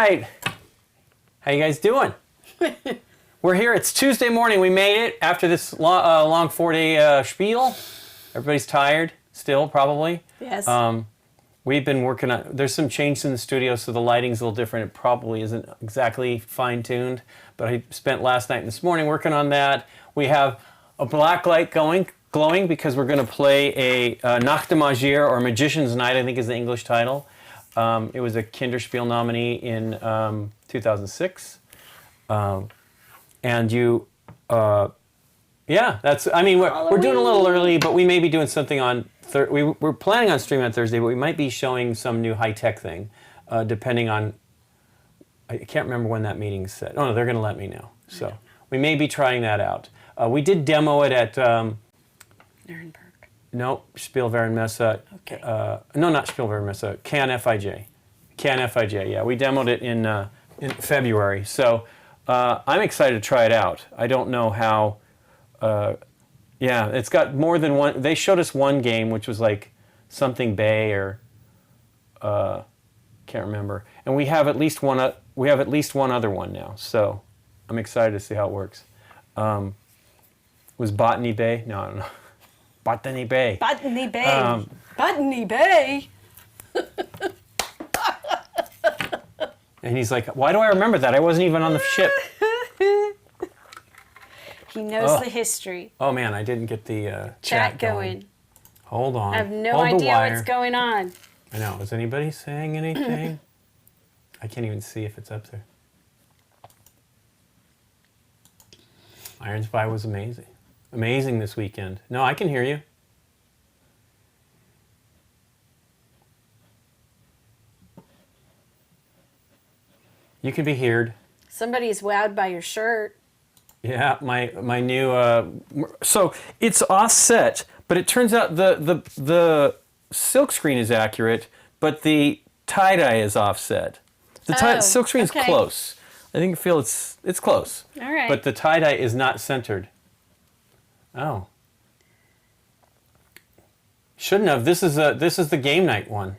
right. How you guys doing? We're here. It's Tuesday morning. We made it after this long 4-day spiel. Everybody's tired still, probably. Yes. We've been working on... There's some changes in the studio, so the lighting's a little different. It probably isn't exactly fine-tuned, but I spent last night and this morning working on that. We have a black light glowing because we're going to play a Nacht Magier, or Magician's Night, I think is the English title. It was a Kinderspiel nominee in 2006. And you... yeah, that's... I mean, we're doing a little early, but we may be doing something on... We're planning on streaming on Thursday, but we might be showing some new high-tech thing, depending on... I can't remember when that meeting's set. Oh, no, they're going to let me know. So we may be trying that out. We did demo it at... Nuremberg. No, Spielwarenmesse. Okay. No, not Spielwarenmesse. Cannes FIJ. Cannes FIJ, yeah. We demoed it in February. So I'm excited to try it out. I don't know how... yeah, it's got more than one... They showed us one game, which was like something Bay or... can't remember. And we have at least one other one now. So I'm excited to see how it works. Was Botany Bay? No, I don't know. Botany Bay. Botany Bay. Botany Bay. And he's like, why do I remember that? I wasn't even on the ship. He knows the history. Oh, man, I didn't get the Chat going. Hold on. I have no idea what's going on. I know. Is anybody saying anything? I can't even see if it's up there. Iron Spy was amazing. Amazing this weekend. No, I can hear you. You can be heard. Somebody's wowed by your shirt. Yeah, my new... so it's offset, but it turns out the silk screen is accurate, but the tie-dye is offset. The silk screen is close. I think it's close. All right. But the tie-dye is not centered. Oh. Shouldn't have. This is the Game Night one.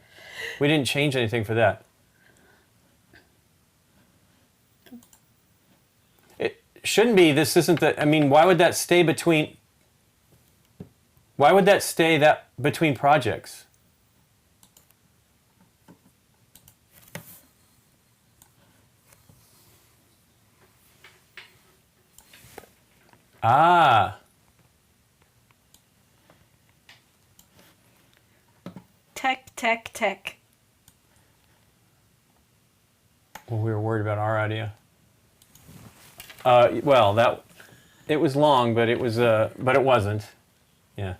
We didn't change anything for that. It shouldn't be. This isn't the... I mean, why would that stay between... Why would that stay between projects? Ah. Tech. Well, we were worried about our audio. Well, it was long, but it wasn't. Yeah.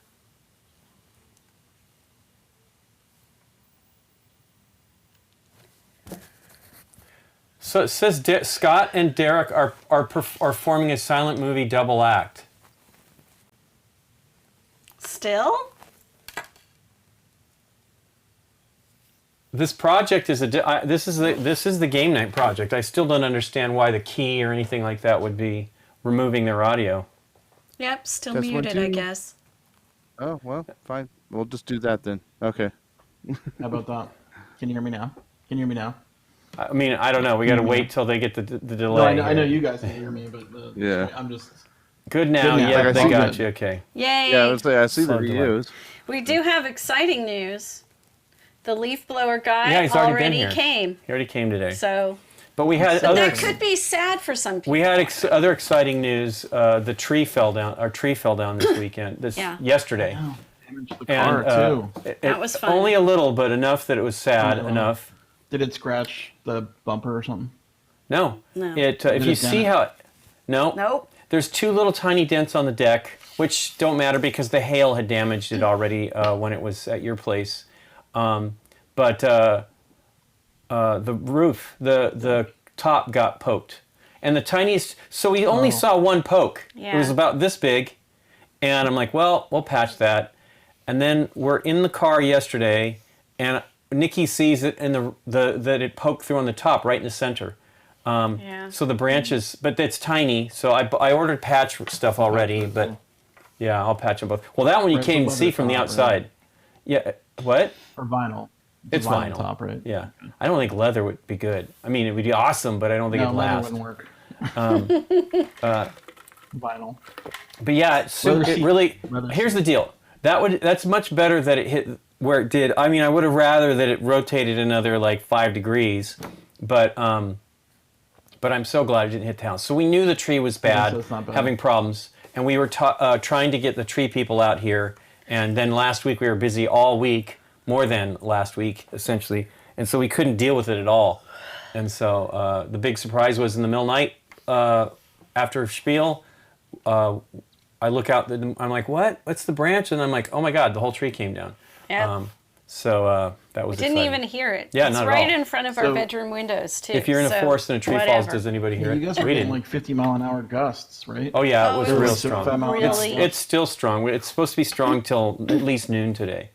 So it says Scott and Derek are forming a silent movie double act. Still? This project is this is the Game Night project. I still don't understand why the key or anything like that would be removing their audio. Yep, still muted, I guess. Oh, well, fine. We'll just do that then. Okay. How about that? Can you hear me now? I mean, I don't know. We got to wait till they get the delay. No, I know you guys can hear me, but yeah. I'm just... Good now. Yeah, like they got you. Okay. Yay! Yeah, I see the reviews. We do have exciting news. The leaf blower guy Yeah, he's already been here. came. He already came today. So But we had that could be sad for some people. We had other exciting news. The tree fell down. Our tree fell down this weekend. Yesterday. Oh, damaged the car too. That was fun. Only a little, but enough that it was sad enough. Did it scratch the bumper or something? No. No. If you see how... No. Nope. There's two little tiny dents on the deck, which don't matter because the hail had damaged it already when it was at your place. But the roof, the top got poked. And the tiniest... So we only saw one poke. Yeah. It was about this big. And I'm like, well, we'll patch that. And then we're in the car yesterday, and Nikki sees it and that it poked through on the top, right in the center. So the branches, but it's tiny. So I ordered patch stuff already, but yeah, I'll patch them both. Well, that one you can't even see from the outside. Yeah, what? Or vinyl. It's vinyl vinyl. top, right? Yeah. I don't think leather would be good. I mean, it would be awesome, but I don't think No, it'd leather last. wouldn't work. Vinyl. But yeah, Leather it seat. really. Leather Here's seat. the deal. That's much better that it hit where it did. I mean, I would have rather that it rotated another like 5 degrees, but I'm so glad it didn't hit the house. So we knew the tree was bad, so it's not bad. having problems, and we were trying to get the tree people out here. And then last week we were busy all week, more than last week essentially, and so we couldn't deal with it at all. And so the big surprise was in the middle night after Spiel. I look out, I'm like, what? What's the branch? And I'm like, oh my God, the whole tree came down. Yep. So that was Didn't exciting. even hear it. Yeah, it's not at right all. in front of our So- bedroom windows too. If you're in a so forest and a tree falls, whatever. does anybody hear You it? guys were We getting didn't. like 50-mile-an-hour gusts, right? Oh yeah, it Oh, was it real was strong. 75 miles. Really? It's still strong. It's supposed to be strong till at least noon today.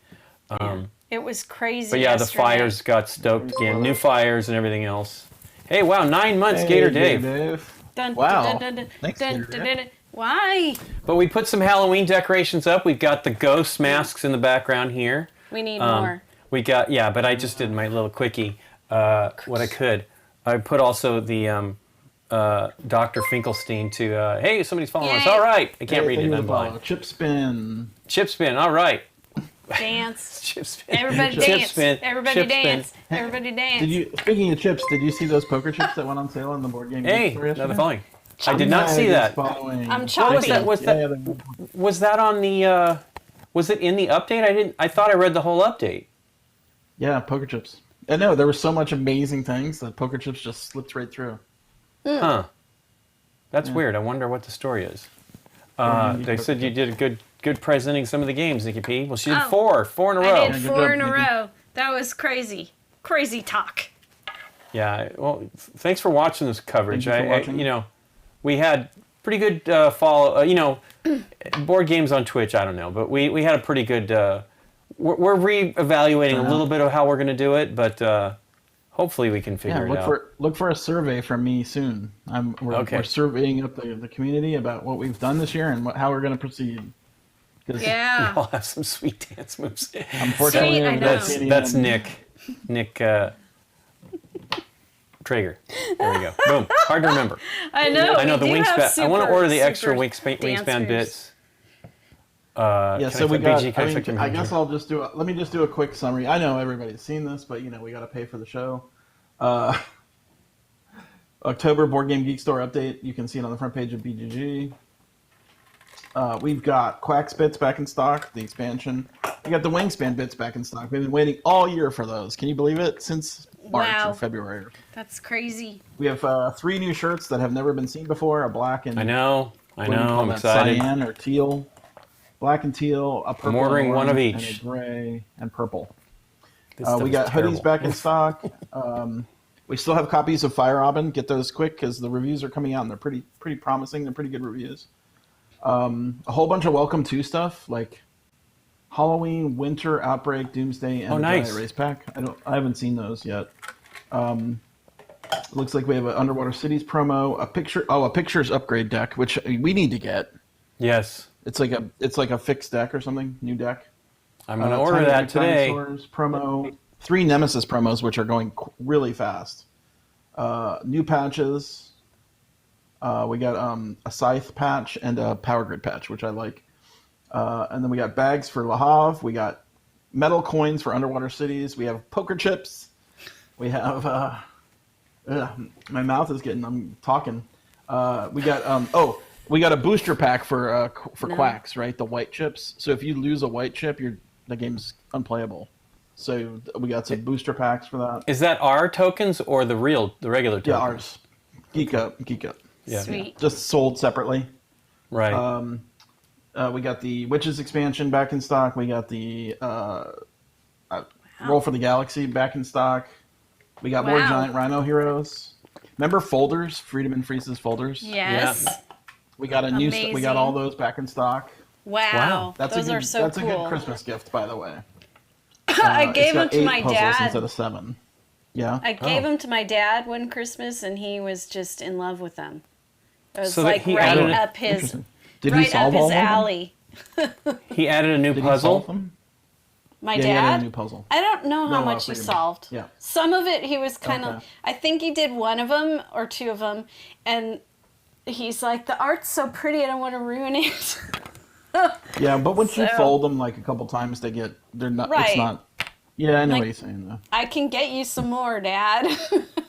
It was crazy. But yeah, the yesterday. fires got stoked again. New fires and everything else. Hey, wow, 9 months, Gator Dave. Dun, Wow. dun, dun, dun, Thanks, dun, Gator dun, Dave. dun, dun. Why? But we put some Halloween decorations up. We've got the ghost masks in the background here. We need more. We got, but I just did my little quickie, what I could. I put also the Dr. Finkelstein to, hey, somebody's following us. Yay. All right. I can't read it, I'm Follow. blind. Chip spin. Chip spin, all right. Dance. Chip spin. Everybody Chip dance. spin. Everybody Chip spin. dance. Everybody dance. Did you? Speaking of chips, did you see those poker chips that went on sale in the board game? Hey, Geek store yesterday? another following. I did not see that. Following. I'm What was choppy. that? Was that on the, was it in the update? I thought I read the whole update. Yeah, poker chips. I know there was so much amazing things that poker chips just slipped right through. Huh. That's weird. I wonder what the story is. They said you did a good presenting some of the games, Nikki P. Well, she did Oh. four in a I row. did good 4 job, in a Nikki. row. That was crazy. Crazy talk. Yeah. Well, thanks for watching this coverage. Thank you for watching. We had pretty good follow. Board games on Twitch. I don't know, but we had a pretty good. We're reevaluating a little bit of how we're going to do it, but hopefully we can figure Yeah, it out. look for a survey from me soon. Okay. We're surveying up the community about what we've done this year and how we're going to proceed. 'Cause Yeah. I'll have some sweet dance moves. Unfortunately, See, I know. That's Nick Traeger. There we go. Boom. Hard to remember. I know. I know the we do have wingspan. I want to super, order the extra super wingspan dance moves. bits. Yeah, can so I we put got. BG, can I check your I guess manager? I'll just do. Let me just do a quick summary. I know everybody's seen this, but we got to pay for the show. October Board Game Geek Store update. You can see it on the front page of BGG. We've got Quacks bits back in stock, the expansion. We got the Wingspan bits back in stock. We've been waiting all year for those. Can you believe it? Since March Wow. or February. That's crazy. We have 3 new shirts that have never been seen before: a black and I know. what do you call I'm that, excited. cyan or teal, black and teal, a purple. I'm ordering and one of orange, each. and a gray and purple. This stuff We is got terrible. hoodies back in stock. We still have copies of Fire Robin. Get those quick because the reviews are coming out and they're pretty promising. They're pretty good reviews. A whole bunch of Welcome to stuff like Halloween, Winter, Outbreak, Doomsday, and Oh, a nice. Giant Race Pack. I haven't seen those yet. It looks like we have an Underwater Cities promo, a pictures upgrade deck, which we need to get. Yes. It's like a fixed deck or something, new deck. I'm going to order Tiny that today. Dinosaurs promo, 3 Nemesis promos, which are going really fast. New patches. We got a Scythe patch and a Power Grid patch, which I like. And then we got bags for Le Havre. We got metal coins for Underwater Cities. We have poker chips. We have my mouth is getting. I'm talking. We got we got a booster pack for Quacks, right? The white chips. So if you lose a white chip, the game's unplayable. So we got some booster packs for that. Is that our tokens or the regular tokens? Yeah, ours. Geek up. Yeah. Sweet. Just sold separately. Right. We got the Witches expansion back in stock. We got the Roll for the Galaxy back in stock. We got more Wow. Giant Rhino heroes. Remember folders? Freedom and Freeze's folders. Yes. Yeah. We got we got Amazing. all those back in stock. Wow. That's Those a good, are so that's cool. a good Christmas gift, by the way. I It's gave them got to 8 my puzzles dad. instead of 7. Yeah. I gave them to my dad one Christmas, and he was just in love with them. It was So that like he right added- up his Did he right up solve all his of them? alley. He added a new Did he solve puzzle. them? My Yeah, he added dad? a new puzzle. I don't know how No, much he figured. solved. Yeah. Some of it he was kind of, Okay. I think he did one of them or two of them, and he's like, the art's so pretty, I don't want to ruin it. Yeah, but once you So- fold them like a couple times, they're not. Right. It's not. Yeah, I know Like- what you're saying though. I can get you some more, Dad.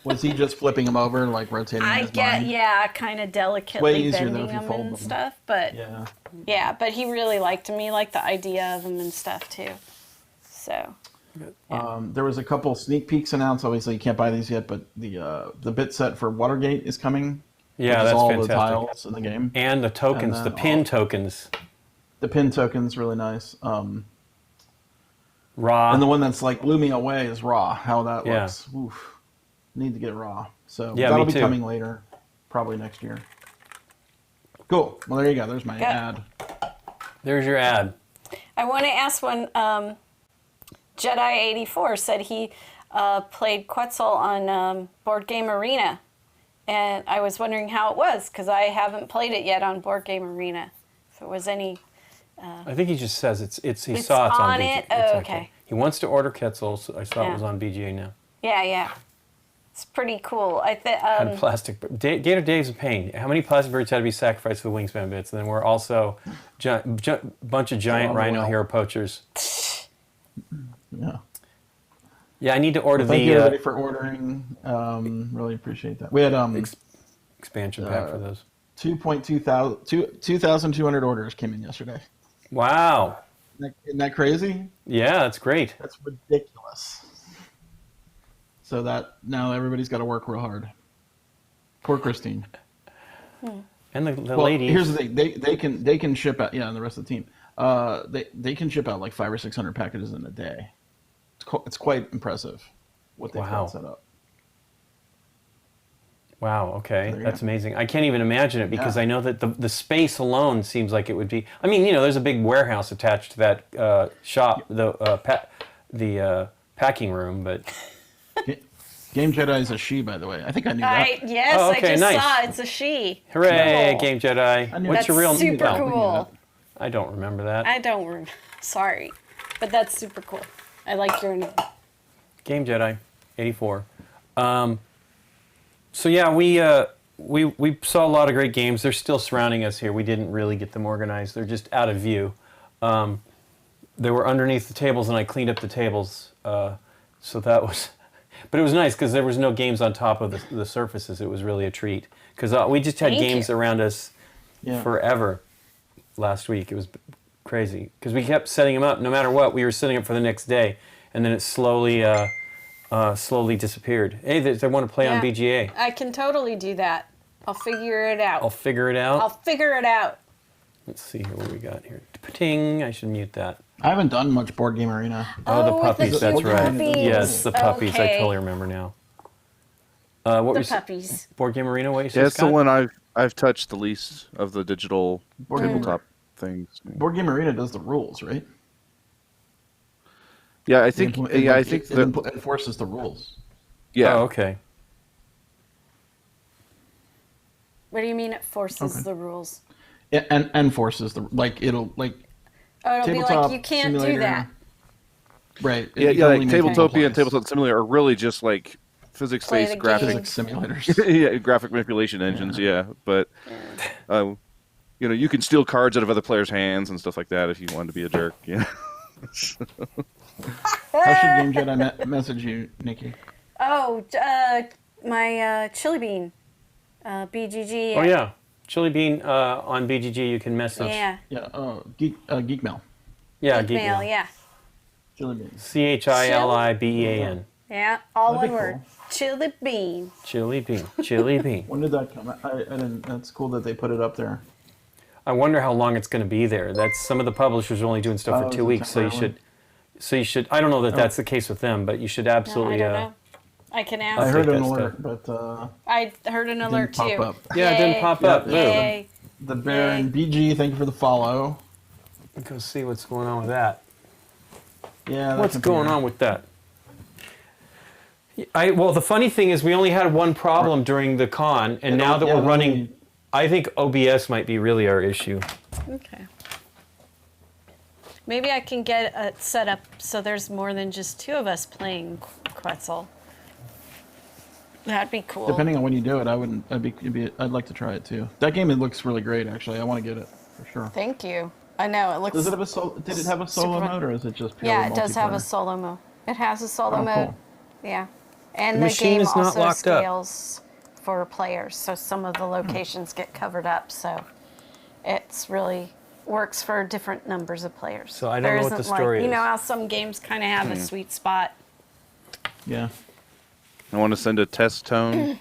Was he just flipping them over, like rotating? I his get, mind? yeah, kind of way delicately easier, though, bending if you them fold and them. stuff, but Yeah. but he really liked them. He liked the idea of them and stuff too. So, There was a couple sneak peeks announced. Obviously, you can't buy these yet, but the bit set for Watergate is coming. Yeah, which is that's all fantastic. the tiles in the game. And the tokens, And the then pin tokens. The pin token's really nice. Raw. And the one that's like blew me away is Raw. How that Yeah. looks. Oof. Need to get Raw. So Yeah, that'll me be too. coming later, probably next year. Cool. Well, there you go. There's my Yeah. ad. There's your ad. I want to ask one. Jedi84 said he played Quetzal on Board Game Arena, and I was wondering how it was because I haven't played it yet on Board Game Arena. If it was any. I think he just says he It's saw it's on on BGA. it? It's Oh, okay. He wants to order Quetzal, so I saw it Yeah. was on BGA now. Yeah. It's pretty cool. Had plastic. Gator Dave's a pain. How many plastic birds had to be sacrificed for the wingspan bits? And then we're also bunch of giant on the rhino well. hero poachers. Yeah. Yeah, I need to order Thank you the everybody for ordering. Really appreciate that. We had expansion pack for those. 2,200 orders came in yesterday. Wow. Isn't that crazy? Yeah, that's great. That's ridiculous. So that now everybody's got to work real hard. Poor Christine. And the Well, ladies. here's the thing: they can ship out. Yeah, and the rest of the team. They can ship out like 500 or 600 packages in a day. It's quite impressive what they've Wow. got set up. Wow, okay. There you That's go. amazing. I can't even imagine it because Yeah. I know that the space alone seems like it would be. I mean, there's a big warehouse attached to that shop, the packing room, but Game Jedi is a she, by the way. I think I knew that. Yes, Oh, okay, I just nice. saw it's a she. hooray, Cool. Game Jedi. I knew What's That's your real super no, cool. I don't remember that. I don't remember. Sorry, but that's super cool. I like your name. Game Jedi, 84. So yeah, we saw a lot of great games. They're still surrounding us here. We didn't really get them organized. They're just out of view. They were underneath the tables, and I cleaned up the tables. So that was, but it was nice because there was no games on top of the surfaces. It was really a treat because we just had Thank games you. around us Yeah. forever. Last week it was crazy because we kept setting them up. No matter what, we were setting up for the next day, and then it slowly disappeared. Hey, they want to play on Yeah. BGA. I can totally do that. I'll figure it out. I'll figure it out. I'll figure it out. Let's see here what we got here. Ting! I should mute that. I haven't done much Board Game Arena. Oh, the with puppies. That's cute right. puppies. Yes, the puppies. I Okay. totally remember now. What The was puppies. Board Game Arena? What you Yeah, said, it's the Scott? one I've touched the least of the digital Board Game, tabletop things. Board Game Arena does the rules, right? Yeah, I think. It Yeah, I think that. enforces the rules. Yeah, Oh, okay. What do you mean it forces Okay. the rules? And enforces the it'll like Oh, it'll be tabletop like you can't simulator. do that. Right. yeah, You yeah. only Like maintain one Tabletopia and place. Tabletop Simulator are really just like Play physics-based the graphic, game. Physics simulators. yeah, graphic manipulation engines. Yeah, but you can steal cards out of other players' hands and stuff like that if you wanted to be a jerk. Yeah. How should Game Jedi message you, Nikki? Oh, my chili bean, BGG. Oh yeah, Chili Bean on BGG. You can mess us. Yeah. Yeah. Geek Mail. Yeah, Geek mail, yeah. Chili beans. CHILIBEAN. Yeah, all That'd one be word. Chili bean. Chili Bean. Chili Bean. When did that come? I didn't. That's cool that they put it up there. I wonder how long it's going to be there. That's some of the publishers are only doing stuff Oh, for is 2 it weeks, so you temporarily? should. I don't know that that's the case with them, but you should No, I absolutely. don't know. I can I ask. I'll heard take an that alert, stuff. but I heard an alert didn't pop too. up. Yeah, it didn't Yay. pop up. Yeah. Boom. Yay. The Baron BG, thank you for the follow. Go see what's going on with that. Yeah. What's going on with that? Well, the funny thing is we only had one problem during the con, and now that Yeah, we're running, only- I think OBS might be really our issue. Okay. Maybe I can get it set up so there's more than just 2 of us playing Quetzal. That'd be cool. Depending on when you do it, I'd like to try it too. That game, it looks really great. Actually, I want to get it for sure. Thank you. I know it looks. Did it have a solo mode, or is it just purely Yeah, it does have a multiplayer? solo mode. It has a solo Oh, mode. cool. Yeah, and The the machine game is not also locked up. scales for players, so some of the locations get covered up. So it's really works for different numbers of players. So I don't There know what the isn't, story You is. know how some games kind of have a sweet spot. Yeah. I want to send a test tone,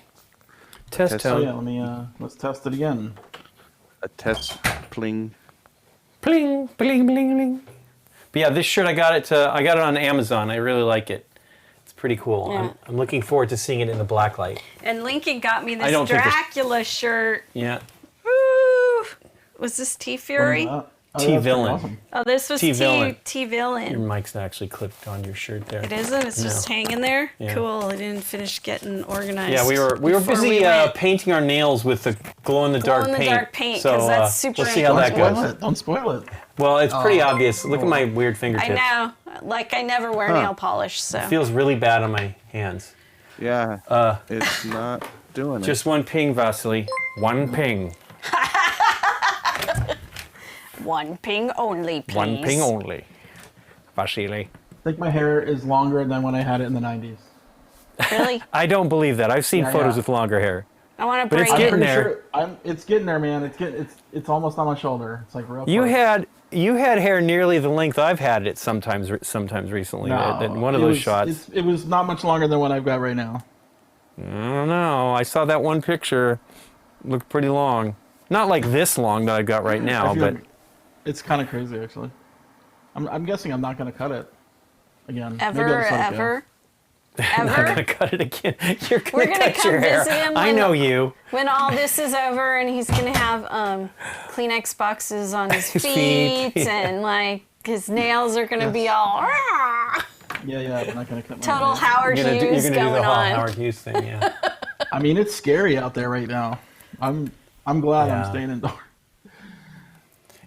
Test Test- Oh tone. yeah. Let's test it again. a test pling. Bling, bling, bling, bling. But yeah, this shirt I got it on Amazon. I really like it. It's pretty cool. Yeah. I'm looking forward to seeing it in the black light. And Lincoln got me I this don't think this- Dracula shirt. Yeah. Woo! Was this T What is Fury? that? Oh, T that's pretty Villain. awesome. Oh, this was T-Villain. T Your Villain. mic's not actually clipped on your shirt there. It isn't. It's just No. hanging there. Yeah. Cool. I didn't finish getting organized. Yeah, we were before busy we went. painting our nails with the glow-in-the-dark paint. Glow-in-the-dark paint, So 'cause that's super we'll see how that Don't important. spoil goes. it. Don't spoil it. Well, it's pretty obvious. Look at my weird I fingertips. know. Like I never wear nail polish, so. It feels really bad on my hands. Yeah, it's not doing Just one ping, Vasily. One ping. One ping only, please. One ping only. Vasily. I think my hair is longer than when I had it in the 90s. Really? I don't believe that. I've seen Yeah, photos yeah. with longer hair. I want to But it's braid getting it. there. It's getting there, man. It's almost on my shoulder. It's like real. You close. had hair nearly the length I've had it sometimes recently. No, In one of it those was- shots. It was not much longer than what I've got right now. I don't know. I saw that one picture. Looked pretty long. Not like this long that I've got right now, I feel but like it's kind of crazy, actually. I'm guessing I'm not going to cut it again. Maybe I'll Ever, just let it go. ever, I'm not ever. gonna cut it again. You're We're gonna gonna cut come your hair. visit him I when- know you. When all this is over and he's gonna have Kleenex boxes on his His feet feet, yeah. and like his nails are gonna be all Yeah, I'm not going to cut my total hair. Howard You're gonna Hughes do the going whole on. Howard Hughes thing, yeah. I mean, it's scary out there right now. I'm glad Yeah. I'm staying indoors.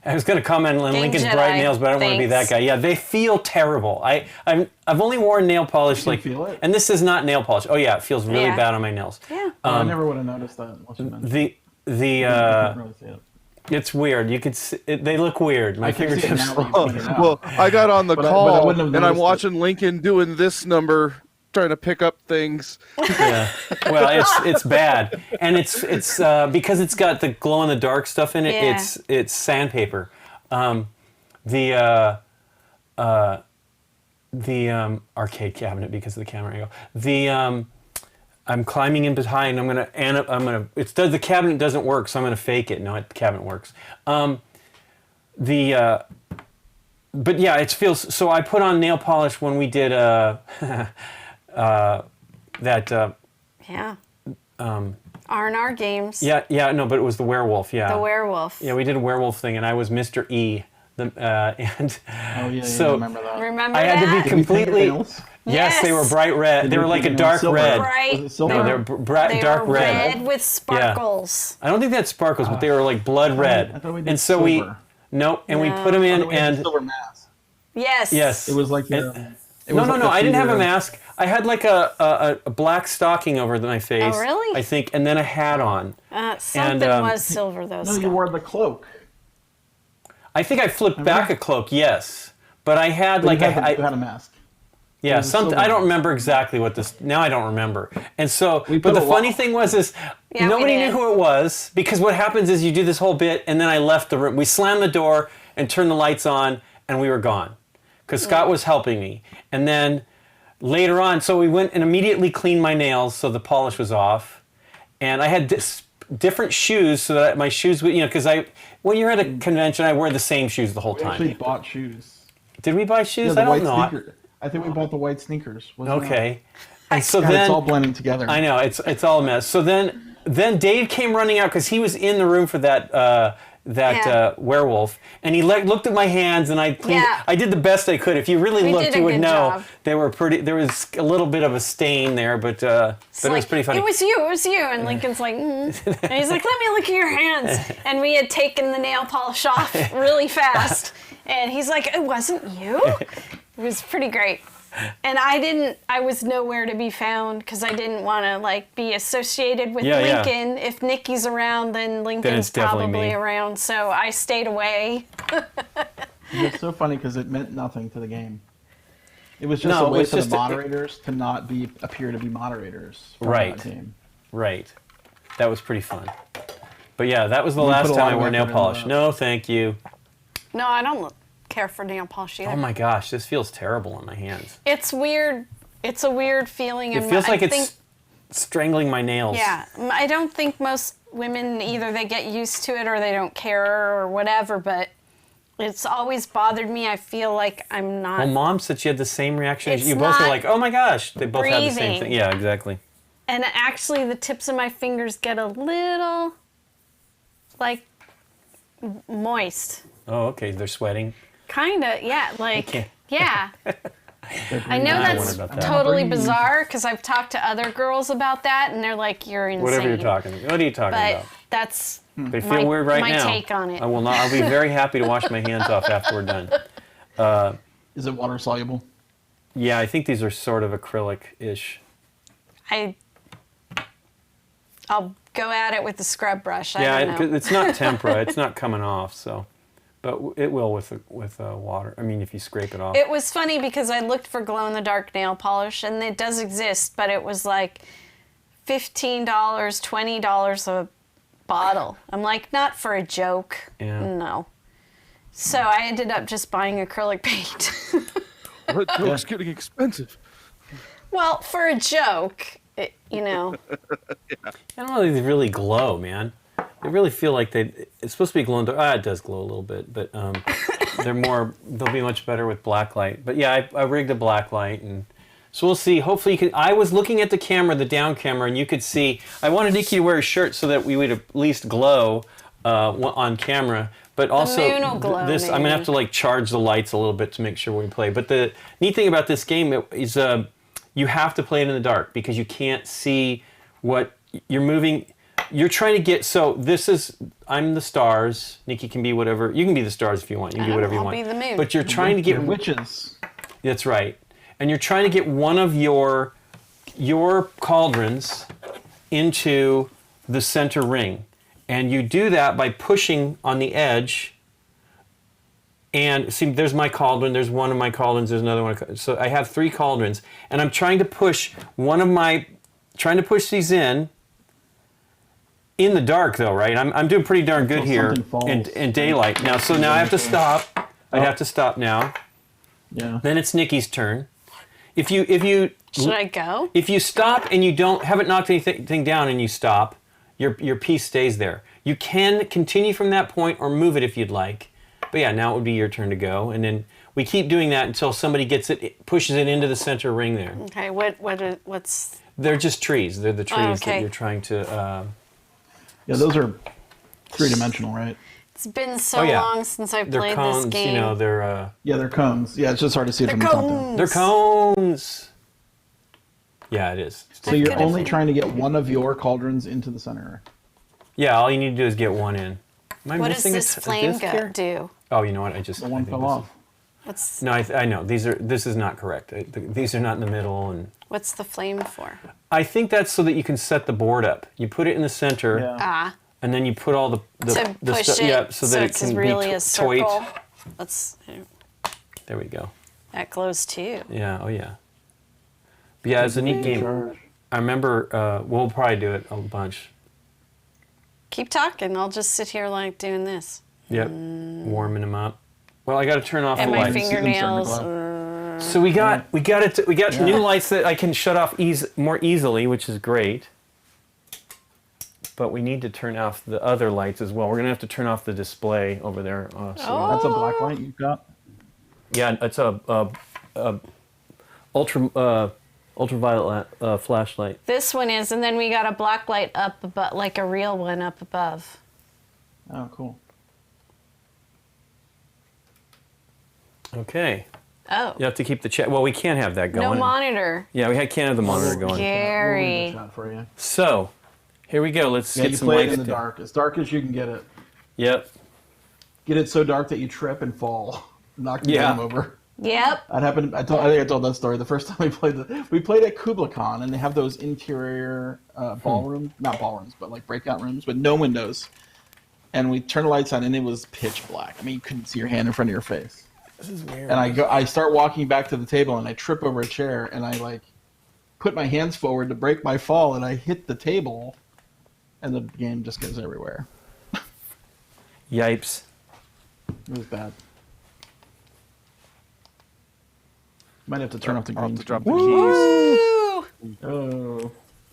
I was going to comment on Game Lincoln's Jedi, bright nails, but I don't want to be that thanks. guy. Yeah, they feel terrible. I've only worn nail polish can like, feel it? and this is not nail polish. Oh yeah, it feels really Yeah. bad on my nails. Yeah. I never would have noticed that unless you mentioned it. The I can't really see it. it's weird. You could they look weird. My I can see it fingertips. now that you Oh, pointed out. well, I got on the But I call wouldn't have and I'm noticed it. watching Lincoln doing this number, trying to pick up things. Yeah. Well, it's bad, and it's because it's got the glow in the dark stuff in it. Yeah. It's sandpaper. The arcade cabinet because of the camera angle. I'm climbing in behind. I'm gonna. The cabinet doesn't work, so I'm gonna fake it. No, the cabinet works. But yeah, it feels. So I put on nail polish when we did that. Yeah. R&R games. Yeah, no, but it was the werewolf. Yeah, The werewolf. Yeah, we did a werewolf thing, and I was Mr. E. And Oh yeah, so I remember that. Remember I had to that? be Did we paint your completely. nails? Yes, they were Yes. bright red. Did They we were like paint a your nails dark silver? red. Bright. Was it silver? No, they're They dark were red. with sparkles. I don't think that's sparkles, but they were like blood red. I thought we did And so silver. we No. put them Oh, in no, we had the and silver mask. Yes. yes. It was like It- it no, was no, like no. I didn't have a figure- mask. I had like a black stocking over my face. Oh, really? I think, and then a hat on. Something And, was silver though. No, Scott. you wore the cloak. I think I flipped back a cloak. Yes, but I had But like you had a a mask. yeah, was a something. silver I don't one. remember exactly what this. Now I don't remember. And so, We but put the a funny lot- thing was Yeah, we nobody knew did. who it was because what happens is you do this whole bit and then I left the room. We slammed the door and turned the lights on and we were gone because Scott was helping me. And then later on, so we went and immediately cleaned my nails so the polish was off, and I had different shoes so that my shoes would because when you're at a convention I wear the same shoes the whole We actually time. bought shoes. Did we buy Yeah, shoes? the I white don't know. sneaker. I think we bought the white sneakers. Wasn't it? Okay. And so God, then it's all blending together. I know it's all a mess. So then Dave came running out because he was in the room for that werewolf, and he looked at my hands, and I cleaned. Yeah. I did the best I could. If you really We looked, did a you would good know job. they were pretty. There was a little bit of a stain there, but it was pretty funny. It was you. And Lincoln's like, and he's like, let me look at your hands. And we had taken the nail polish off really fast. And he's like, it wasn't you? It was pretty great. And I was nowhere to be found because I didn't want to like be associated with Lincoln. If Nikki's around, then Lincoln's it's definitely probably me. around. So I stayed away. It's so funny because it meant nothing to the game. It was just No, a way it's for the just moderators to not appear to be moderators for Right. that team. Right. That was pretty fun. But yeah, that was the We last put a time lot I of wore nail effort into polish. that. No, thank you. No, I don't care for nail polish either. Oh my gosh, this feels terrible on my hands. It's weird. It's a weird feeling. It and feels like I it's think, strangling my nails. Yeah, I don't think most women either they get used to it or they don't care or whatever, but it's always bothered me. I feel like I'm not. Well, Mom said she had the same reaction. It's You both were not like, oh my gosh. They both had the same breathing. thing. Yeah, exactly. And actually, the tips of my fingers get a little, like, moist. Oh, okay. They're sweating. Kinda, yeah, like, yeah. I know I that's wondered about that. totally Breathe. bizarre because I've talked to other girls about that, and they're like, "You're insane." Whatever you're talking about. What are you talking But about? that's They feel my- weird right my now. take on it. I will not. I'll be very happy to wash my hands off after we're done. Is it water soluble? Yeah, I think these are sort of acrylic-ish. I'll go at it with the scrub brush. I Yeah, don't know. it's not tempera. It's not coming off. So, but it will with water. I mean, if you scrape it off. It was funny because I looked for glow-in-the-dark nail polish, and it does exist, but it was like $15, $20 a bottle. I'm like, not for a joke. Yeah. No. So I ended up just buying acrylic paint. It's getting expensive. Well, for a joke, you know. I don't know if they really glow, man. They really feel like it's supposed to be glow in the dark. It does glow a little bit, but they'll be much better with black light. But yeah, I rigged a black light, and so we'll see. Hopefully you can, I was looking at the camera, the down camera, and you could see, I wanted Nikki to wear a shirt so that we would at least glow on camera. But also, moon will glow, I'm going to have to like charge the lights a little bit to make sure we play. But the neat thing about this game is you have to play it in the dark because you can't see what you're moving. You're trying to get, so this is, I'm the stars. Nikki can be whatever. You can be the stars if you want. You can be whatever you I'll want. be the moon. But you're trying to get, They're witches. that's right. And you're trying to get one of your cauldrons into the center ring. And you do that by pushing on the edge. And see, there's my cauldron, there's one of my cauldrons, there's another one. So I have 3 cauldrons. And I'm trying to push these in the dark though, right? I'm doing pretty darn good here something falls. in daylight. Now, so now I have to stop. I'd have to stop now. Yeah. Then it's Nikki's turn. If you Should I go? if you stop and you haven't knocked anything down and you stop, your piece stays there. You can continue from that point or move it if you'd like. But yeah, now it would be your turn to go, and then we keep doing that until somebody gets it, pushes it into the center ring there. Okay, what's... They're just trees. They're the trees okay. that you're trying to. Yeah, those are 3-dimensional, right? It's been so Oh, yeah. long since I've They're played cones. this game. You know, they're Yeah, they're cones. Yeah, it's just hard to see it They're from the top down. cones. they're cones. Yeah, it is. So I you're could've- only trying to get one of your cauldrons into the center. Yeah, all you need to do is get one in. Am I What does missing this a flame disc here? do? Oh, you know what? The one I think fell this off. What's No, I know. This is not correct. These are not in the middle, and what's the flame for? I think that's so that you can set the board up. You put it in the center, Yeah. Ah, and then you put all the to push stuff, it yeah, so that it it's can really be a toyed. circle. Let's. There we go. That glows too. Yeah. Oh yeah. But yeah, it's a neat game. Charge. I remember. We'll probably do it a bunch. Keep talking. I'll just sit here like doing this. Yep. Warming them up. Well, I got to turn off And the my lights. fingernails. So we got new lights that I can shut off more easily, which is great. But we need to turn off the other lights as well. We're gonna have to turn off the display over there. Oh. That's a black light you've got? Yeah, it's a ultraviolet flashlight. This one is, and then we got a black light up above, like a real one up above. Oh, cool. Okay. Oh. You have to keep the chat. Well, we can't have that going. No monitor. Yeah, can't have the monitor going. We'll read Gary. the chat for you. So, here we go. Let's Yeah, get you some play lights. it in the dark, as you can get it. Yep. Get it so dark that you trip and fall, knock the game over. Yep. That happened. I think I told that story the first time we played at Kubla Khan, and they have those interior ballrooms, not ballrooms, but like breakout rooms with no windows. And we turned the lights on, and it was pitch black. I mean, you couldn't see your hand in front of your face. This is weird. And I start walking back to the table, and I trip over a chair, and I like put my hands forward to break my fall, and I hit the table, and the game just goes everywhere. Yipes. It was bad. Might have to turn off the I'll green have to drop screen. the keys. Woo! Oh,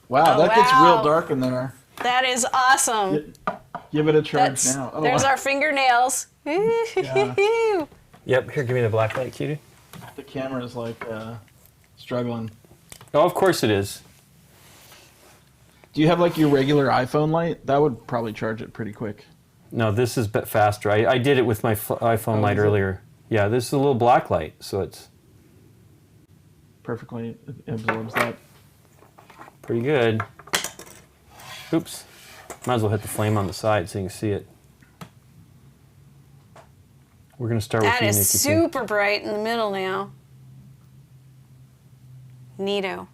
wow, that gets wow. real dark in there. That is awesome. Give it a charge now. Oh, There's our fingernails. Yeah. Yep. Here, give me the black light, cutie. The camera is like struggling. Oh, of course it is. Do you have like your regular iPhone light? That would probably charge it pretty quick. No, this is faster. I did it with my iPhone light is it? earlier. Yeah, this is a little black light, so it's Perfectly absorbs that. pretty good. Oops. Might as well hit the flame on the side so you can see it. We're going to start That with you, is Nikki. super bright in the middle now. Neato.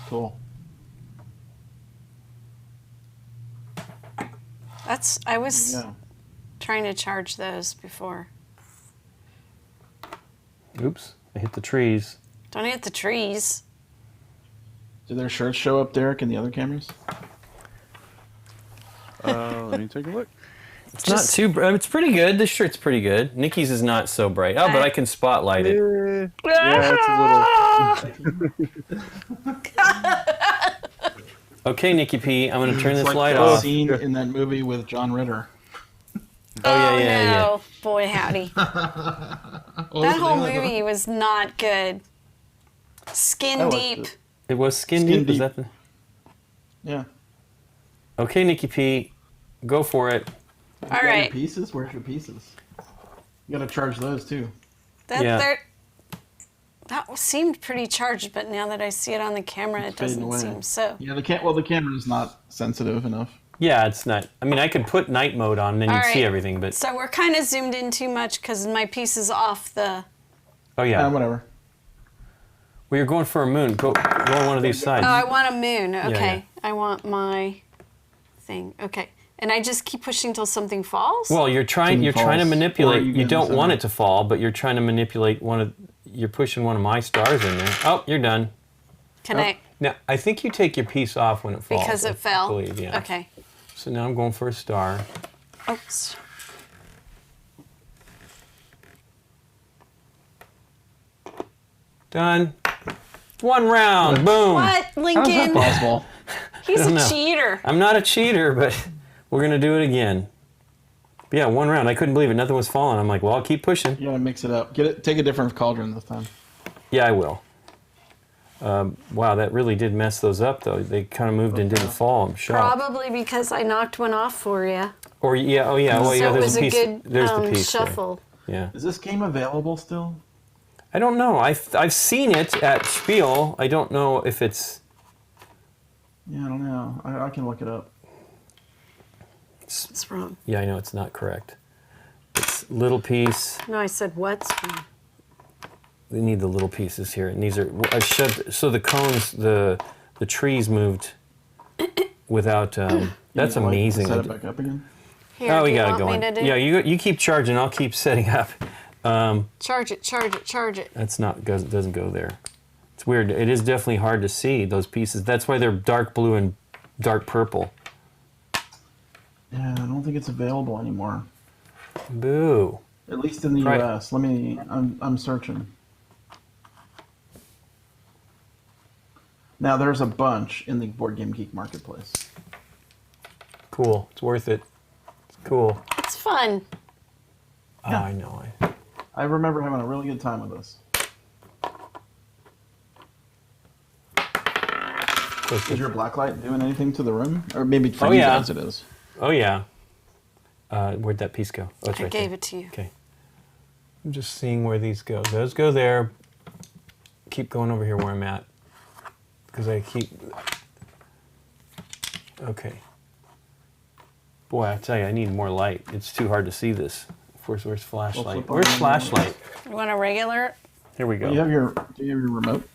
Cool. I was Yeah. trying to charge those before. Oops. I hit the trees. Don't hit the trees. Do their shirts show up, Derek, in the other cameras? Let me take a look. It's not too bright. It's pretty good. This shirt's pretty good. Nikki's is not so bright. Oh, but I can spotlight it. Yeah, it's a little. Okay, Nikki P, I'm going to turn It's this like light that off. scene in that movie with John Ritter. Oh, yeah. No. Boy, howdy. That whole movie was not good. Skin I liked deep. it. It was skin Skin deep. Is deep. that the... Yeah. Okay, Nikki P, go for it. All You got your right. pieces? Where's your pieces? You gotta charge those too. Yeah. That seemed pretty charged, but now that I see it on the camera, it fading doesn't away. seem so. Yeah, the camera's not sensitive enough. Yeah, it's not. I mean, I could put night mode on and then All you'd see right. everything, but... So we're kind of zoomed in too much because my piece is off the... Oh, yeah. Whatever. Well, you're going for a moon. Go on one of these sides. Oh, I want a moon. Okay. yeah. I want my thing. Okay. And I just keep pushing till something falls? Well, you're trying to falls, manipulate. or you You get don't in want center. it to fall, but you're trying to manipulate you're pushing one of my stars in there. Oh, you're done. Can I... Now, I think you take your piece off when it falls. Because I it fell? believe, yeah. Okay. So now I'm going for a star. Oops. Done. One round. Boom. What, How's that Lincoln? possible? He's don't a know. cheater. I'm not a cheater, but we're going to do it again. But yeah, one round. I couldn't believe it. Nothing was falling. I'm like, well, I'll keep pushing. You gotta mix it up. Take a different cauldron this time. Yeah, I will. Wow, that really did mess those up, though. They kind of moved and didn't fall. I'm shocked. Probably because I knocked one off for you. Or yeah, oh yeah, well yeah. So it There's was a piece. a good There's the piece there. shuffle. Yeah. Is this game available still? I don't know. I've seen it at Spiel. I don't know if it's. Yeah, I don't know. I can look it up. What's wrong? Yeah, I know it's not correct. It's little piece. No, I said what's wrong. We need the little pieces here, and these are. I shoved. So the cones, the trees moved without. That's You know, like, amazing. Set it back up again. Here, Oh, do we you got it want going. me to do? Yeah, you keep charging. I'll keep setting up. Charge it, charge it, charge it. That's not doesn't go there. It's weird. It is definitely hard to see those pieces. That's why they're dark blue and dark purple. Yeah, I don't think it's available anymore. Boo. At least in the Right. U.S. I'm searching. Now there's a bunch in the Board Game Geek marketplace. Cool. It's worth it. It's cool. It's fun. Oh, Yeah. I know. I remember having a really good time with this. Is your blacklight doing anything to the room? Or maybe for you yeah. guys it is. Oh yeah. Where'd that piece go? Oh, it's I right gave there. it to you. Okay. I'm just seeing where these go. Those go there. Keep going over here where I'm at. Because I keep... Okay. Boy, I tell you, I need more light. It's too hard to see this. Where's flashlight? Where's flashlight? You want a regular? Here we go. Do you have your remote?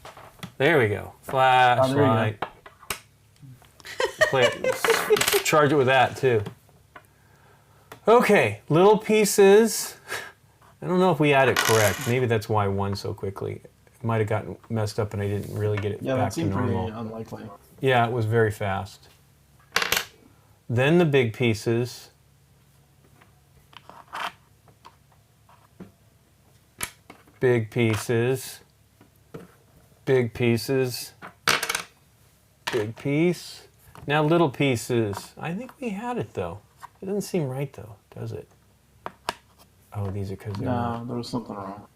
There we go. Flashlight. Play it. Charge it with that too. Okay, little pieces. I don't know if we had it correct. Maybe that's why I won so quickly. It might have gotten messed up and I didn't really get it Yeah, back that to seemed pretty normal. unlikely. Yeah, it was very fast. Then the big pieces. Big pieces. Big pieces. Big piece. Now little pieces. I think we had it though. It doesn't seem right though, does it? Oh, these are because they're No, not. there was something wrong.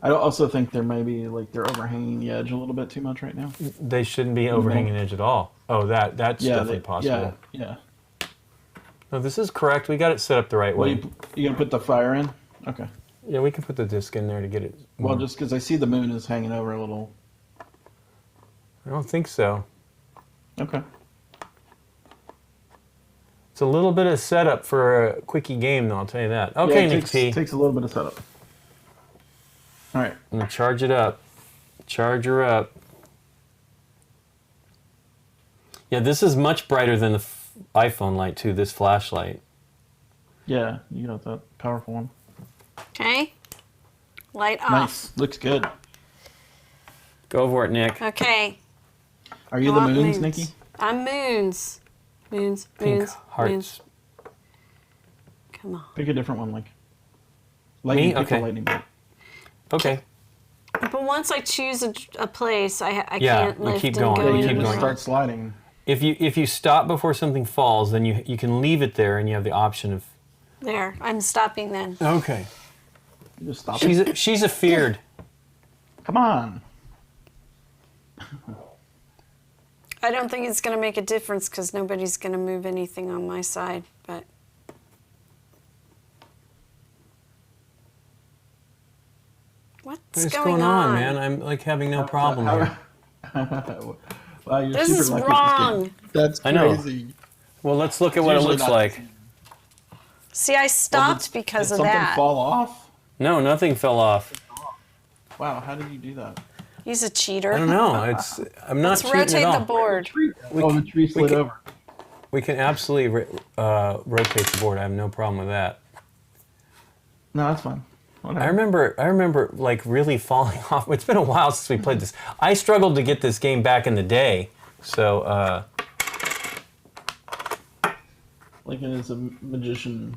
I also think there may be they're overhanging the edge a little bit too much right now. They shouldn't be overhanging the edge at all. Oh, that's definitely possible. Yeah. No, this is correct. We got it set up the right What, way. you gonna put the fire in? Okay. Yeah, we can put the disc in there to get it. Well, just because I see the moon is hanging over a little. I don't think so. Okay. It's a little bit of setup for a quickie game, though. I'll tell you that. Okay, yeah, Nick P. takes a little bit of setup. All right. I'm gonna charge it up. Charge her up. Yeah, this is much brighter than the iPhone light too. This flashlight. Yeah, you got that powerful one. Okay. Light off. Nice. Looks good. Go for it, Nick. Okay. Are you I the want moons, Nikki? I'm moons. Moons. Pink Moons. hearts. Moons. Come on. Pick a different one, Link. Lightning, pick Okay. a lightning bolt. Okay. But once I choose a place, I Yeah, can't you lift keep and going. go You You keep just anymore. going. start sliding. If you stop before something falls, then you can leave it there, and you have the option of. There. I'm stopping then. Okay. You just stop it. She's afeared. Come on. I don't think it's going to make a difference because nobody's going to move anything on my side. But what's What's going on, man? I'm like having no problem here. Wow, you're This super is lucky wrong. This game. That's I know. crazy. Well, let's look at what it usually looks not- like. See, I stopped because Did of something that. fall off? No, nothing fell off. Wow, how did you do that? He's a cheater. I don't know. I'm not Let's cheating rotate at the all. board. The tree slid over. We can absolutely rotate the board. I have no problem with that. No, that's fine. Whatever. I remember like really falling off. It's been a while since we played this. I struggled to get this game back in the day. So Lincoln is a magician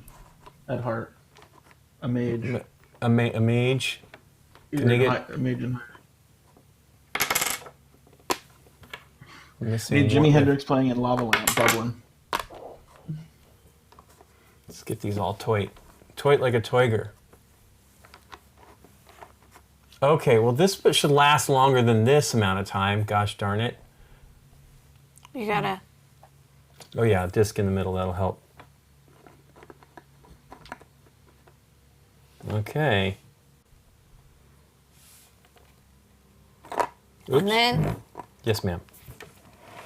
at heart. A mage. a mage. Can you get A mage in missing Jimi one? Hendrix playing in Lava Lamp, Dublin. Let's get these all toit like a toiger. Okay, well this should last longer than this amount of time. Gosh darn it. You gotta. Oh yeah, disc in the middle, that'll help. Okay. Oops. And then Yes, ma'am.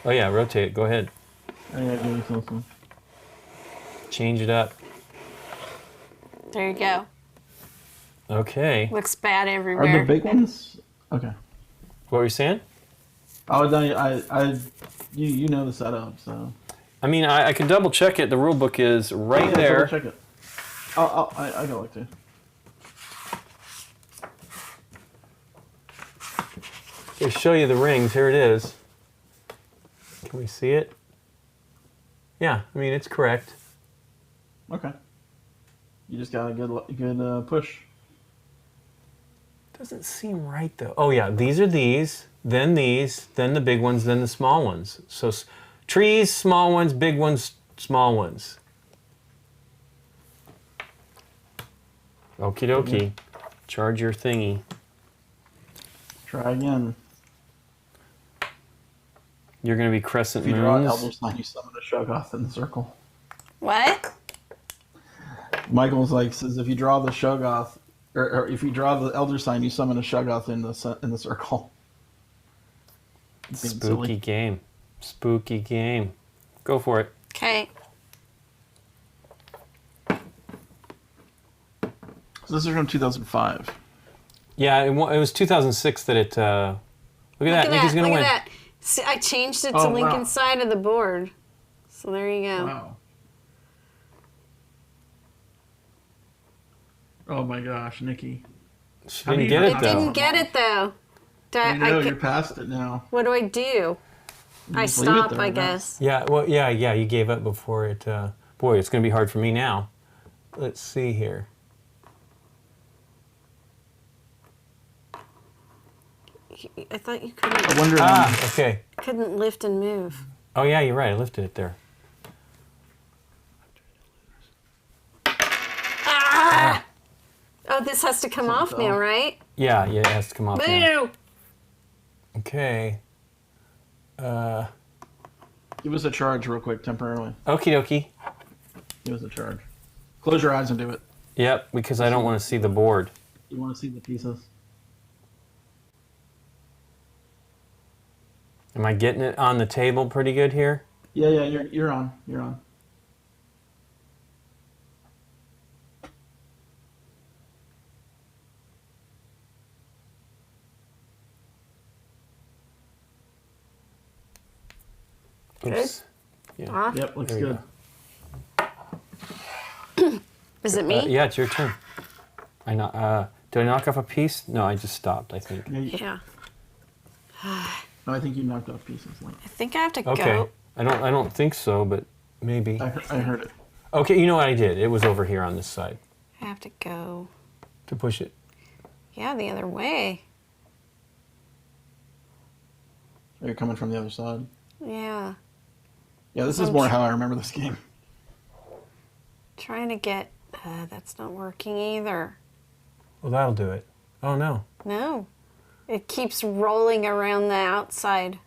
Oh yeah, rotate it. Go ahead. I gotta do something. Change it up. there you go. Okay. Looks bad Are everywhere. the big ones? Okay. What were you saying? Oh, no, you know the setup, so. I mean, I can double check it. The rule book is right Yeah, there. double check it. I go like to. They show you the rings. Here it is. Can we see it? Yeah, I mean, it's correct. Okay. You just got a good push. Doesn't seem right, though. Oh, yeah, these are these, then the big ones, then the small ones. So trees, small ones, big ones, small ones. Okie dokie. Charge your thingy. Try again. You're going to be crescent If you draw an moons. elder sign, you summon a Shoggoth in the circle. What? Michael's like says if you draw the Shoggoth or if you draw the elder sign, you summon a Shoggoth in the circle. Being Spooky silly. game. Spooky game. Go for it. Okay. So this is from 2005. Yeah, it was 2006 that it. Look at that. Nikki's gonna Look win. at that. See, I changed it to Oh, wow. Lincoln's side of the board. So there you go. Wow. Oh my gosh, Nikki. She How do didn't you get not it I though. didn't get it though. I know, you're past it now. What do I do? I Just leave it stop, there, I no? guess. Yeah. Well, yeah. You gave up before it. Boy, it's gonna be hard for me now. Let's see here. I thought you I wonder. Okay. couldn't lift and move. Oh yeah, you're right. I lifted it there. Oh, this has to come off now, right? Yeah. It has to come off. now. Boo! Okay. Give us a charge real quick, temporarily. Okie dokie. Give us a charge. Close your eyes and do it. Yep, because I don't want to see the board. You want to see the pieces? Am I getting it on the table pretty good here? Yeah, you're on. You're on. Oops. Off? Yep, looks There you good. Is it me? Yeah, it's your turn. Did I knock off a piece? No, I just stopped, I think. Yeah, Yeah. no, I think you knocked off pieces. Like, I think I have to Okay. go. I don't think so, but maybe. I heard it. Okay, you know what I did? It was over here on this side I have to go. to push it. Yeah, the other way. You're coming from the other side. Yeah. Yeah, this is more how I remember this game. Trying to get. That's not working either. Well, that'll do it. Oh no. No. It keeps rolling around the outside.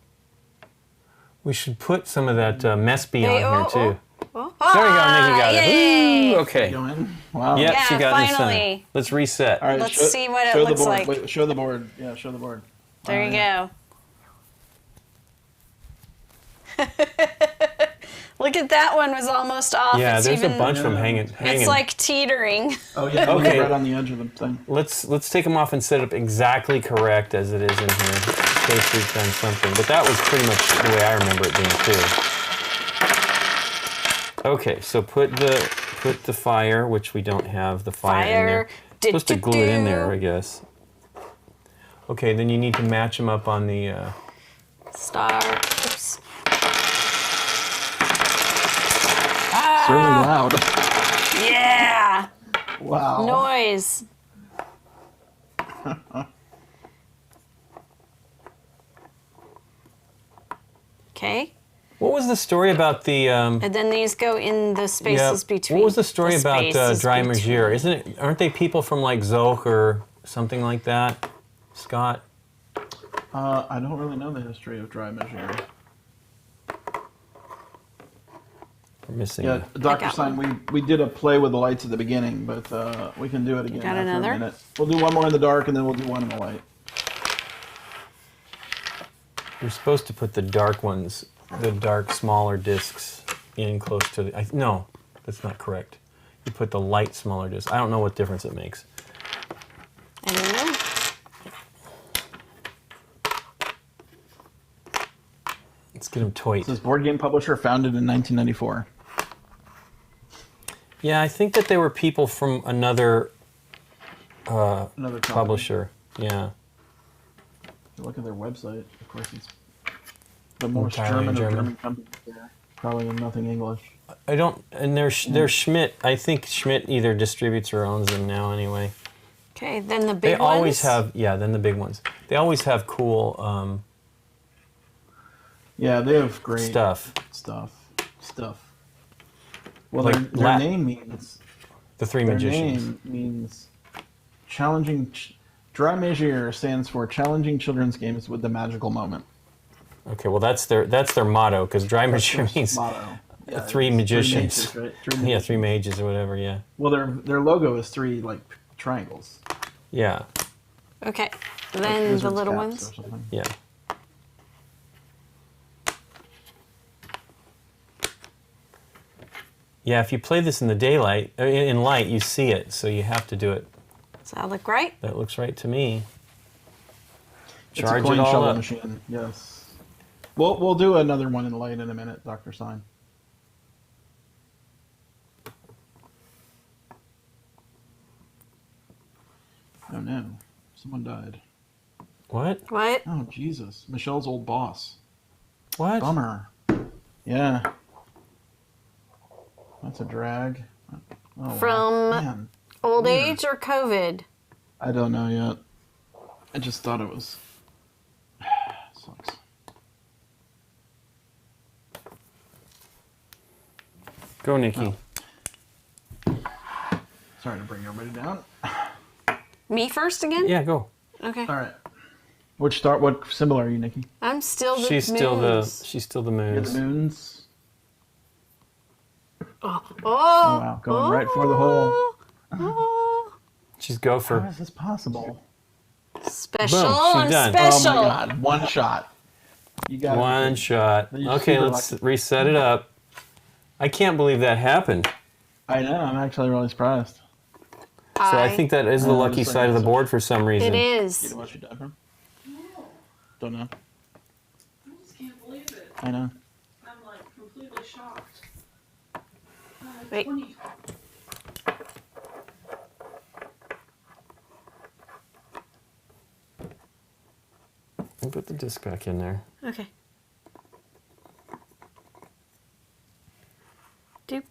We should put some of that Mespy on Hey, here too. Oh. There we go, Nikki got Yay! it. Ooh, okay. Go in. Wow. Yep, Yeah, she got in the center. finally. Let's reset. All right, Let's see what it show the looks board. like. Wait, show the board. Yeah, show the board. There you go. Look at that one was almost off. Yeah, It's there's even, a bunch of them hanging. It's like teetering. Oh yeah, Okay. right on the edge of the thing. Let's take them off and set up exactly correct as it is in here, in case we've done something. But that was pretty much the way I remember it being too. Okay, so put the fire, which we don't have the fire in there. Supposed to glue it in there, I guess. Okay, then you need to match them up on the. Star. Oops. Certainly loud. Yeah. Wow. Noise. Okay. What was the story about the? And then these go in the spaces between. What was the story about spaces Dry between. Magier? Isn't it? Aren't they people from like Zoch or something like that? Scott. I don't really know the history of Dry Magier. We're missing. Yeah, the- Dr. got Stein, we did a play with the lights at the beginning, but we can do it again. Got after another? A minute. We'll do one more in the dark, and then we'll do one in the light. You're supposed to put the dark ones, the dark smaller discs, in close to the. No, that's not correct. You put the light smaller disc. I don't know what difference it makes. I don't know. Let's get them toy. It says board game publisher founded in 1994. Yeah, I think that they were people from another Another company. publisher. Yeah. Look at their website. Of course, it's the most Entirely German of German. German companies there. Probably nothing English. I don't. And they're Schmidt. I think Schmidt either distributes or owns them now. Anyway. Okay, then the big They ones. always have. Yeah. Then the big ones. They always have cool Yeah, they have great stuff. Stuff. Well, Like their name means The Three their Magicians. name means challenging. Dry Magier stands for challenging children's games with the magical moment. Okay. Well, that's their motto because Dry Magier Their means motto. Yeah, three it's magicians. Three mages, right? Yeah, three mages or whatever. Yeah. Well, their logo is three like triangles. Yeah. Okay. Then Wizard's the little caps ones. or something. Yeah. Yeah, if you play this in the daylight, in light, you see it, so you have to do it. Does that look right? That looks right to me. It's a Charge coin it all shovel up. machine. Yes. We'll do another one in light in a minute, Dr. Stein. Oh no, someone died. What? What? Oh Jesus, Michelle's old boss. What? Bummer. Yeah. That's a drag. Oh, From man. old Weird. age or COVID? I don't know yet. I just thought it was. Sucks. Go, Nikki. Sorry to bring everybody down. Me first again? Yeah, go. Okay. All right. What symbol are you, Nikki? I'm still the She's moons. still the You're moons. the moons. Oh, Oh wow, going right for the hole. oh. She's How gopher. is this possible? Special. Boom, she's I'm done. special. Oh my God! One shot. You got One shot. You're Okay, super let's lucky. reset it up. I can't believe that happened. I know. I'm actually really surprised. So I think that is the lucky just like side of the this. board for some reason. it You is. know what she died from? Don't know. I just can't believe it. I know. I'm like completely shocked. Wait. 20. I'll put the disc back in there. Okay. Doop.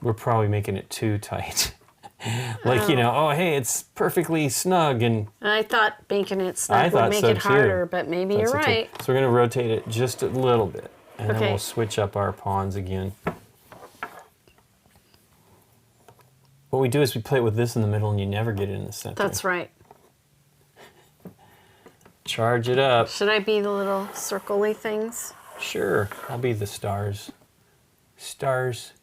We're probably making it too tight. Like, you know, oh, hey, it's perfectly snug and I thought making it I snug would thought make so it too. harder, but maybe that's you're okay. right. So we're going to rotate it just a little bit. And then Okay. we'll switch up our pawns again. What we do is we play it with this in the middle and you never get it in the center. That's right. Charge it up. Should I be the little circle-y things? Sure, I'll be the stars. Stars.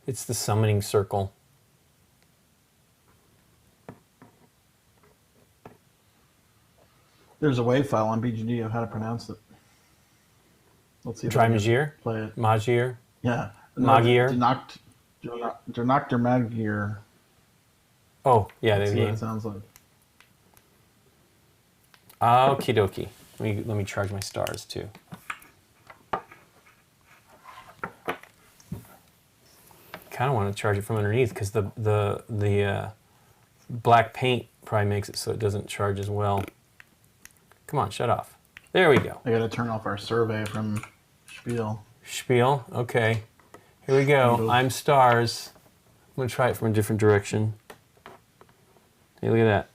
It's the summoning circle. There's a WAV file on BGD of how to pronounce it. Let's see if Dry I can Magier? play it. Magier? Yeah. Magier? Nacht or Magier. Oh, yeah, Let's there see you what go. it sounds like. Okie dokie. Let me charge my stars too. Kind of want to charge it from underneath because the black paint probably makes it so it doesn't charge as well. Come on, shut off. There we go. I gotta turn off our survey from Spiel. Spiel. Okay. Here we go. I'm stars. I'm gonna try it from a different direction. Hey, look at that.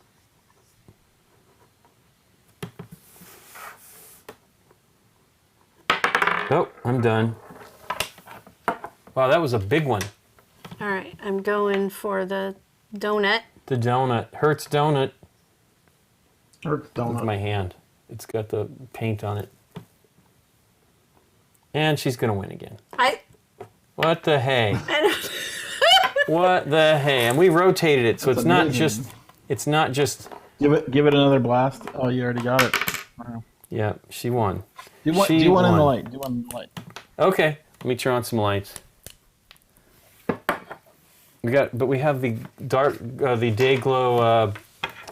Oh, I'm done. Wow, that was a big one. All right, I'm going for the donut. The donut. Hertz donut. Or Look at donut. my hand. It's got the paint on it. And she's gonna win again. What the hey? What the hey? And we rotated it, so That's it's not amazing. just. It's not just. Give it another blast. Oh, you already got it. Wow. Yeah, she won. Do one in the light. Do one in the light. Okay, let me turn on some lights. But we have the the day glow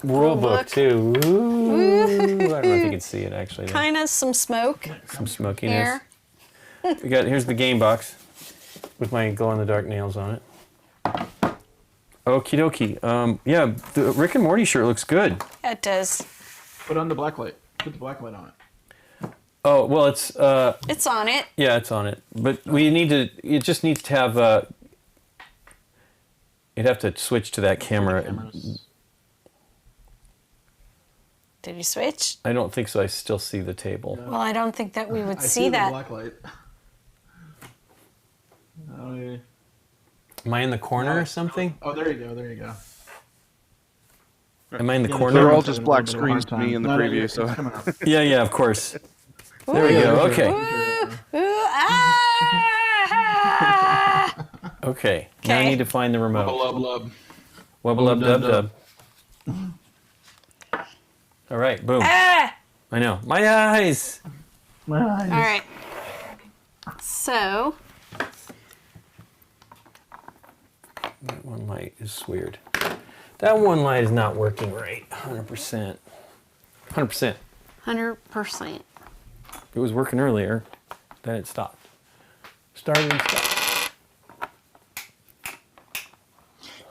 rule book too. Ooh. I don't know if you can see it actually. There. Kind of some smoke Some smokiness. here. Here's the game box with my glow in the dark nails on it. Okie dokie. Yeah, the Rick and Morty shirt looks good. It does. Put on the black light. Put the black light on it. Oh well, it's It's on it. yeah, it's on it. But we need to. It just needs to have. You'd have to switch to that camera. Cameras. Did you switch? I don't think so. I still see the table. Well, I don't think that we would I see the that. black light. Oh, Am I in the corner or something? oh, there you go. There you go. Am I in the Yeah, corner? They're all camera's just having a black little bit of a screens to hard me time. in the No, no, preview, it's so- coming up. Yeah, of course. There we go. Okay. Ooh, ah! Okay. Now I Okay. need to find the remote. Lub, lub. Wubble up dub dub, dub. All right. Boom. Ah! I know. My eyes. Nice. All right. So, That one light is weird. That one light is not working right. 100%. 100%. 100%. It was working earlier. Then it stopped. Started and stopped.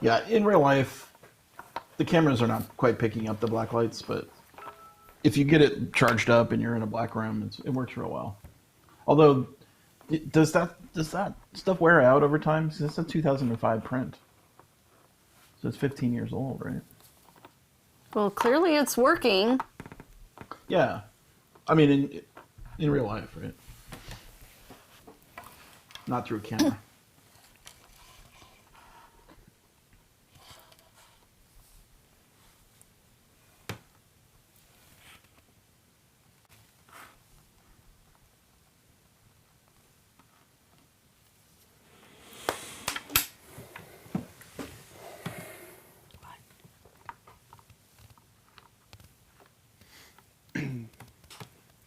Yeah, in real life, the cameras are not quite picking up the black lights, but if you get it charged up and you're in a black room, it works real well. Although, does that stuff wear out over time? 'Cause it's a 2005 print, so it's 15 years old, right? Well, clearly it's working. Yeah, I mean in real life, right? Not through a camera.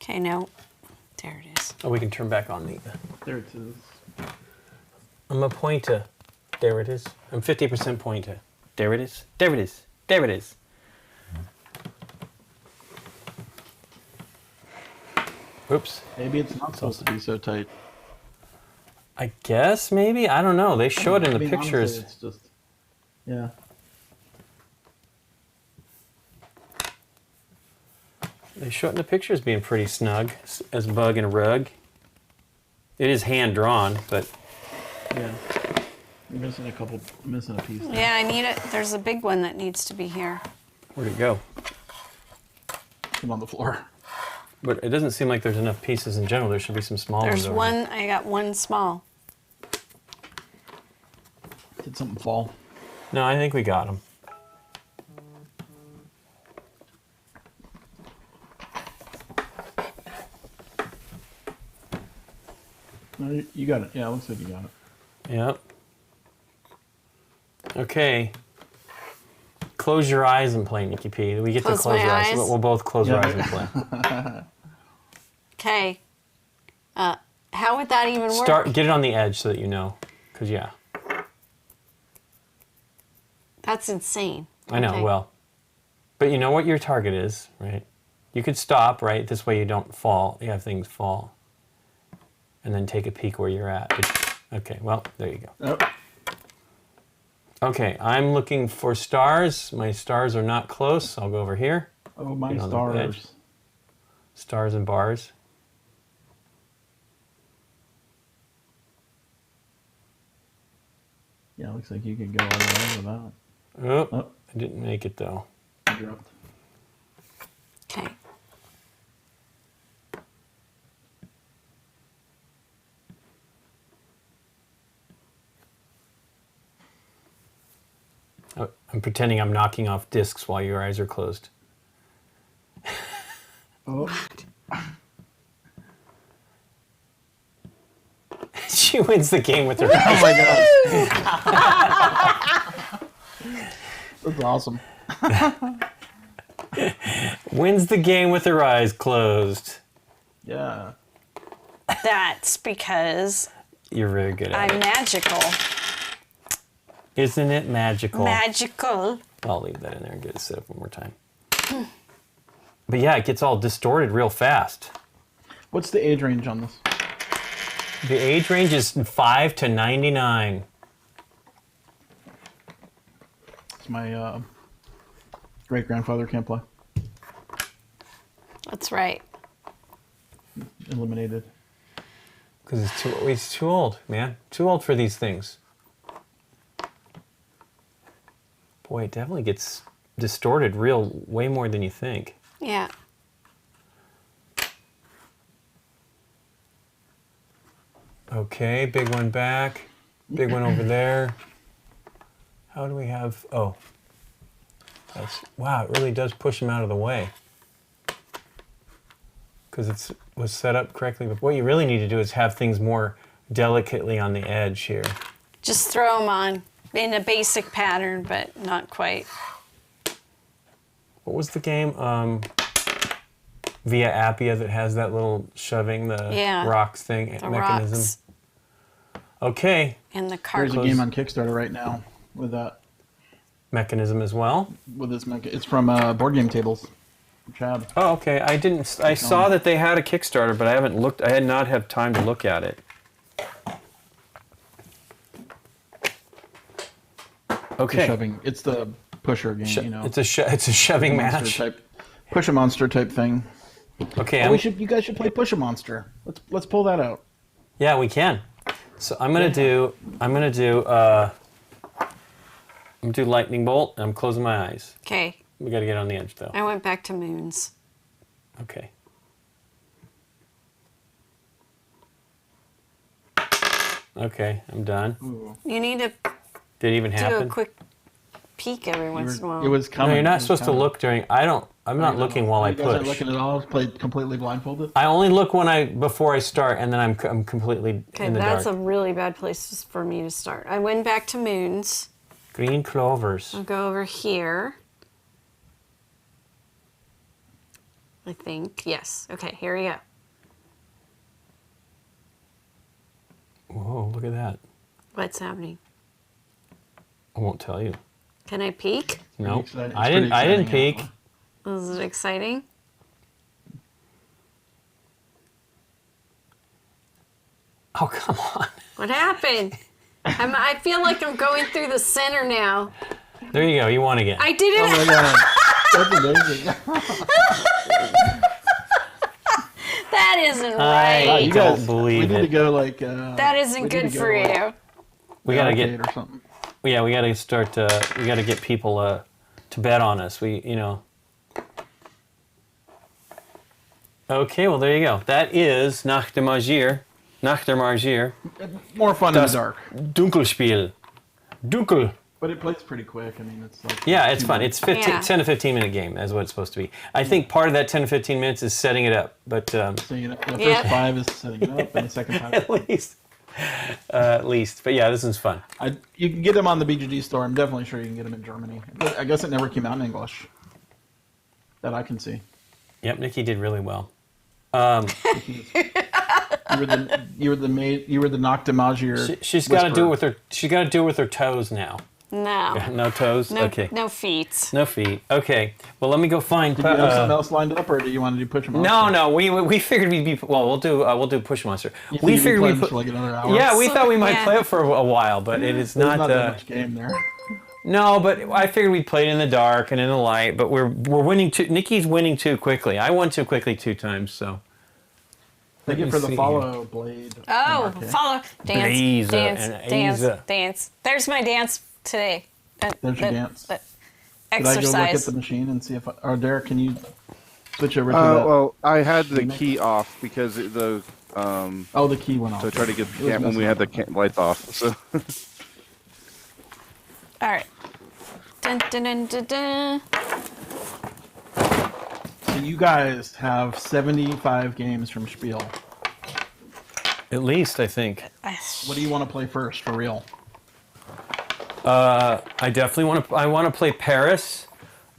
Okay, no. There it is. Oh, we can turn back on the. There it is. I'm a pointer. There it is. I'm 50% pointer. There it is. There it is. There it is. Oops. Maybe it's not supposed to be so tight. I guess maybe. I don't know. They show it in I the mean, honestly, pictures. it's just, yeah. They show it in the pictures being pretty snug as a bug and a rug. It is hand drawn, but Yeah. You're missing a piece. Yeah, I need it. There's a big one that needs to be here. where'd it go? It's on the floor. But it doesn't seem like there's enough pieces in general. There should be some small ones. There's over one, I got one small. Did something fall? there. No, I think we got them. No, you got it. Yeah, it looks like you got it. Yep. Okay. Close your eyes and play, Nikki P. We get Close to close my your eyes. eyes? We'll both close our Yeah. eyes and play. Okay. How would that even work? Get it on the edge so that you know. Because, yeah. That's insane. I know, Okay. well. But you know what your target is, right? You could stop, right? This way you don't fall. You have things fall. And then take a peek where you're at. Okay, well, there you go. Oh, Okay, I'm looking for stars. My stars are not close. I'll go over here. oh my Get on the edge. stars. Stars and bars. Yeah, it looks like you could go all the way with that. Oh, Oh. I didn't make it though. You dropped. Okay. Oh, I'm pretending I'm knocking off discs while your eyes are closed. Oh, She wins the game with her. oh my god. That's awesome. Wins the game with her eyes closed. Yeah. That's because You're very good at I'm it. magical. Isn't it magical? Magical. I'll leave that in there and get it set up one more time. But yeah, it gets all distorted real fast. What's the age range on this? The age range is 5 to 99. It's my great grandfather can't play. That's right. Eliminated. Because he's too old, man. Too old for these things. Boy, it definitely gets distorted way more than you think. Yeah. Okay, big one back. Big one over there. How do we have... Oh. Wow, it really does push them out of the way. Because it was set up correctly. But what you really need to do is have things more delicately on the edge here. Just throw them on in a basic pattern, but not quite. What was the game? Via Appia that has that little shoving the rocks thing The mechanism. rocks Okay. and the There's cart. a game on Kickstarter right now with that. Mechanism as well. With this, it's from Board Game Tables. Chad. Oh, okay. I saw that they had a Kickstarter, but I haven't looked. I had not had time to look at it. Okay. It's the pusher game, you know. It's a shoving Monster match. type, push a monster type thing. Okay. You guys should play Push a Monster. Let's pull that out. Yeah, we can. So I'm gonna do lightning bolt. And I'm closing my eyes. Okay, We got to get on the edge though. I went back to moons. Okay. Okay, I'm done. Ooh. You need to Did it even do happen? a quick peek every once in a while. It was coming. No, you're It not was supposed to coming. look during. I'm not looking while I You guys aren't push. looking at all. Played completely blindfolded. I only look before I start, and then I'm completely Okay, in the that's dark. a really bad place for me to start. I went back to moons. Green clovers. I'll go over here. I think. Yes. Okay, here we go. Whoa, look at that. What's happening? I won't tell you. Can I peek? No, exciting. It's I pretty didn't. I didn't exciting, peek. Is it exciting? Oh, come on. What happened? I feel like I'm going through the center now. There you go. You won again. I did it. Oh my god, that's amazing. That isn't I right. You don't guys, believe we need it. to go like. That isn't we need good to for go, like, you. We gotta arcade get. or something. Yeah, we gotta start. We gotta get people to bet on us. Okay, well there you go. That is Nacht der Magier. Nacht der Magier. More fun in Das the dark, Dunkelspiel. Dunkel. but it plays pretty quick. I mean, it's like. Yeah, it's fun. It's 15, Yeah. 10 to 15 minute game. That's what it's supposed to be. I think part of that 10 to 15 minutes is setting it up, but So, you know, the Yeah. first 5 is setting it up, and the second 5. at least. But yeah, this one's fun. You can get them on the BGG store. I'm definitely sure you can get them in Germany. But I guess it never came out in English. That I can see. Yep, Nikki did really well. You were the Nacht der Magier. She's got to do it whisperer. with her. She's got to do it with her toes now. No. No toes. No, Okay. no feet. No feet. Okay. Well, let me go find. Did you have something else lined up, or do you want to do Push 'em Monster? No. We figured we'd be. Well, we'll do Push Monster. You think We you'd be figured playing we for like another hour? Yeah, we thought we might Yeah. play it for a while, but it is There's not. not that much game there. No, but I figured we'd play it in the dark and in the light. But we're winning too. Nikki's winning too quickly. I won too quickly 2 times. So. Thank you me for see the here. follow, Blade. Oh, Okay. follow. Dance. Blaze Dance. and Dance. Aza. Dance. There's my dance today. There's your dance. But Did I go look at exercise. the machine and see if? Or Derek, can you switch over to that? Well, I had the Remix? key off because the Oh, the key went off. so I tried to get It was when we had the lights off. So All right. Dun, dun, dun, dun, dun. So you guys have 75 games from Spiel. At least I think. What do you want to play first, for real? I definitely want to. I want to play Paris.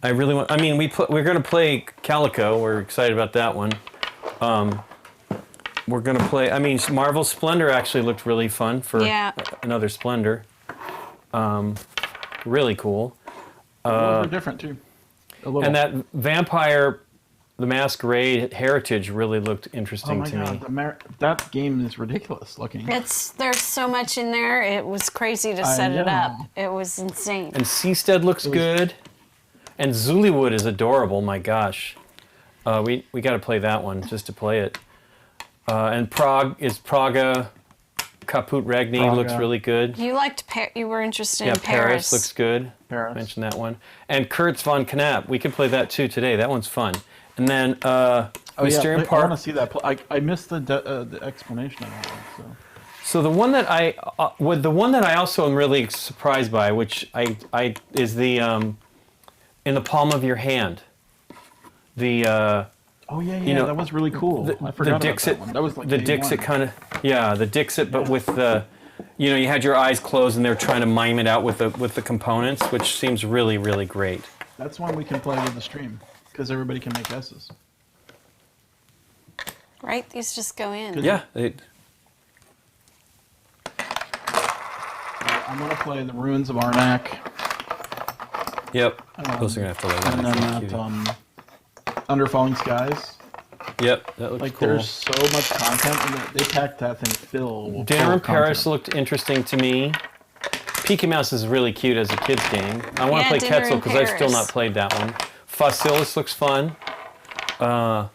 I really want. I mean, we're going to play Calico. We're excited about that one. We're going to play. I mean, Marvel Splendor actually looked really fun for Yeah. another Splendor. Really cool. Those are different too. A little. And that Vampire, the Masquerade Heritage really looked oh interesting my to god, me. that game is ridiculous looking. There's so much in there. It was crazy to I set it up. know. It was insane. And Seastead looks good. And Zuliwood is adorable. My gosh. We got to play that one just to play it. And Praga. Kaput Regni Praga. looks really good. You liked you were interested Yeah, in Paris looks good. Paris. Mentioned that one. And Kurtz von Knapp. We could play that too today. That one's fun. And then Oh yeah, Mysterium I Park. want to see that. I missed the explanation of that one. So the one that I also am really surprised by, which is the in the palm of your hand. The Oh yeah, you know, that was really cool. I forgot about that one. That was like the day Dixit one. kind of, the Dixit, but with the, you had your eyes closed and they're trying to mime it out with the components, which seems really, really great. That's one we can play with the stream because everybody can make S's. Right? These just go in. Good. Yeah. I'm gonna play the Ruins of Arnak. Yep. Those are gonna have to load And then that Under Falling Skies. Yep, that looks Like cool. there's so much content in that they packed that thing full. Dinner in of Paris content. looked interesting to me. Peaky Mouse is really cute as a kid's game. I want to play Dinner Quetzal in because I've still Paris. not played that one. Fossilis looks fun. I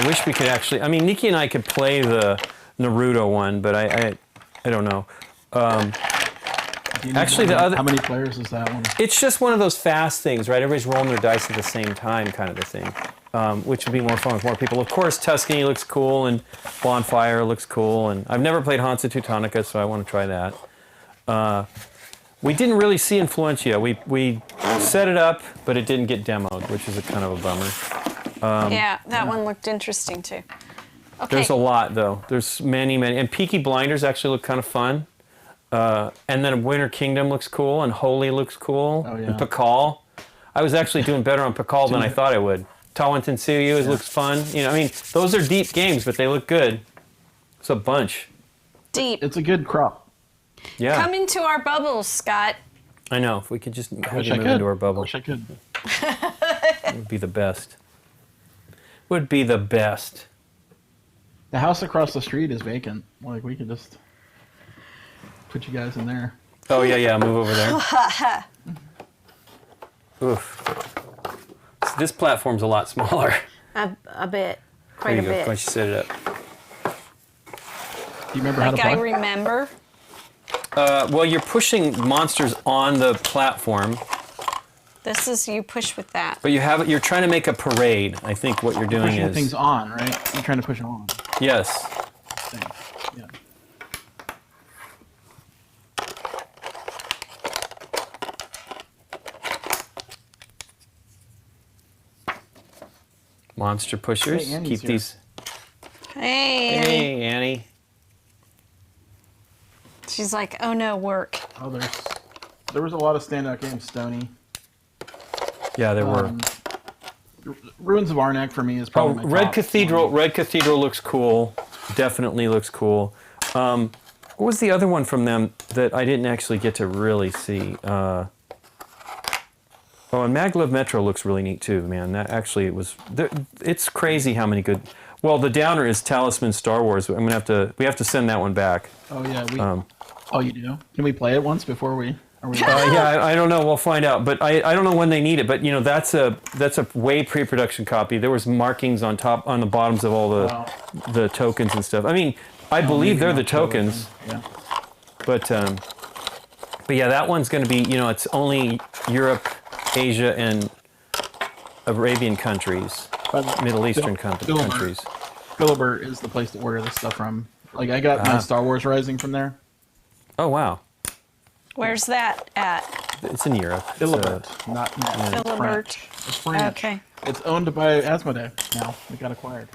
wish we could actually. I mean, Nikki and I could play the Naruto one, but I don't know. Do you know actually, the other- how many players is that one? It's just one of those fast things, right? Everybody's rolling their dice at the same time, kind of a thing, which would be more fun with more people. Of course, Tuscany looks cool, and Bonfire looks cool, and I've never played Hansa Teutonica, so I want to try that. We didn't really see Influencia. We set it up, but it didn't get demoed, which is a kind of a bummer. Yeah, that one looked interesting too. Okay. There's a lot, though. There's many, and Peaky Blinders actually look kind of fun. And then Winter Kingdom looks cool, and Holy looks cool, Oh, yeah. and Pakal. I was actually doing better on Pakal than I thought I would. Tawantinsuyu looks fun. I mean, those are deep games, but they look good. It's a bunch. Deep. It's a good crop. Yeah, Come into our bubbles, Scott. I know. If we could just have Wish you I move could. into our bubble, Wish I could. it would be the best. Would be the best. The house across the street is vacant. Like we could just put you guys in there. Oh, yeah, move over there. Oof. So this platform's a lot smaller. A bit. Quite There a you go. Why bit. don't you set it up? Do you remember how to Like I play? remember. Well, you're pushing monsters on the platform, This is you push with that. but you're trying to make a parade. I think what you're doing Pushing is things on, right? You're trying to push them on. yes. Thing. Yeah. Monster pushers. Hey, Annie's Keep here. these. Hey. Hey, Annie. She's like, oh no, work. Oh, there was a lot of standout games. Stony. Yeah, there were. Ruins of Arnak for me is Oh, probably my Red top Cathedral. one. Red Cathedral looks cool. Definitely looks cool. What was the other one from them that I didn't actually get to really see? And Maglev Metro looks really neat too, man. That actually it's crazy how many good. Well, the downer is Talisman Star Wars. We have to send that one back. Oh yeah. Oh, you do? Can we play it once before we? Are we Yeah, I don't know. We'll find out. But I don't know when they need it. But that's a way pre-production copy. There was markings on the bottoms of all the tokens and stuff. I mean, I believe they're the tokens. Yeah. But yeah, that one's going to be, it's only Europe, Asia, and Arabian countries, Middle Eastern countries. Philibert is the place to order this stuff from. Like I got my Star Wars Rising from there. Oh, wow. Where's that at? It's in Europe. It's, Philibert, not Philibert. French. It's French. Okay. It's owned by Asmodee now. It got acquired.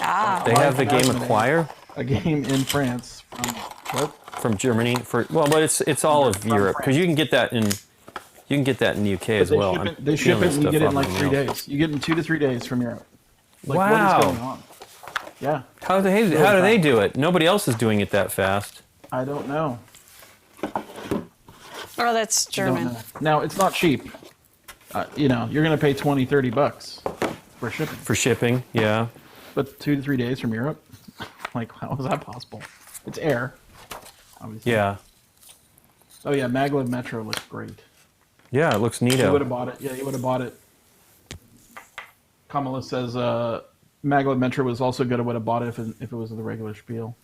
Ah. they have the game Asmodee. Acquire A game in France from Germany but it's all of From Europe because you can get that in the UK as well. They ship it and you get it in like 3 days. You get it in 2 to 3 days from Europe. Like, Wow. What is going on? Yeah. How do they do it? Nobody else is doing it that fast. I don't know. Oh, that's I don't German. know. Now, it's not cheap. You're going to pay $20-$30 for shipping. For shipping, yeah. But 2 to 3 days from Europe? Like, how is that possible? It's air, obviously. Yeah. Oh, yeah, Maglev Metro looks great. Yeah, it looks You would neato. have bought it. Yeah, you would have bought it. Kamala says Maglev Metro was also good. I would have bought it if it was the regular spiel.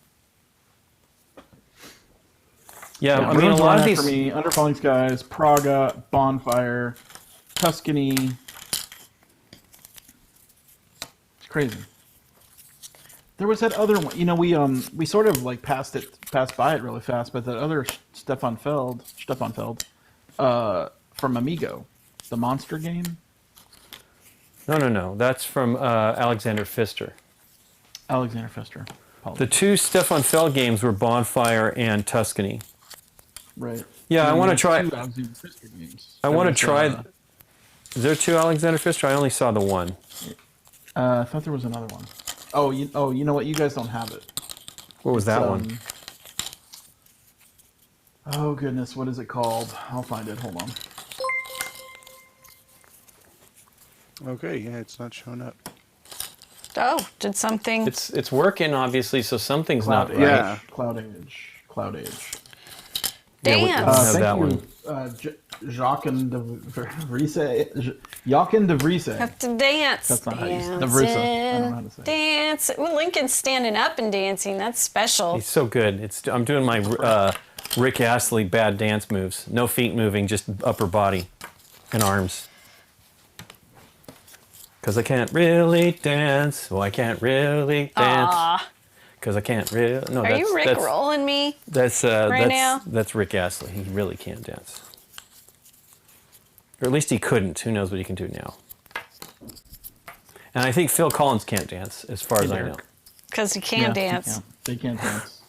Yeah, I mean, a Ruins lot of Arnak these. for me, Under Falling Skies, Praga, Bonfire, Tuscany. It's crazy. There was that other one. We sort of like passed it passed by it really fast, but the other Stefan Feld, from Amigo, the monster game. No. That's from Alexander Pfister. Alexander Pfister. The Apologies. two Stefan Feld games were Bonfire and Tuscany. Right. Yeah, I And want to there's try. two Alexander Pfister games. I want to There was, try. Is there two Alexander Pfister? I only saw the one. I thought there was another one. Oh, you know what? You guys don't have it. What was that one? Oh goodness, what is it called? I'll find it. Hold on. Okay, yeah, it's not showing up. Oh, did something? It's working obviously, so something's not right. Yeah. Cloud Age. Yeah, we don't Dance. have that one. Jacques de Vries. Jochen de Vries. Have to dance. That's not how you say De Vries. I don't know how to say it. Dance. Well, Lincoln's standing up and dancing. That's special. He's so good. I'm doing my Rick Astley bad dance moves. No feet moving, just upper body and arms. Because I can't really dance. Well, I can't really dance. Aw. Because I can't really. No, Are you Rick rolling me? That's now? That's Rick Astley. He really can't dance. Or at least he couldn't. Who knows what he can do now? And I think Phil Collins can't dance, as far as I know. Because he can dance. They can't dance.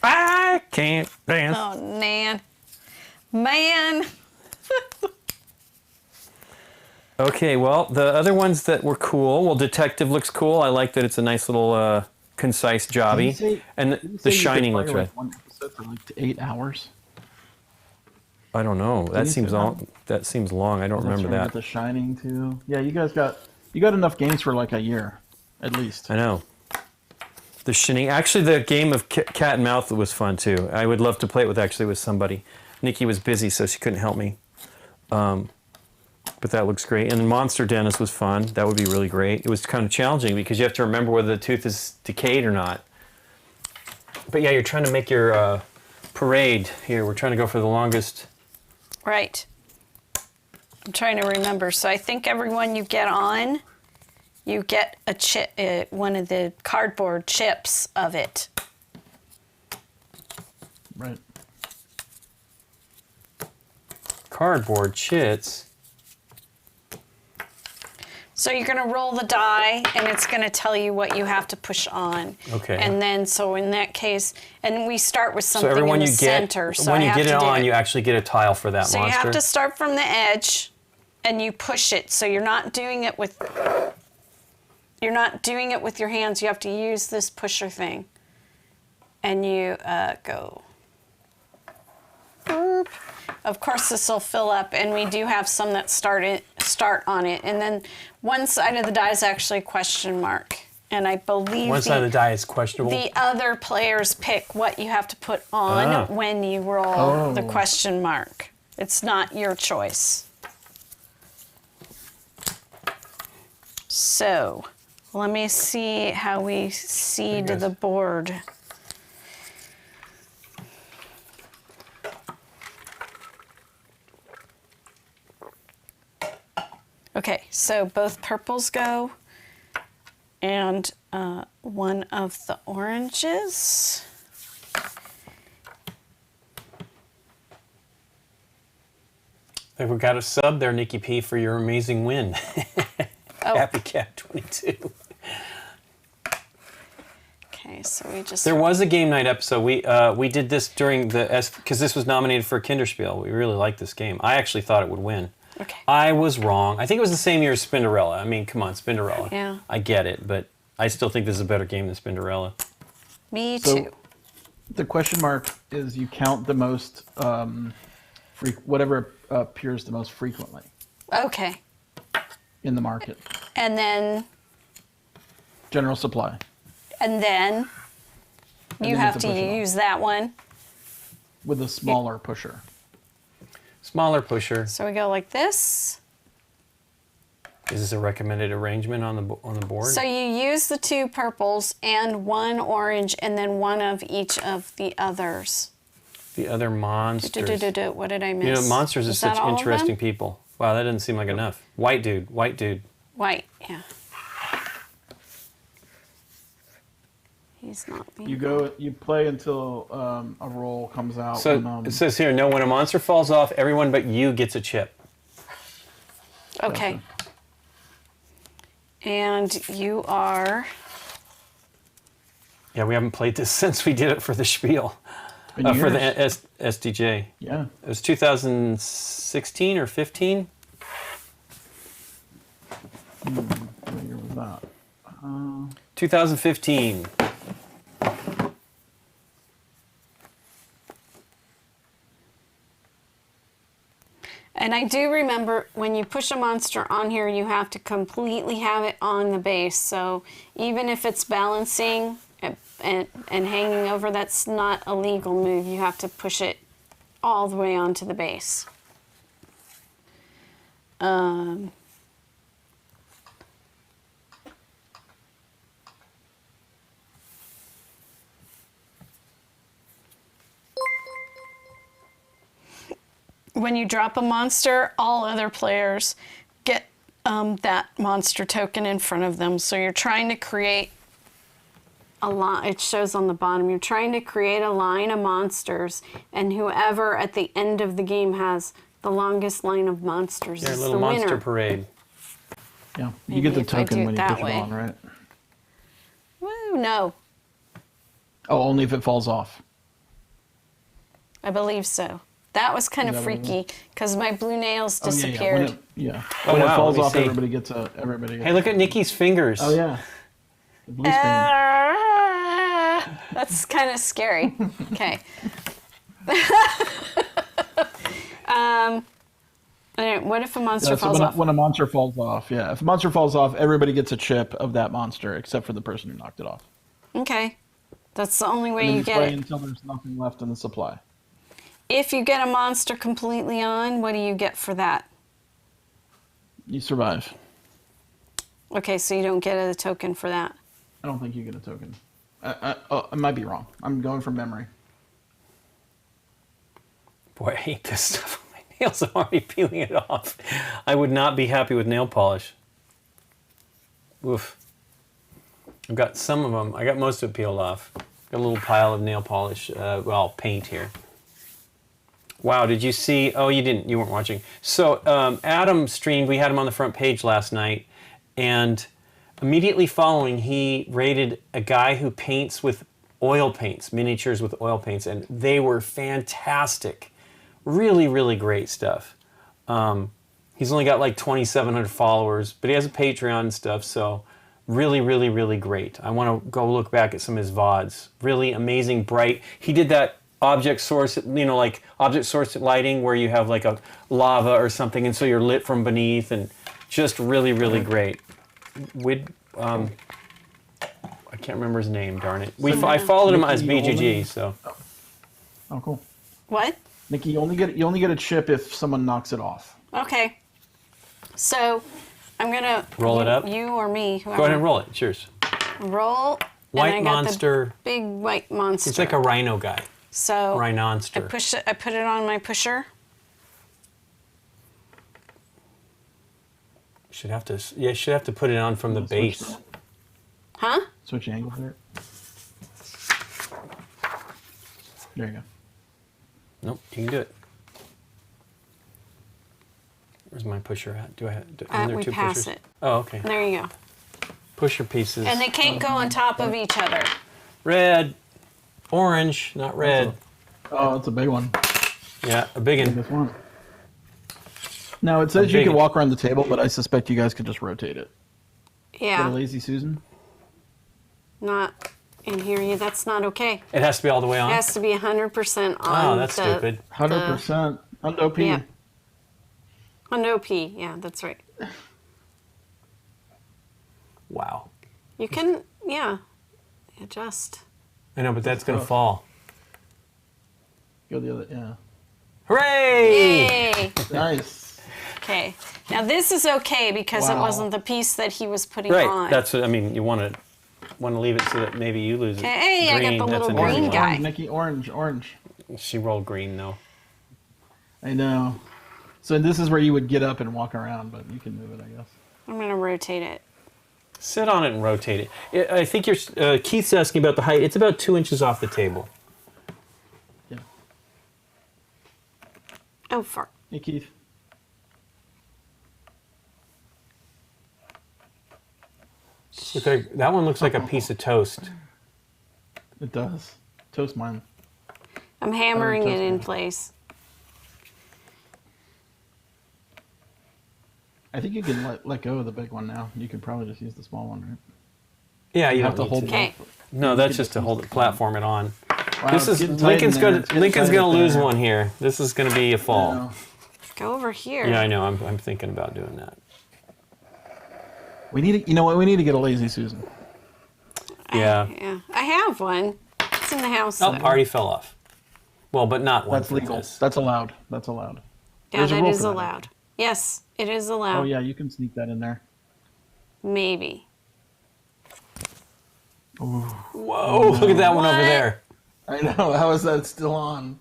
I can't dance. Oh, man. Okay, well, the other ones that were cool. Well, Detective looks cool. I like that it's a nice little concise jobby. And The Shining looks right. One episode for like 8 hours. I don't know. That seems long. That seems long. I don't remember That's right, that. with The Shining too. Yeah, you guys got enough games for like a year, at least. I know. The Shining. Actually, the game of cat and mouse was fun too. I would love to play it with somebody. Nikki was busy, so she couldn't help me. But that looks great. And Monster Dentist was fun. That would be really great. It was kind of challenging because you have to remember whether the tooth is decayed or not. But yeah, you're trying to make your parade here. We're trying to go for the longest. Right. I'm trying to remember. So I think everyone you get on, you get a chip, one of the cardboard chips of it. Right. Cardboard chits. So you're going to roll the die, and it's going to tell you what you have to push on. Okay. And then, so in that case, and we start with something So everyone in the you get, center. So when I you have get it to do on, you actually get a tile for that So monster. you have to start from the edge, and you push it. So you're not doing it with your hands. You have to use this pusher thing, and you go. Boop. Of course, this will fill up, and we do have some that start on it, and then one side of the die is actually a question mark, and I believe one side of the die is questionable. the other players pick what you have to put on when you roll the question mark. It's not your choice. So, let me see how we seed the board. Okay, so both purples go, and one of the oranges. We've got a sub there, Nikki P, for your amazing win. Happy Cat 22. Okay, so we just... There was a Game Night episode. We did this during the... Because this was nominated for a Kinderspiel. We really liked this game. I actually thought it would win. Okay. I was wrong. I think it was the same year as Spinderella. I mean, come on, Spinderella. Yeah. I get it, but I still think this is a better game than Spinderella. Me So, too. the question mark is you count the most, whatever appears the most frequently Okay. in the market. And then General supply. you then you have have to to push it on. use that one. With a smaller pusher. Smaller pusher. So we go like this. Is this a recommended arrangement on the board? So you use the two purples and one orange and then one of each of the others. The other monsters. What did I miss? You know, monsters are Is that such all of interesting them? people. Wow, that doesn't seem like enough. White dude. White, yeah. He's not being You play until a roll comes out. So when, it says here, no, when a monster falls off, everyone but you gets a chip. Okay. And you are... Yeah, we haven't played this since we did it for the spiel. For the SDJ. Yeah. It was 2016 or 15? What year was that? 2015. And I do remember when you push a monster on here, you have to completely have it on the base. So even if it's balancing and hanging over, that's not a legal move. You have to push it all the way onto the base. When you drop a monster, all other players get that monster token in front of them. So you're trying to create a line. It shows on the bottom. You're trying to create a line of monsters, and whoever at the end of the game has the longest line of monsters Yeah, a is little the monster winner. parade. Yeah. Maybe You get the if I do token it when you that push way. it on, right? Woo, no. Oh, only if it falls off. I believe so. That was kind of Is that what it freaky because my blue nails Oh, disappeared. Yeah. Oh, When it wow, falls let me off, see. everybody gets a. Everybody. Gets Hey, look at Nikki's fingers. Oh yeah. The blue screen. That's kind of scary. Okay. Alright, what if a monster Yeah, so falls off? when a monster falls off, yeah. If a monster falls off, everybody gets a chip of that monster except for the person who knocked it off. Okay. That's the only way And then you you get play it. until there's nothing left in the supply. If you get a monster completely on, what do you get for that? You survive. Okay, so you don't get a token for that. I don't think you get a token. I might be wrong. I'm going from memory. Boy, I hate this stuff. My nails are already peeling it off. I would not be happy with nail polish. Oof. I've got some of them. I got most of it peeled off. Got a little pile of nail polish, paint here. Wow, did you see? Oh, you didn't. You weren't watching. So Adam streamed. We had him on the front page last night. And immediately following, he rated a guy who paints with oil paints, miniatures with oil paints. And they were fantastic. Really, really great stuff. He's only got like 2,700 followers, but he has a Patreon and stuff. So really, really, really great. I want to go look back at some of his VODs. Really amazing, bright. He did that object source, like object source lighting where you have like a lava or something, and so you're lit from beneath, and just really, really great. I can't remember his name, darn it. I followed him as BGG, so. Oh, cool. What? Nikki, you only get a chip if someone knocks it off. Okay. So I'm gonna Roll it up? You or me? Whoever. Go ahead and roll it. Cheers. Roll. White and I got monster. The big white monster. It's like a rhino guy. So I Rhinonster. push it. I put it on my pusher. Should have to put it on from the Switch base. that. Huh? Switch angle there. There you go. Nope, you can do it. Where's my pusher at? Do I have? We two pass pushers? it. Oh, okay. There you go. Pusher pieces. And they can't go on top of each other. Red, orange, not red. Oh, that's a big one. Yeah, a big one. This one. Now it says you big can one. walk around the table, but I suspect you guys could just rotate it. Is that a Yeah. lazy Susan? Not in here. Yeah, that's not okay. It has to be all the way on. It has to be 100% on. Oh, that's stupid. 100%. Hundo P. Yeah. Hundo P. Yeah, that's right. Wow. You can, adjust. I know, but that's gonna tough. fall. Go the other, yeah. Hooray! Yay! Nice. Okay. Now this is okay because it Wow. wasn't the piece that he was putting Right. on. That's what I mean. You want to leave it so that maybe you lose it. Hey, I got the that's little an green easy one. guy. Orange, Nikki, orange. She rolled green though. I know. So this is where you would get up and walk around, but you can move it, I guess. I'm going to rotate it. Sit on it and rotate it. I think you're. Keith's asking about the height. It's about 2 inches off the table. Yeah. Oh, fuck. Hey, Keith. That one looks like a piece of toast. It does. Toast mine. I'm hammering toast it in mine. place. I think you can let go of the big one now. You could probably just use the small one, right? Yeah, you have don't to need hold. to. Okay. No, that's just to hold it, platform it on. Wow, This it's is getting tight Lincoln's in there. gonna It's getting Lincoln's tight gonna up lose there. one here. This is gonna be a fall. No. Go over here. Yeah, I know. I'm thinking about doing that. We need to, you know what? We need to get a lazy Susan. Yeah. Yeah. I have one. It's in the house. Oh, though. already fell off. Well, but not one. That's for legal. this. That's allowed. That's allowed. Yeah, There's a that rule is for that. allowed. Yes, it is allowed. Oh yeah, you can sneak that in there. Maybe. Whoa! Look at that one over What? there. I know. How is that still on?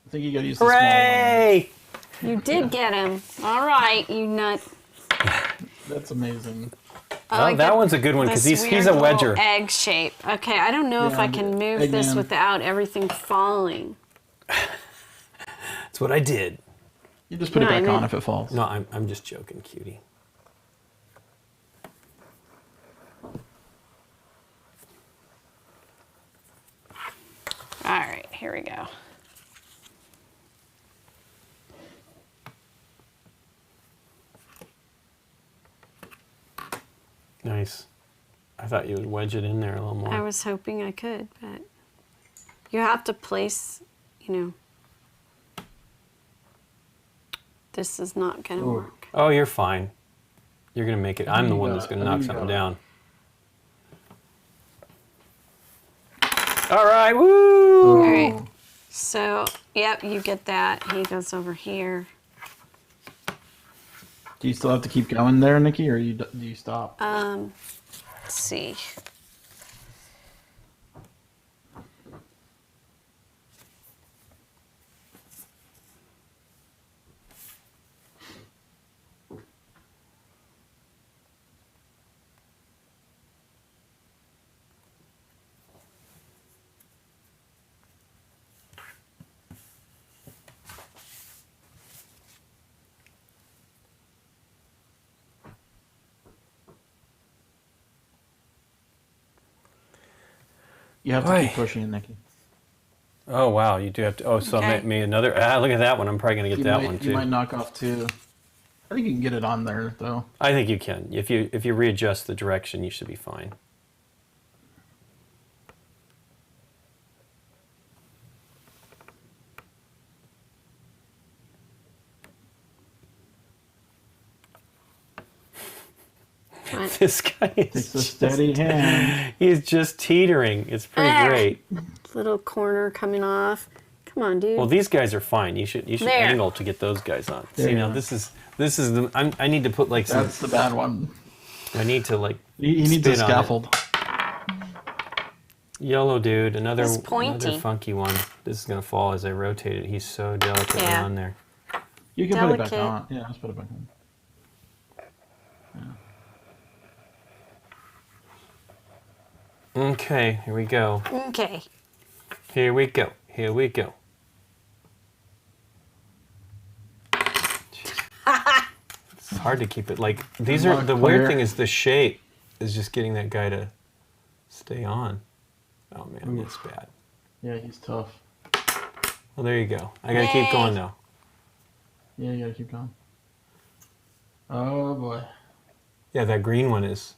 I think you gotta use the Hooray! You did get him. All right, you nut. small one. That's amazing. Oh, that one's a good one because This he's a weird little wedger. egg shape. Okay, I don't know if Yeah, I can move egg this man. without everything falling. That's what I did. You just put No, it I back mean- on if it falls. No, I'm just joking, cutie. All right, here we go. Nice. I thought you would wedge it in there a little more. I was hoping I could, but you have to place, you know. This is not going to Ooh. work. Oh, you're fine. You're gonna make it. I'm the you one got that's it. gonna I knock think you something got down. All right, woo! All right. So, yep, you get that. He goes over here. Do you still have to keep going there, Nikki, or do you stop? Let's see. You have to Boy. keep pushing, Nikki. Oh wow, you do have to. Oh, so Okay. me another. Look at that one. I'm probably gonna get You that might, one you too. might knock off two. I think you can get it on there though. I think you can. If you readjust the direction, you should be fine. What? This guy It's is a steady hand. he's just teetering. It's pretty Ah. great. Little corner coming off. Come on, dude. Well, these guys are fine. You should There. angle to get those guys on. There See you now go. this is the I need to put like some. That's the bad one. I need to like He needs a spin on it. scaffold. Yellow dude, another It's pointy. funky one. This is gonna fall as I rotate it. He's so delicately Yeah. on there. You can put it back Delicate. on. Yeah, let's put it back on. Okay, here we go. Okay. Here we go. Here we go. It's hard to keep it like these are Not the weird clear. thing is the shape is just getting that guy to stay on. Oh man, that's bad. Yeah, he's tough. Well, there you go. I gotta keep Yay. going though. Yeah, you gotta keep going. Oh boy. Yeah, that green one is.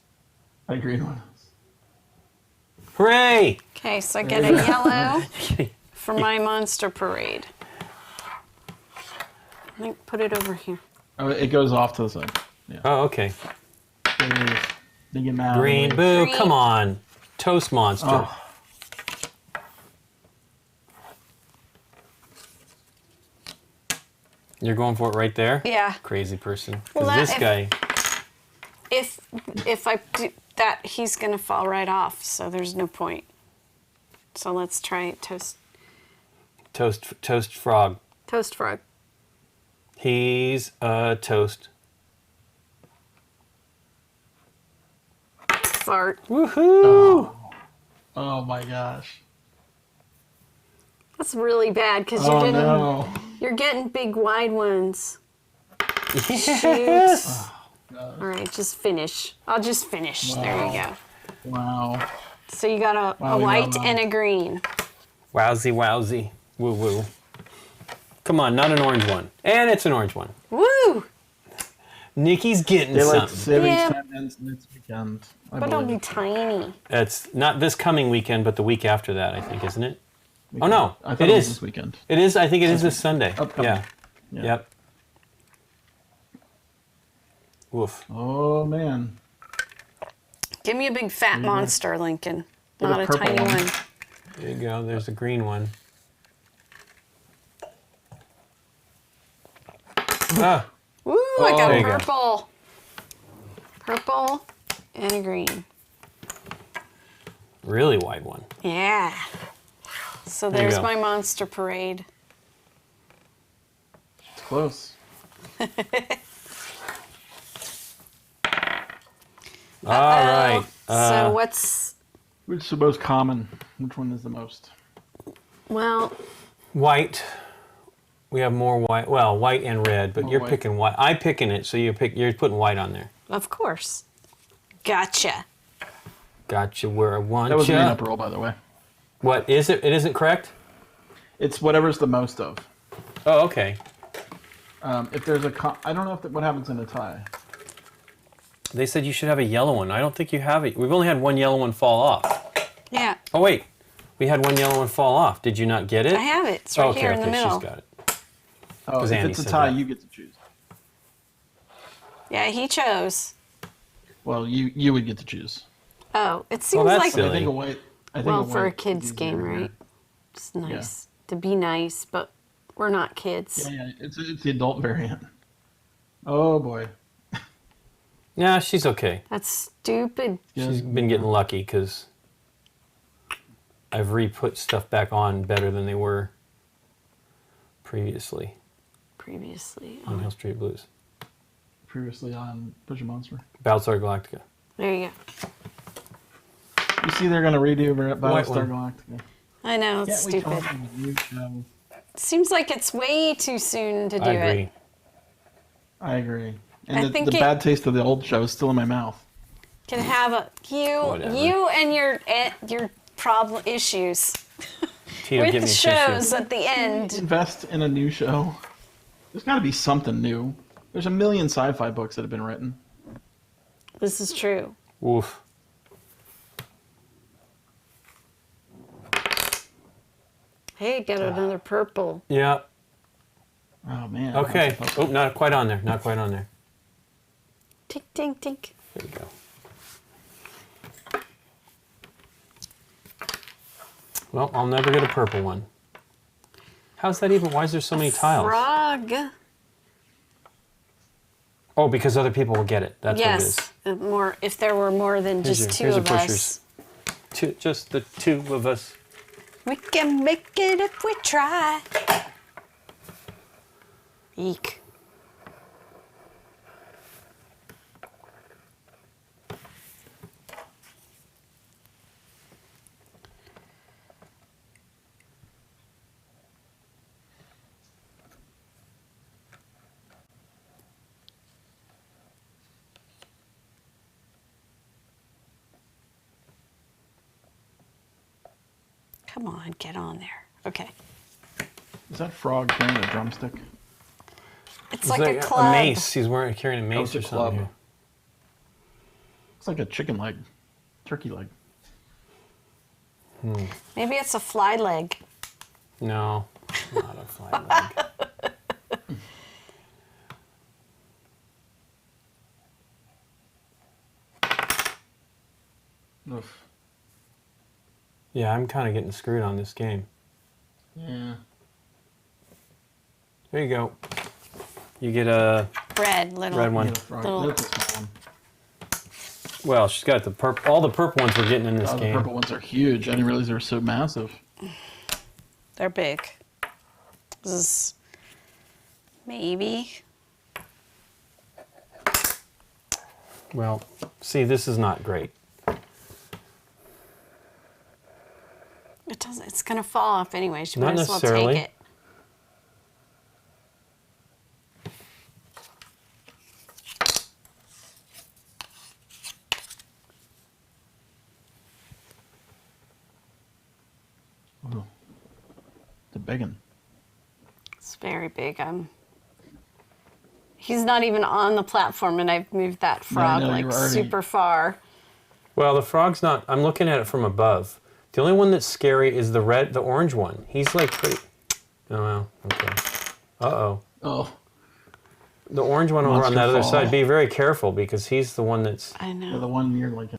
I agree on this. Hooray! Okay, so I get a yellow for my monster parade. I think put it over here. Oh, it goes off to the side. Yeah. Oh, okay. There it is. They get mad. Green, boo! Green. Come on, toast monster. Oh. You're going for it right there. Yeah. Crazy person. Well, 'Cause that- this if- guy. If I do that, he's gonna fall right off. So there's no point. So let's try toast Toast frog. frog. He's a toast. Fart. Woohoo! Oh my gosh. That's really bad because Oh you're getting big wide ones. Yes. All right, just finish. I'll just finish. Wow. There you go. no. Wow. So you got a Wow, white wow. and a green. Wowzy, wowzy. Woo woo. Come on, not an orange one. And it's an orange one. Woo! Nikki's getting Daylight something. savings Yeah. time ends next weekend. I But it'll believe. be tiny. It's not this coming weekend, but the week after that, I think, isn't it? Weekend. Oh, no. I thought It it was is. this weekend. It is. I think it is this Sunday. Upcoming. Yeah. Yeah. Yep. Woof. Oh man. Give me a big fat monster, Lincoln. Get a Not a purple tiny one. one. There you go. There's a green one. Ah. Woo! I got there a you go. purple. Purple and a green. Really wide one. Yeah. So There you there's go. my monster parade. It's close. All right. So what's Which is the most common? Which one is the most? well? White. We have more white. Well, white and red, but More you're white. picking white. I'm picking it, so you're putting white on there. Of course. Gotcha. Gotcha. Where I want That was ya. an up roll, by the way. What is it? It isn't correct. It's whatever's the most of. Oh, okay. If there's a, I don't know if what happens in a tie. They said you should have a yellow one. I don't think you have it. We've only had one yellow one fall off. Yeah, Oh wait, we had one yellow one fall off. Did you not get it? I have it. It's right okay, here in okay, the middle. she's got it. Oh, 'Cause if Andy it's a said tie, that. you get to choose. Yeah, he chose. Well, you would get to choose. Oh, it seems that's like silly. I think a white. I think well a for a white kids is game, easier. right? It's nice to be nice, but we're not kids. Yeah, it's the adult variant. Oh boy. Yeah, she's okay. That's stupid. She's been getting lucky because I've re-put stuff back on better than they were previously Previously. on Hill Street Blues. Previously on Push a Monster. Battlestar Galactica. There you go. You see, they're gonna redo White Battlestar one. Galactica. I know it's Can't we stupid. come up with a new show? Seems like it's way too soon to do I agree. it. I agree. And I the think it- bad taste of the old show is still in my mouth. Can have Whatever. you and your problem issues Tito, with give the me a shows tissue. at the end. Invest in a new show. There's got to be something new. There's a million sci-fi books that have been written. This is true. Woof. Hey, got another purple. Yeah. Oh man. Okay. Oh, not quite on there. Not quite on there. Tink, tink, tink. There you go. Well, I'll never get a purple one. How's that even? Why is there so many tiles? Frog. Oh, because other people will get it. That's what it is. Yes. More if there were more than Here's just your- two here's of your us. Just the two of us. We can make it if we try. Eek. Come on, get on there. Okay. Is that frog carrying a drumstick? It's It's like a club. mace. He's carrying a mace it's a or club. something. Looks like a chicken leg, turkey leg. Maybe it's a fly leg. No, not a fly leg. Oof. Yeah, I'm kind of getting screwed on this game. Yeah. There you go. You get a Red, little. red one. Get a frog. Little- That's a small one. Well, she's got the purple. All the purple ones we're getting in this Oh, the game. purple ones are huge. I didn't realize they were so massive. They're big. This is Maybe. Well, see, this is not great. It doesn't. It's gonna fall off anyways. You Not might as well necessarily. take it. Ooh. It's a big one. It's very big. He's not even on the platform, and I've moved that frog know, like you're already- super far. Well, the frog's not. I'm looking at it from above. The only one that's scary is the orange one. He's like pretty. Oh well. Okay. Uh-oh. Oh, The orange one over on Monster that other fall. side. Be very careful because he's the one that's. I yeah, the know. one near like.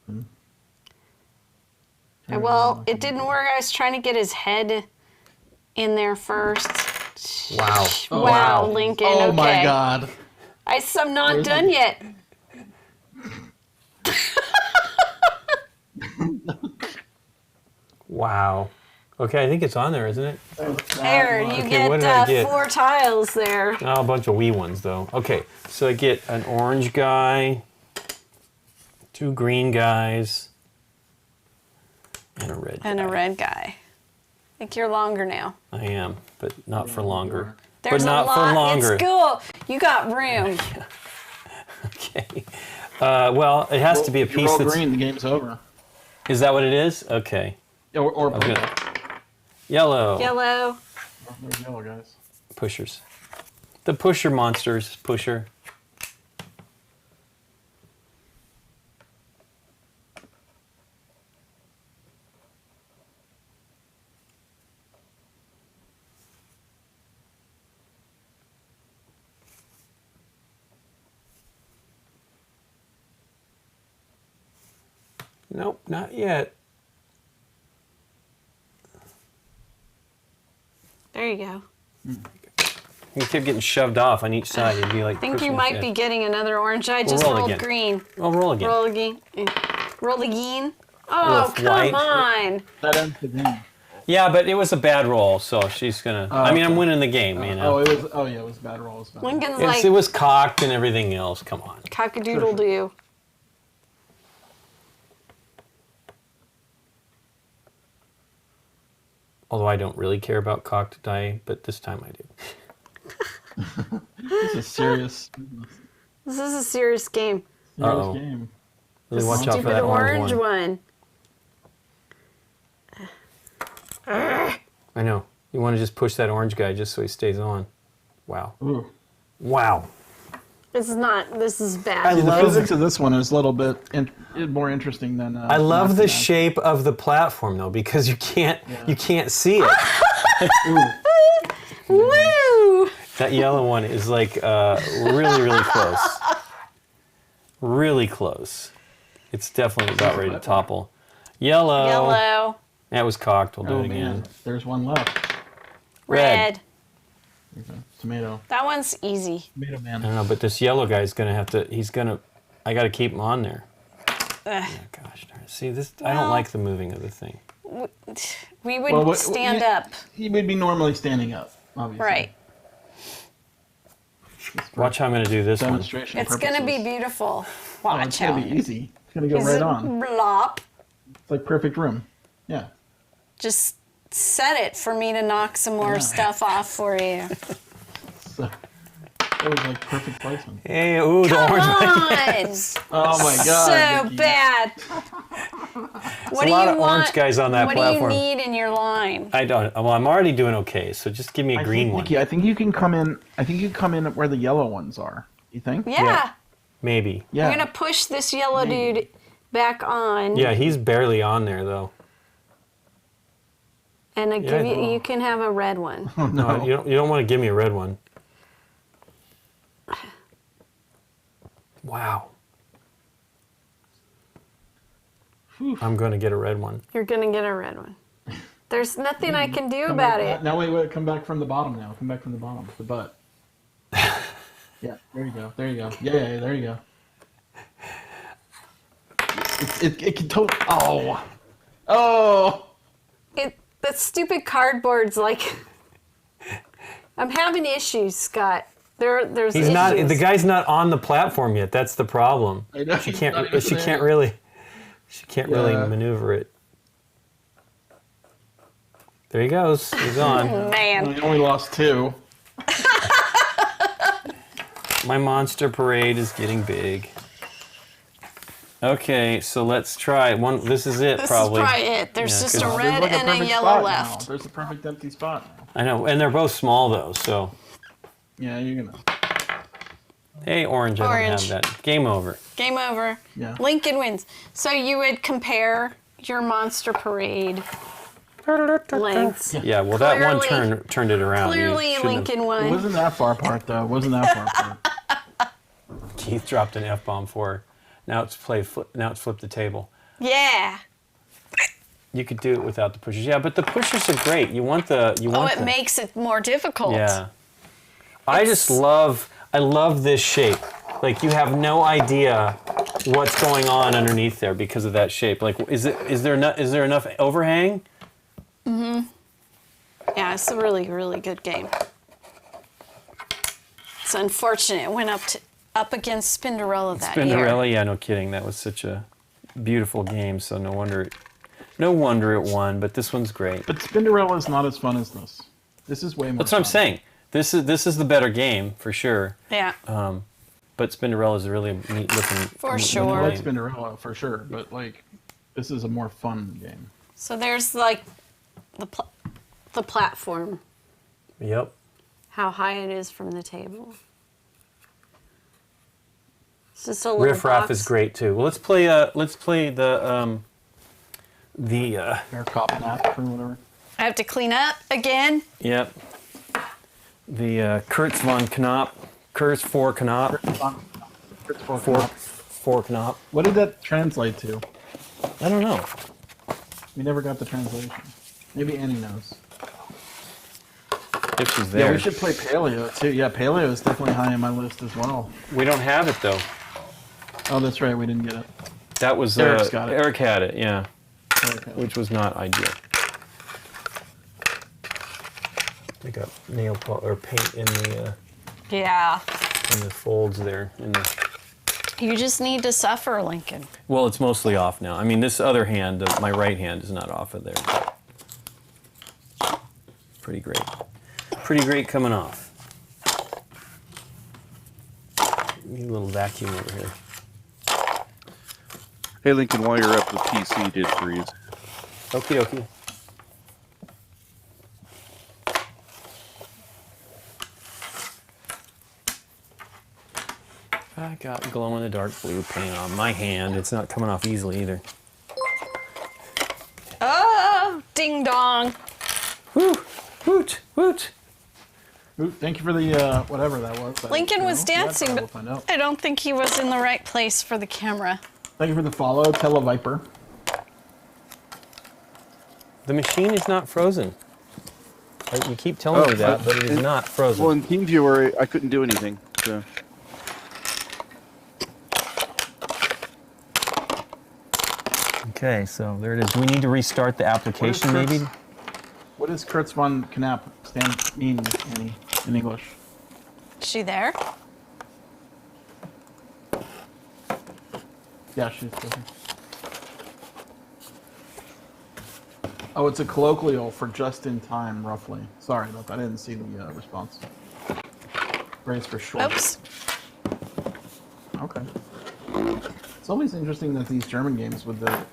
Well, it didn't work. I was trying to get his head in there first. Wow. Oh, Wow, wow. Lincoln. Oh okay. my God! I'm not Where's done the- yet. Wow. Okay, I think it's on there, isn't it? There, you Okay, what did I get get? 4 tiles there. Oh, a bunch of wee ones though. Okay, so I get an orange guy, 2 green guys, and a red. And a guy. red guy. I think you're longer now. I am, but not for longer. There's but not a lot. for longer. It's cool. You got room. Okay. Well, it has to be a If you piece roll that's. green, the game's over. Is that what it is? Okay. Or I was purple. gonna- Yellow. Yellow. Oh, there's yellow, guys. Pushers. The pusher monsters. Pusher. Nope, not yet. There you go. You kept getting shoved off on each side. You'd be like. I think you pushing might it. be getting another orange. I just roll rolled again. green. Oh, roll again. Roll again. Roll again. Oh, With come white. on. That ends the game. Yeah, but it was a bad roll, so she's gonna. I mean, I'm okay. winning the game, you know. Oh, it was. Oh, yeah, it was a bad roll. It was a bad roll. Lincoln's Yes, like it was cocked and everything else. Come on. cockadoodle doo. Although I don't really care about cocked die, but this time I do. This is serious. This is a serious game. Serious Uh-oh. game. Really watch out for Stupid that orange one. I know. You want to just push that orange guy just so he stays on. Wow. Ooh. Wow. This is bad. I See, the love- physics of this one is a little bit more interesting than. I love the Nacht. shape of the platform though, because you can't see it. Woo! That yellow one is like really, really close. Really close. It's definitely about ready to topple. Yellow. Yellow. That was cocked. We'll do Oh it again. man, there's one left. Red. Okay. Tomato. That one's easy. Tomato I man. don't know, but this yellow guy's gonna have to. I got to keep him on there. Ugh. Oh, gosh darn it. See this. I don't like the moving of the thing. We would Well, stand up. He would be normally standing up, obviously. Right. Just for Watch how I'm gonna do this one. demonstration It's going to be purposes. beautiful. Oh, Watch it's gonna out. be easy. It's gonna go Is right it on. blop? It's like perfect room. Yeah. Just set it for me to knock some more stuff off for you. So that was like perfect placement. Hey, ooh, the Come orange. on! Oh my god. So Vicky. bad. What a do lot you of want? orange guys on that what platform. do you need in your line? I don't. Well, I'm already doing okay. So just give me a green one. Vicky, I think you can come in. I think you come in where the yellow ones are. You think? Yeah. Maybe. Yeah. We're going to push this yellow dude back on. Yeah, he's barely on there though. And I give Yeah. you can have a red one. Oh No, no. you don't want to give me a red one. Wow. I'm going to get a red one. You're going to get a red one. There's nothing I can do about it. Now wait, come back from the bottom now. Come back from the bottom. The butt. Yeah, there you go. There you go. Yeah, there you go. It can totally. Oh. Oh. That stupid cardboard's like. I'm having issues, Scott. There's He's not. issues. The guy's not on the platform yet. That's the problem. I know, She he's can't. not even She there. can't really. She can't really Yeah. maneuver it. There he goes. He's on. Man. We only lost 2. My monster parade is getting big. Okay, so let's try one. This is it, This probably. is probably it. There's Yeah, just a 'cause- red There's like and a perfect yellow spot left. now. There's a perfect empty spot now. I know, and they're both small though. So, Yeah, you're gonna. hey, orange, I Orange. don't have that. Game over. Game over. Yeah. Lincoln wins. So you would compare your monster parade lengths. Yeah, well, that one Clearly- turned it around. You Clearly, shouldn't have- Lincoln It won. wasn't that far apart though. It wasn't that far apart. Keith dropped an F-bomb for her. Now it's now it's flipped the table. Yeah. You could do it without the pushers. Yeah, but the pushers are great. You want Oh, the, it makes it more difficult. Yeah. I love this shape. Like, you have no idea what's going on underneath there because of that shape. Like, is there enough overhang? Yeah, it's a really, really good game. It's unfortunate it went up against Spinderella that year. Spinderella, yeah, no kidding. That was such a beautiful game, so no wonder it won, but this one's great. But Spinderella is not as fun as this. This is way more. That's what I'm fun. saying. This is the better game for sure. Yeah. But Spinderella is a really neat looking. For neat sure. looking I like game. Spinderella for sure, but like, this is a more fun game. So there's like the platform, Yep. how high it is from the table. It's just a little Riff Raff box. is great too. Well, let's play the Air cop nap or whatever. I have to clean up again. yep. The Kurtz von Knopp. Kurtz for Knopp. For Knopp. What did that translate to? I don't know. We never got the translation. Maybe Annie knows. If she's Yeah, there. we should play Paleo too. Yeah, Paleo is definitely high on my list as well. We don't have it though. Oh, that's right, we didn't get it. That was Eric's got it. Eric had it, yeah, Okay. which was not ideal. We got nail or paint in Yeah. the folds there. You just need to suffer, Lincoln. Well, it's mostly off now. I mean, this other hand, my right hand, is not off of there. Pretty great. Pretty great coming off. Need a little vacuum over here. Hey, Lincoln, while you're up, the PC did freeze. Okie dokie. I got glow-in-the-dark blue paint on my hand. It's not coming off easily either. Oh, ding dong. Woo! Woot! Woot! Ooh, thank you for the whatever that was. Lincoln was dancing, we'll but find out. I don't think he was in the right place for the camera. Thank you for the follow, Televiper. The machine is not frozen. You keep telling me that, but it is not frozen. Well, in TeamViewer, I couldn't do anything. So. Okay, so there it is. Do we need to restart the application, Kurtz? maybe? What does Kurtz von Knapp mean, Annie, in English? Is she there? Yeah, she's good. Oh, it's a colloquial for just in time, roughly. Sorry about that. I didn't see the response. Phrase for short. Oops. Okay. It's always interesting that these German games with the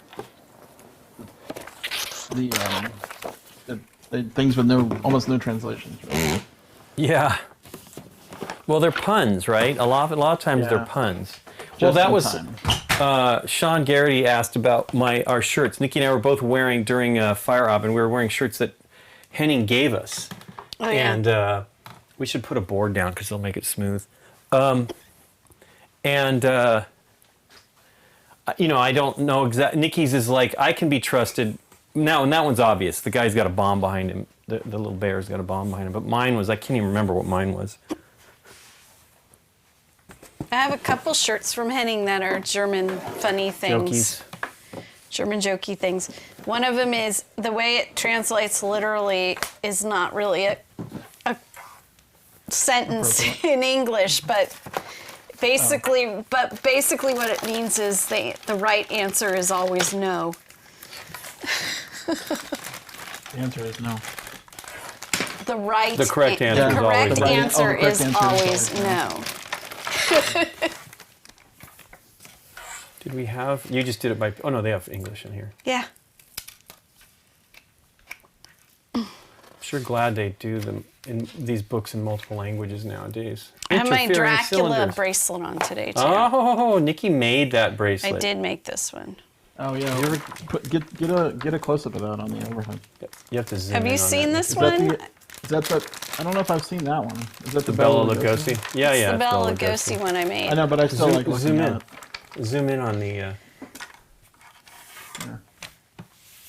things with almost no translations. Right? Yeah. Well, they're puns, right? A lot of times Yeah. they're puns. Just that in was time. Sean Garrity asked about our shirts. Nikki and I were both wearing during Fire Op, and we were wearing shirts that Henning gave us. Oh, yeah. And we should put a board down because they'll make it smooth. I don't know exactly. Nikki's is like, I can be trusted. Now, and that one's obvious. The guy's got a bomb behind him. The little bear's got a bomb behind him. But mine was, I can't even remember what mine was. I have a couple shirts from Henning that are German funny things. Jokies. German jokey things. One of them is the way it translates literally is not really sentence in English, but basically, what it means is the right answer is always no. The answer is no. The correct answer is always correct no. answer The correct is answer always is no. Did we have? You just did it by. Oh no, they have English in here. Yeah. I'm sure glad they do them in these books in multiple languages nowadays. I have my Interfering Dracula cylinders. bracelet on today too. Oh, Nikki made that bracelet. I did make this one. Oh yeah. Get a close up of that on the overhead. You have to zoom Have in you on seen that. this Is one? that I don't know if I've seen that one. Is that The Bela Lugosi? Yeah, It's yeah. the it's Bela Lugosi one I made. I know, but I still like looking zoom at in. it. Zoom in on the. Yeah.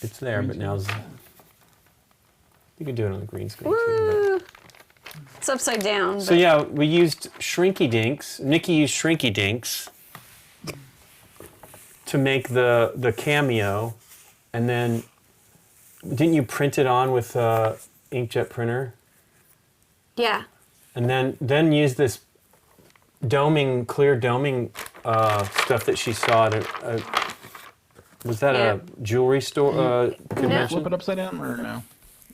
It's there, but Green now screen. you can do it on the green screen too. Woo! It's upside down. But. So but- yeah, we used Shrinky Dinks. Nikki used Shrinky Dinks to make the cameo, and then didn't you print it on with inkjet printer? Yeah. And then use this clear doming stuff that she saw at was that Yeah. a jewelry store convention? Flip it upside down or no?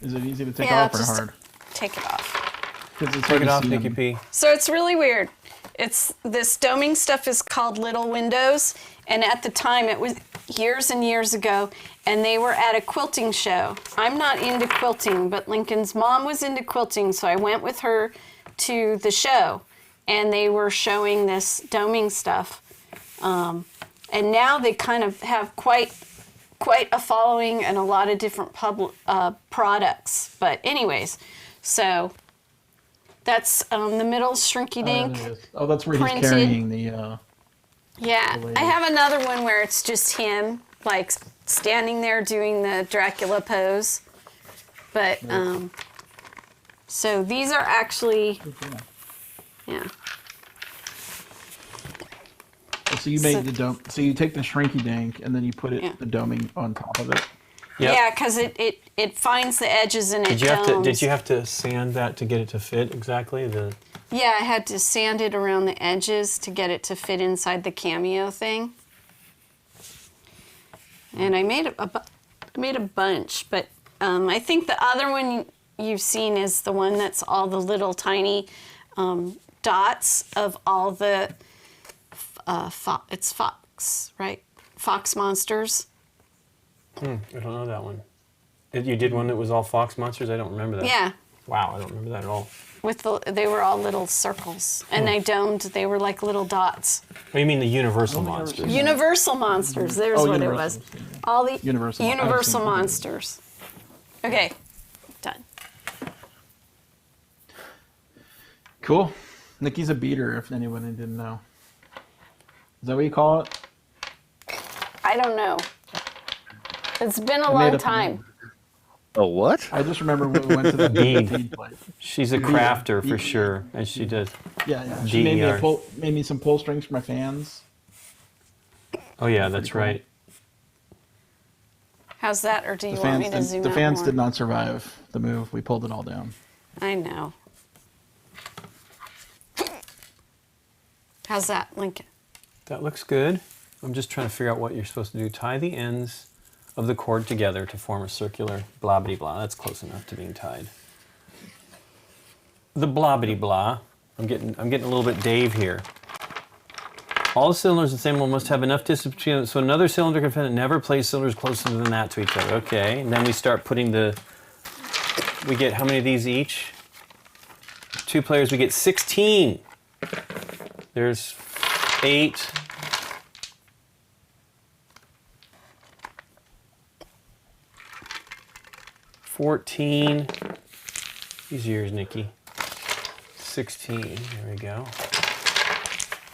Is it easy to take Yeah, off or just hard? take it off. 'Cause it's Take hard it to off, see Nikki them. P. So it's really weird. It's this doming stuff is called Little Windows, and at the time it was years and years ago, and they were at a quilting show. I'm not into quilting, but Lincoln's mom was into quilting, so I went with her to the show, and they were showing this doming stuff. And now they kind of have quite a following and a lot of different products. But anyways, so that's the middle Shrinky Oh, there Dink. it is. Oh, that's where Printed. he's carrying the. Yeah, the lady. I have another one where it's just him, like standing there doing the Dracula pose. But so these are actually, yeah. So you make the dome. So you take the Shrinky Dink and then you put Yeah. the doming on top of it. Yep. Yeah, because it finds the edges and it Did you have to sand that to get it to fit exactly? Yeah, I had to sand it around the edges to get it to fit inside the cameo thing. And I made a bunch, but I think the other one you've seen is the one that's all the little tiny dots of all the it's fox, right? Fox monsters. I don't know that one. You did one that was all fox monsters? I don't remember that. Yeah, Wow, I don't remember that at all. they were all little circles, and they were like little dots. Oh, you mean the Universal monsters? Universal monsters. There's Oh, what Universal, it was. yeah. All the Universal. Universal I've seen monsters. Okay, done. Cool. Nikki's a beater, if anybody didn't know. Is that what you call it? I don't know. It's been a I made long up a time. name. Oh, what? I just remember when we went to the Bead. bead place. She's a Beater. crafter for Beater. sure, as she does. Yeah. She made DER. made me some pull strings for my fans. Oh yeah, that's cool. right. How's that, or do you The want fans, me to zoom the out fans more? did not survive the move. We pulled it all down. I know. How's that, Lincoln? That looks good. I'm just trying to figure out what you're supposed to do. Tie the ends of the cord together to form a circular blah-bitty blah. That's close enough to being tied. The blah-bitty blah. I'm getting a little bit Dave here. All the cylinders in the same one must have enough distance between them so another cylinder can fit. Never place cylinders closer than that to each other. Okay, and then we start putting we get how many of these each? 2 players, we get 16. There's 8. $14. Use yours, Nikki. 16. There we go.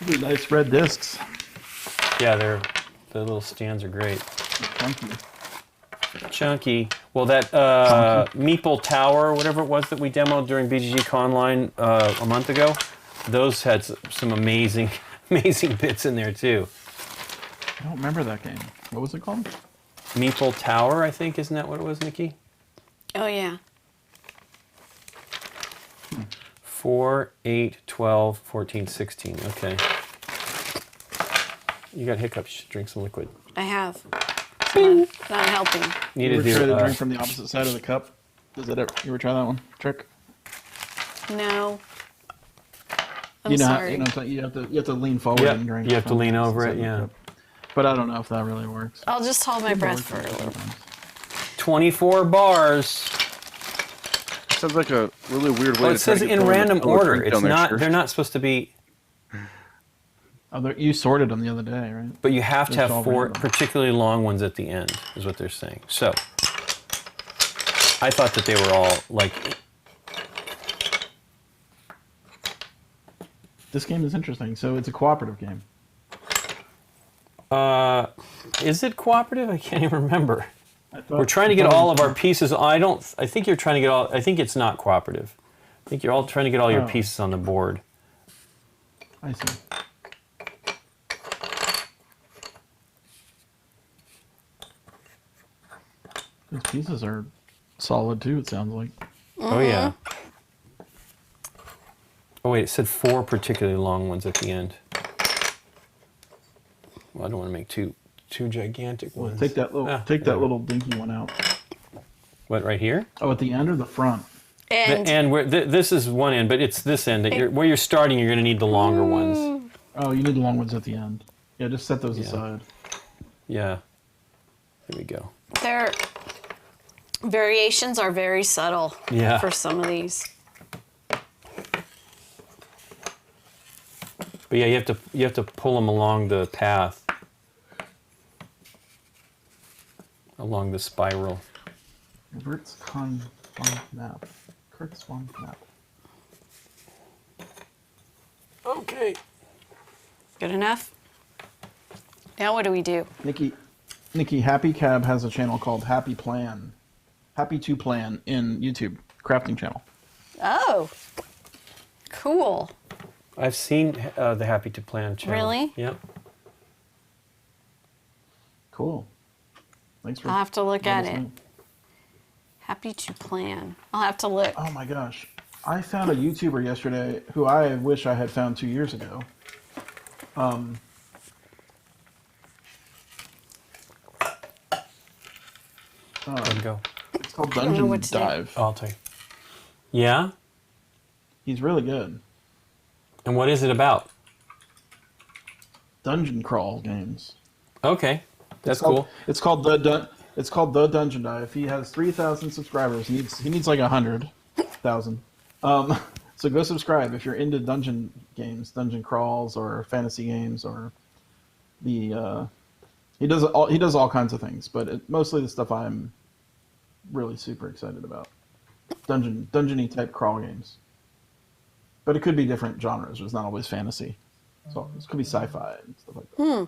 These are nice red discs. Yeah, the little stands are great. Thank you. Chunky. Well, that Meeple Tower, whatever it was that we demoed during BGG Conline a month ago, those had some amazing bits in there too. I don't remember that game. What was it called? Meeple Tower, I think, isn't that what it was, Nikki? Oh, yeah. 4, 8, 12, 14, 16. Okay. You got hiccups. You should drink some liquid. I have. It's not helping. Need You to ever try do to drink from the opposite side of the cup? Does that ever, you ever try that one trick? No. I'm You know, sorry. you have to lean forward Yep, and drink. you have to from the lean opposite over side it, of the yeah. cup. But I don't know if that really works. I'll just hold my breath for a little. 24 bars. Sounds like a really weird way Well, to it says try to get in someone to random spill a order. drink It's down their not. shirt. They're not supposed to be. Oh, you sorted them the other day, right? But you have to It's all have 4 random. particularly long ones at the end, is what they're saying. So, I thought that they were all like. This game is interesting. So it's a cooperative game. Is it cooperative? I can't even remember. I We're trying to I get thought it all was of our pieces. I think you're trying to get all. I think it's not cooperative. I think you're all trying to get all your Oh. pieces on the board. I see. These pieces are solid too, it sounds like. Oh yeah. Oh wait, it said 4 particularly long ones at the end. Well, I don't want to make two gigantic ones. Take that little dinky one out. What, right here? Oh, at the end or the front? And The end where this is one end, but it's this end that where you're starting. You're going to need the longer ones. Oh, you need the long ones at the end. Yeah, just set those Yeah. aside. Yeah. Here we go. their variations are very subtle Yeah. for some of these. But yeah, you have to pull them along the path, along the spiral. Kurt's map. Kurt's map. Okay. Good enough? Now what do we do? Nikki, Happy Cab has a channel called Happy to Plan in YouTube, crafting channel. Oh, cool. I've seen the Happy to Plan channel. Really? Yep. Cool. Thanks for. I'll have to look at it. listening. Happy to plan. I'll have to look. Oh my gosh. I found a YouTuber yesterday who I wish I had found 2 years ago. Let it go. It's called don't know Dungeon what to do. Dive. I'll tell you. Yeah? He's really good. And what is it about? Dungeon crawl games. Okay. That's It's called- cool. It's called the Dungeon Dive. He has 3,000 subscribers. He needs like 100,000. So go subscribe if you're into dungeon games, dungeon crawls, or fantasy games, or the. He does all kinds of things, but mostly the stuff I'm really super excited about. Dungeon-y type crawl games. But it could be different genres. It's not always fantasy. So it could be sci-fi and stuff like that.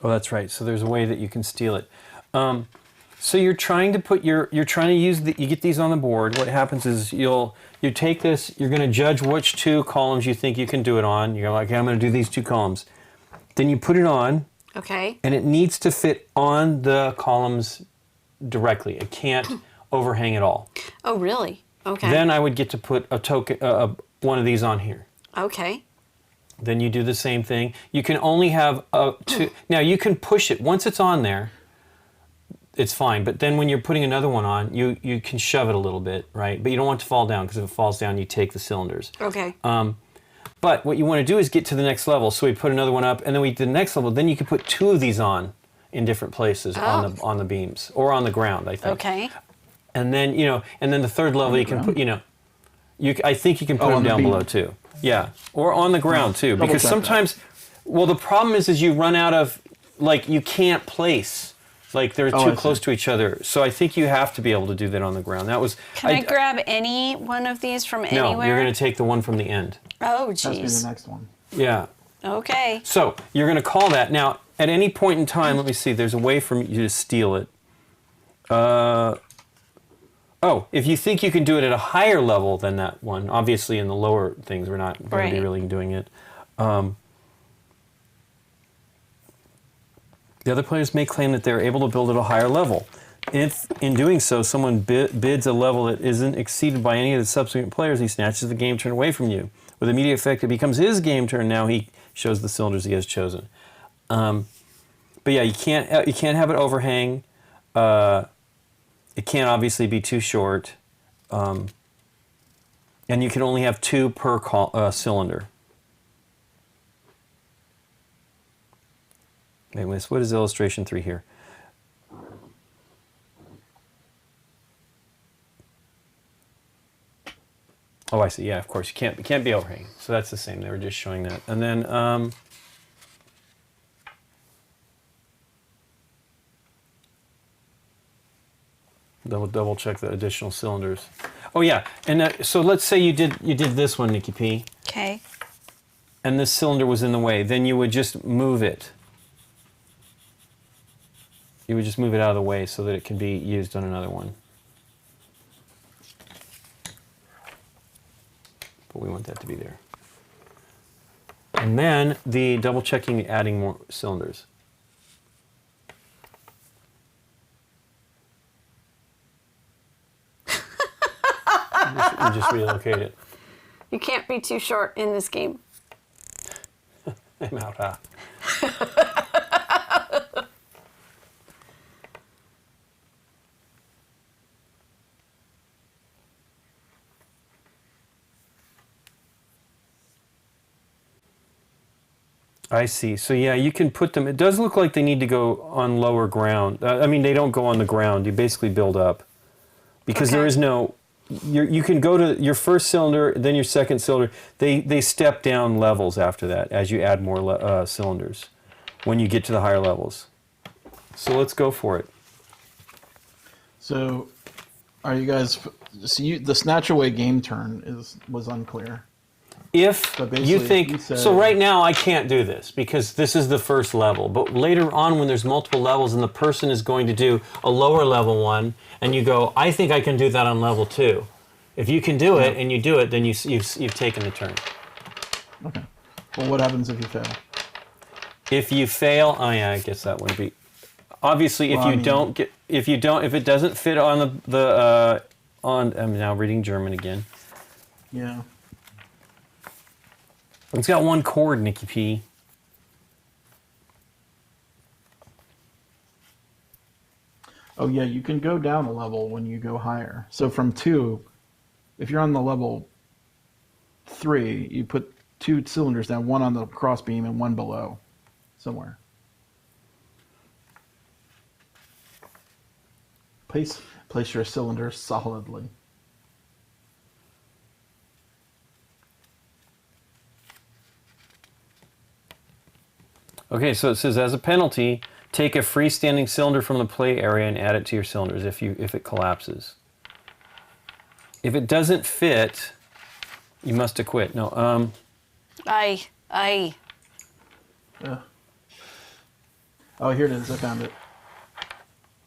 Oh, that's right. So there's a way that you can steal it. So you're trying to put you're trying to use you get these on the board. What happens is you take this, you're going to judge which 2 columns you think you can do it on. You're like, okay, I'm going to do these 2 columns. Then you put it on, Okay. and it needs to fit on the columns directly. It can't overhang at all. Oh, really? Okay. Then I would get to put a token, one of these on here. Okay. Then you do the same thing. You can only have 2. Now you can push it once it's on there. It's fine, but then when you're putting another one on, you can shove it a little bit, right? But you don't want it to fall down, because if it falls down, you take the cylinders. Okay. But what you want to do is get to the next level. So we put another one up, and then we do the next level. Then you can put 2 of these on in different places on the beams or on the ground, I think. Okay. And then and then the third level you can put I think you can put Oh, them on the down beam. below too. Yeah, or on the ground too, double because check that. sometimes, well, the problem is you run out of you can't place. Like they're Oh, too I close see. to each other, so I think you have to be able to do that on the ground. That was. Can I grab any one of these from No, anywhere? you're going to take the one from the end. Oh, That's be the jeez. next one. Yeah. Okay. So you're going to call that. Now, at any point in time, let me see. There's a way for you to steal it. If you think you can do it at a higher level than that one, obviously in the lower things, we're not going to be Right. really doing it. The other players may claim that they're able to build at a higher level. If, in doing so, someone bids a level that isn't exceeded by any of the subsequent players, he snatches the game turn away from you. With immediate effect, it becomes his game turn. Now he shows the cylinders he has chosen. But yeah, you can't have it overhang. It can't obviously be too short. And you can only have 2 per cylinder. Anyways, what is illustration 3 here? Oh, I see. Yeah, of course. It can't be overhanging. So that's the same. They were just showing that. And then double check the additional cylinders. Oh yeah. And so let's say you did this one, Nikki P. Okay. And this cylinder was in the way. Then you would just move it. You would just move it out of the way so that it can be used on another one. But we want that to be there. And then the double checking, adding more cylinders. You just relocate it. You can't be too short in this game. I'm out, huh? I see. So yeah, you can put them. It does look like they need to go on lower ground. I mean, they don't go on the ground. You basically build up because there is no. You can go to your first cylinder, then your second cylinder. They step down levels after that as you add more cylinders when you get to the higher levels. So let's go for it. So, are you guys? So the snatch away game turn was unclear. If But you basically, think he said- so, right now I can't do this because this is the first level. But later on, when there's multiple levels and the person is going to do a lower level one, and you go, I think I can do that on level 2. If you can do it and you do it, then you've taken the turn. Okay. Well, what happens if you fail? If you fail, oh yeah, I guess that would be. Obviously, Well, if it doesn't fit on I'm now reading German again. Yeah. It's got 1 chord, Nikki P. Oh yeah, you can go down a level when you go higher. So from 2, if you're on the level 3, you put 2 cylinders down, 1 on the cross beam and 1 below, somewhere. Place your cylinder solidly. Okay, so it says as a penalty, take a freestanding cylinder from the play area and add it to your cylinders if it collapses. If it doesn't fit, you must acquit. No, Aye. Yeah. Oh, here it is. I found it.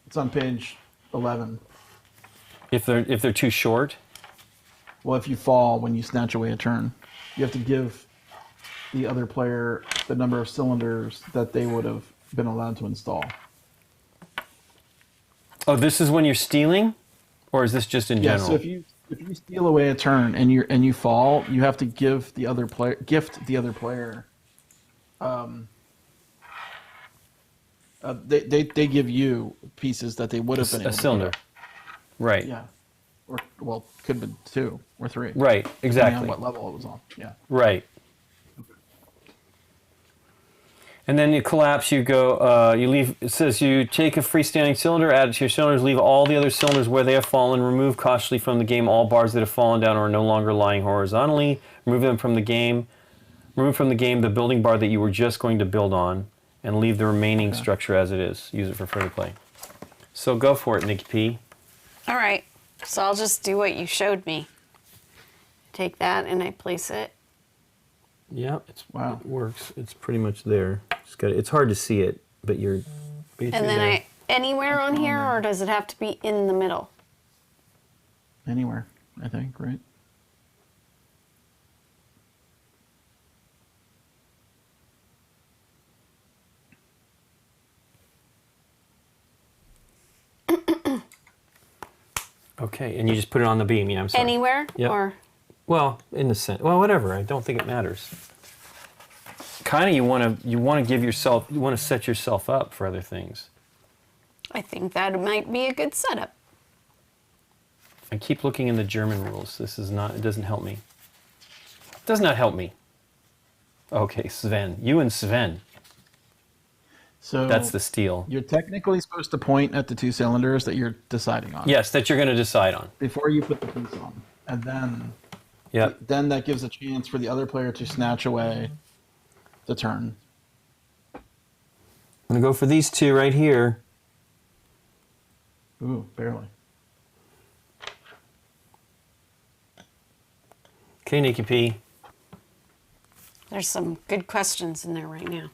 It's on page 11. if they're too short. Well, if you fall when you snatch away a turn, you have to give the other player the number of cylinders that they would have been allowed to install. Oh, this is when you're stealing, or is this just in Yeah. general? So if you steal away a turn and you fall, you have to gift the other player. They give you pieces that they would have been able a cylinder, to right? get. Yeah. Or well, could have been 2 or 3. Right. Depending Exactly. on what level it was on. Yeah. Right. And then you collapse, you go, you leave, it says you take a freestanding cylinder, add it to your cylinders, leave all the other cylinders where they have fallen, remove cautiously from the game all bars that have fallen down or are no longer lying horizontally, remove them from the game, remove from the game the building bar that you were just going to build on, and leave the remaining structure as it is. Use it for further play. So go for it, Nikki P. All right. So I'll just do what you showed me. Take that and I place it. Yeah, Wow. it works. It's pretty much there. It's hard to see it, but you're basically And then there. anywhere on here, or does it have to be in the middle? Anywhere, I think, right? Okay, and you just put it on the beam. Yeah, I'm sorry. Anywhere? Yep. Or Well, in the sense, well, whatever. I don't think it matters. Kind of, you want to set yourself up for other things. I think that might be a good setup. I keep looking in the German rules. It doesn't help me. It does not help me. Okay, Sven. You and Sven. So That's the steal. You're technically supposed to point at the 2 cylinders that you're deciding on. Yes, that you're going to decide on. Before you put the piece on, and then Yep. then that gives a chance for the other player to snatch away the turn. I'm going to go for these 2 right here. Ooh, barely. Okay, Nikki P. There's some good questions in there right now.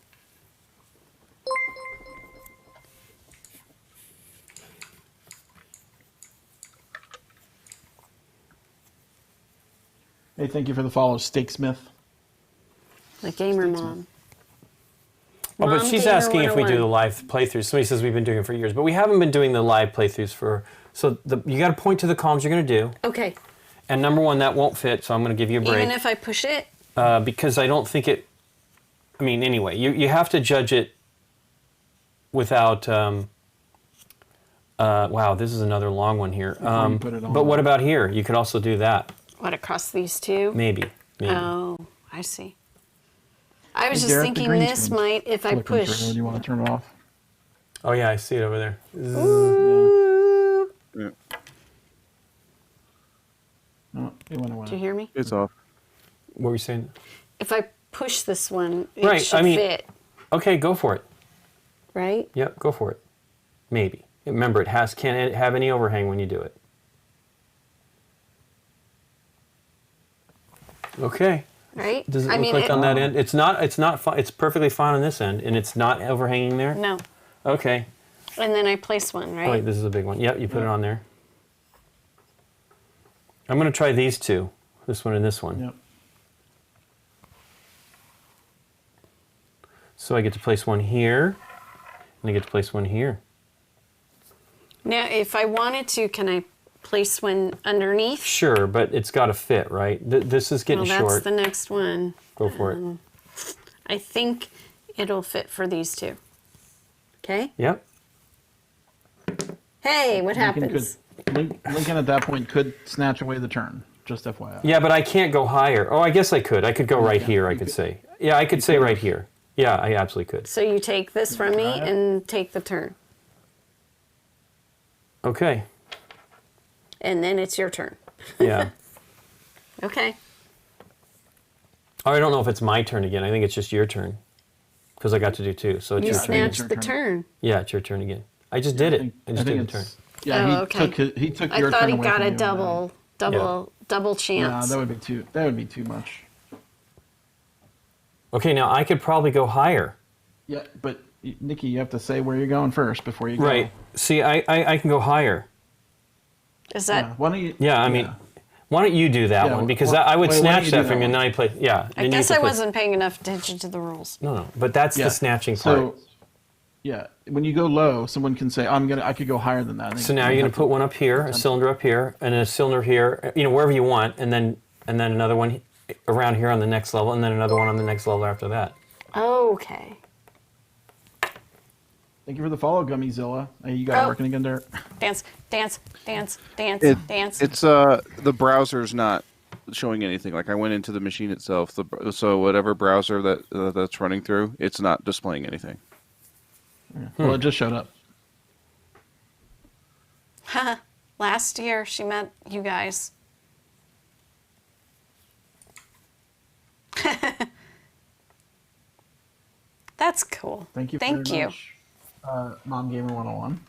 Hey, thank you for the follow, Steaksmith. The gamer mom. Oh, but Mom she's Gamer asking if we do 101. the live playthroughs. Somebody says we've been doing it for years, but we haven't been doing the live playthroughs for. So you got to point to the columns you're going to do, Okay. and number 1 that won't fit, so I'm going to give you a break Even if I push it? because I don't think it. I mean, anyway, you have to judge it without. Wow, this is another long one here. Before you put it on. But what about here? You could also do that. What, across these 2? Maybe. Oh, I see. I was Hey, just Derek, the thinking green this screen's might, if I flickering through. push. Do you want to turn it off? Oh yeah, I see it over there. Ooh. Yeah, Oh, it went away. Do you hear me? it's off. What were you saying? If I push this one, it Right, should I mean- fit, Okay, go for it. right? Yep, go for it. Maybe. Remember, can't it have any overhang when you do it. Okay. Right? Does it I look mean, like on that end? It's not. It's perfectly fine on this end, and it's not overhanging there. No. Okay. And then I place one, Oh, right? wait, this is a big one. Yep, you put it on there. I'm going to try these 2. This one and this one. Yep. So I get to place one here, and I get to place one here. Now, if I wanted to, can I place one underneath? Sure, but it's got to fit, right? This is getting Well, that's short. the next one. Go for it. I think it'll fit for these 2. Okay? Yep. Hey, what Lincoln happens? Lincoln at that point could snatch away the turn. Just FYI. Yeah, but I can't go higher. Oh, I guess I could. I could go right here, I could say. Yeah, I could say right here. Yeah, I absolutely could. So you take this from me Try it. and take the turn. Okay. And then it's your turn. Yeah. Okay. Oh, I don't know if it's my turn again. I think it's just your turn. Because I got to do 2, so it's You your turn. it's snatched your the turn. turn. Yeah, it's your turn again. I just did it. I just did the turn. Yeah, Oh, okay. he took I your thought turn he away got from a you and double Nah, chance. that would be too much. Okay, now I could probably go higher. Yeah, but Nikki, you have to say where you're going first before you go. Right. See, I can go higher. Is that? Yeah. Why don't you? Yeah, I mean, why don't you do that Yeah, one? Because why- I would why don't snatch you do that that from you, and one? then I play. Yeah. I then you guess could I play- wasn't paying enough attention to the rules. No, but that's Yeah. the snatching part. So, yeah, when you go low, someone can say, I could go higher than that. So now you're going to put one up here, a cylinder up here, and a cylinder here, wherever you want, and then another one around here on the next level, and then another one on the next level after that. Okay. Thank you for the follow, Gummyzilla. Hey, you got Oh. working again, Derek? Dance, dance, dance, dance, dance. It's the browser's not showing anything. Like I went into the machine itself, so whatever browser that's running through, it's not displaying anything. Well, it just showed up. Last year she met you guys. That's cool. Thank you. Thank very you. much, Mom Gamer 101.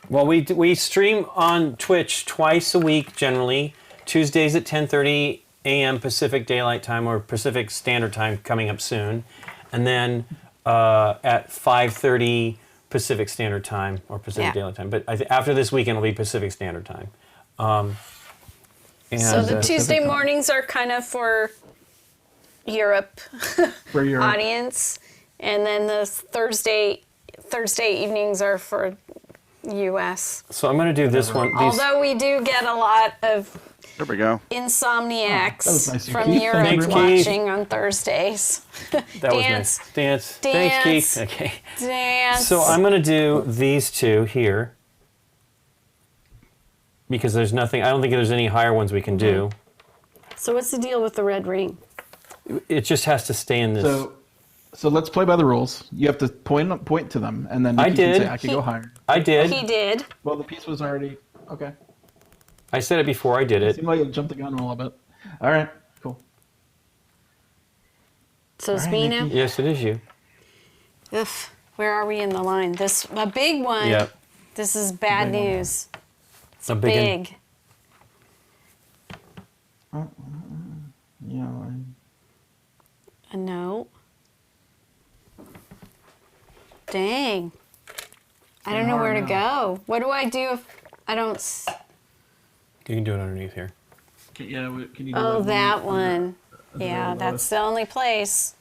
Well, we stream on Twitch twice a week generally. Tuesdays at 10:30 a.m. Pacific Daylight Time or Pacific Standard Time coming up soon, and then at 5:30 Pacific Standard Time or Pacific Yeah. Daylight Time. But after this weekend, it'll be Pacific Standard Time. And, So the Tuesday mornings are kind of for Europe For your audience, and then the Thursday evenings are for U.S. So I'm going to do this one. These, Although we do get a lot of There we go. insomniacs was nice of from Keith. Europe Thanks, Keith. watching on Thursdays. that was Dance. nice. Dance. Dance. Thanks, Keith. Okay. Dance. So I'm going to do these two here. Because there's nothing, I don't think there's any higher ones we can do. So what's the deal with the red ring? It just has to stay in this. So let's play by the rules. You have to point to them, and then I Nikki can did. say, I could go higher. I did. He did. Well, the piece was already okay. I said it before I did It it. seemed like it jumped the gun a little bit. All right, cool. So it's All me right, now? Nikki. Yes, it is you. Ugh. Where are we in the line? A big one. Yep. This is bad big one. news. It's A big one. big. Yeah. A no. Dang. I don't know where to go. What do I do if I don't... You can do it underneath here. Can you do Oh, that one. the Yeah, very that's lowest. the only place.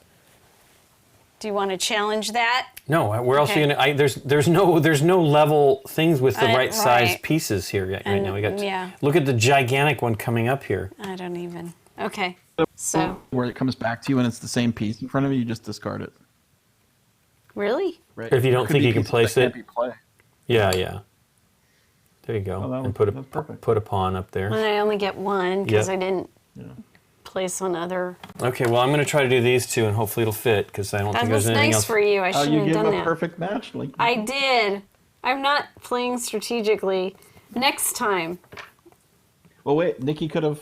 Do you want to challenge that? No, where else Okay. are you gonna? There's no level things with the right size right. pieces here right And- now. We got. yeah. Look at the gigantic one coming up here. I don't even. Okay. So, Where it comes back to you and it's the same piece in front of you, you just discard it. really? Right. If you don't Could think be you can pieces place that it. can't be play. Yeah. There you go. Oh, that and was- that's perfect. put a pawn up And there. I only get one because Yep. I didn't Yeah. place on other. Okay, well I'm gonna try to do these two and hopefully it'll fit because I don't That think was there's anything nice else. for you. I Oh, shouldn't you have gave done a that. perfect match, Link. I did. I'm not playing strategically. Next time. Well, wait, Nikki could have.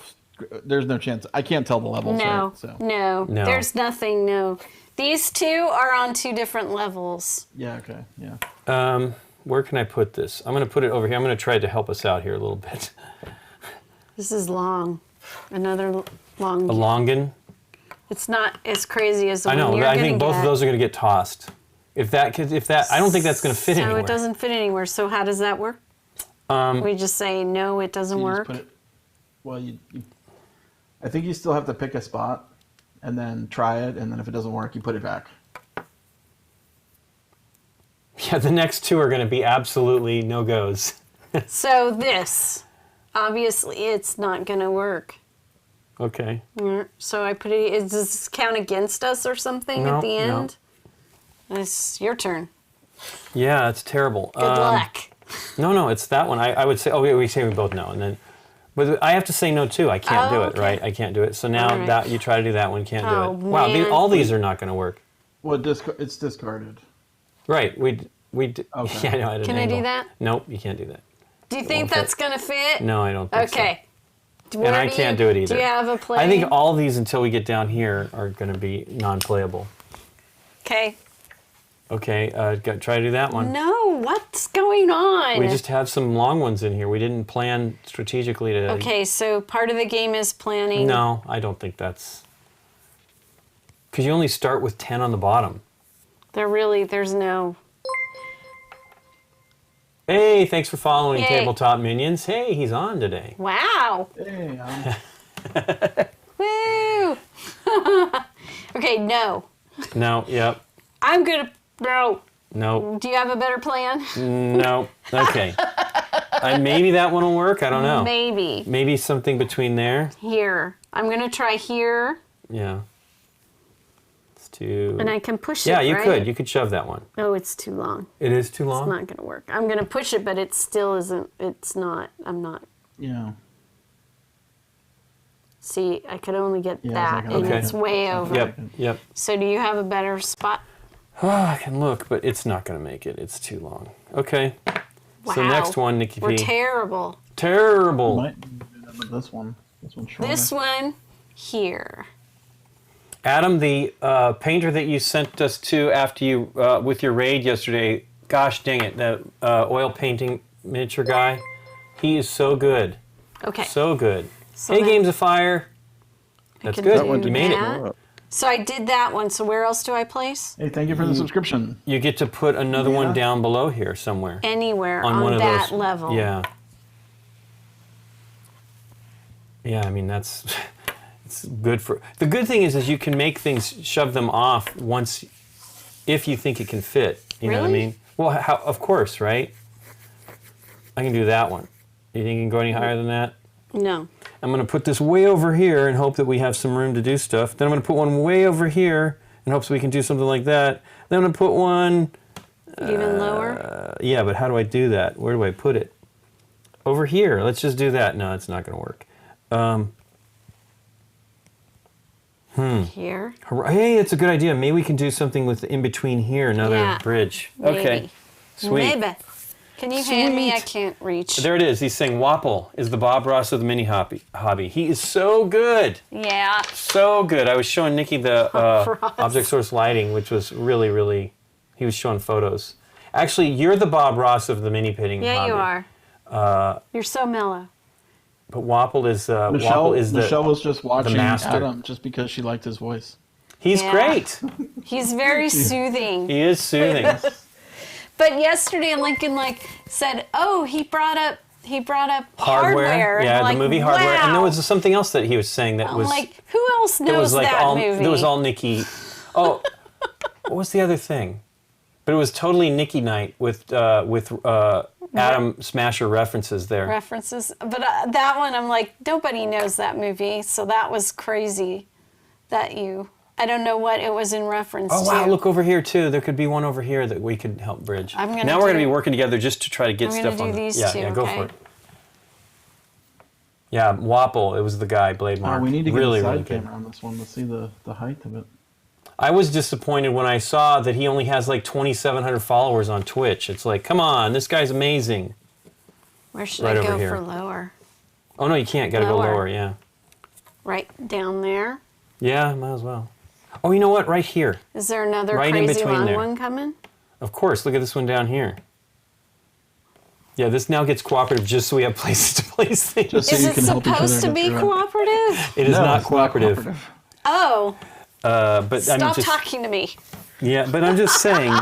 There's no chance. I can't tell the levels. No, Right, so. no. No. There's nothing. No. These two are on two different levels. Yeah. Okay. Yeah. Where can I put this? I'm gonna put it over here. I'm gonna try to help us out here a little bit. This is long. Another long. A longan. It's not as crazy as the I one know. you're I gonna think both get. of those are gonna get tossed. If that, I don't think that's gonna fit So anywhere. it doesn't fit anywhere. So how does that work? We just say no, it doesn't You just work. put it. Well, I think you still have to pick a spot, and then try it, and then if it doesn't work, you put it back. Yeah, the next two are gonna be absolutely no goes. So this, obviously, it's not gonna work. Okay. So I put it. Does this count against us or something No, at the no. end? It's your turn. Yeah, it's terrible. Good luck. No, it's that one. I would say. Oh, we say we both no, and then, but I have to say no too. I can't do it. okay. Right? I can't do it. So now All right. that you try to do that one, can't Oh, do it. Wow, man. all these are not going to work. Well, it's discarded. Right? We. Okay. Yeah, no, at an Can I do angle. that? Nope, you can't do that. Do you think won't fit. that's gonna fit? No, I don't think so. Okay. And I can't do it either. Do you have a plan? I think all these until we get down here are going to be non-playable. Okay. Okay, try to do that one. No, what's going on? We just have some long ones in here. We didn't plan strategically to. Okay, so part of the game is planning. No, I don't think that's. Because you only start with 10 on the bottom. There's no. Hey, thanks for following Yay. Tabletop Minions. Hey, he's on today. Wow. Hey, Woo. Okay, no. No, yep, I'm gonna. No. no, Do you have a better plan? no. Okay. Maybe that one will work. I don't know. Maybe. Maybe something between there. Here. I'm gonna try here, Yeah. It's too. and I can push it. Yeah, you right? could. You could shove that one. Oh, it's too long. It is too It's long. not gonna work. I'm gonna push it, but it still isn't. It's not. I'm not. yeah. See, I could only get Yeah, that, it's like- and Okay. it's way over. Yep. Yep. So do you have a better spot? Oh, I can look, but it's not going to make it. It's too long. Okay. Wow. So next one, Nikki We're P. terrible. Terrible. Might do that with this one. This one's shorter. This one here. Adam, the painter that you sent us to after you with your raid yesterday. Gosh dang it, the oil painting miniature guy. He is so good. Okay. So good. So hey, then Games of Fire. That's can good. do You made that. it. So I did that one. So where else do I place? Hey, thank you for the subscription. You get to put another one Yeah. down below here somewhere. Anywhere On on, one of that those. level. Yeah. Yeah, I mean that's it's good for. The good thing is you can make things shove them off once, if you think it can fit. You know what I Really? mean? Well, of course, right? I can do that one. You think you can go any higher than that? No. I'm going to put this way over here and hope that we have some room to do stuff. Then I'm going to put one way over here in hopes we can do something like that. Then I'm going to put one... Even lower? Yeah, but how do I do that? Where do I put it? Over here. Let's just do that. No, it's not going to work. Here? Hey, it's a good idea. Maybe we can do something with in between here, another Yeah, bridge. maybe. Okay, sweet. Maybe. Can you hand me? I Sweet. can't reach. There it is. He's saying Wapple is the Bob Ross of the mini hobby. He is so good. Yeah. So good. I was showing Nikki the Ross. object source lighting, which was really, really, he was showing photos. Actually, you're the Bob Ross of the mini pitting Yeah, hobby. you are. You're so mellow. But Wapple is, Michelle was just watching master. Adam just because she liked his voice. He's Yeah. great. He's very soothing. He is soothing. But yesterday Lincoln said, "Oh, he brought up hardware." And Yeah, I'm like, the movie Hardware. Wow. And there was something else that he was saying that I'm was... like, who else It knows was like that all movie? It was all Nikki. Oh, what was the other thing? But it was totally Nikki night with Adam Smasher references there. references. But that one, I'm like, nobody knows that movie, so that was crazy. I don't know what it was in reference Oh to. wow! Look over here too. There could be one over here that we could help bridge. I'm gonna now we're going to do- be working together just to try to get I'm stuff gonna on. do these yeah, two, yeah, go okay? for it. Yeah, Wapple. It was the guy, Blade Oh, Mark. we need to get really, a side really good. camera on this one to see the height of it. I was disappointed when I saw that he only has like 2,700 followers on Twitch. It's like, come on, this guy's amazing. Where should Right I over go here. for lower? Oh no, you can't. Got to go Lower. lower. Yeah. Right down there. Yeah, might as well. Oh, you know what? Right here. Is there another Right in crazy between long there. one coming? Of course. Look at this one down here. Yeah, this now gets cooperative just so we have places to place things. Just so Is you it can help each other supposed to get be through it. cooperative? It is No, not it's cooperative. Oh, But stop I'm just talking to me. yeah. But I'm just saying.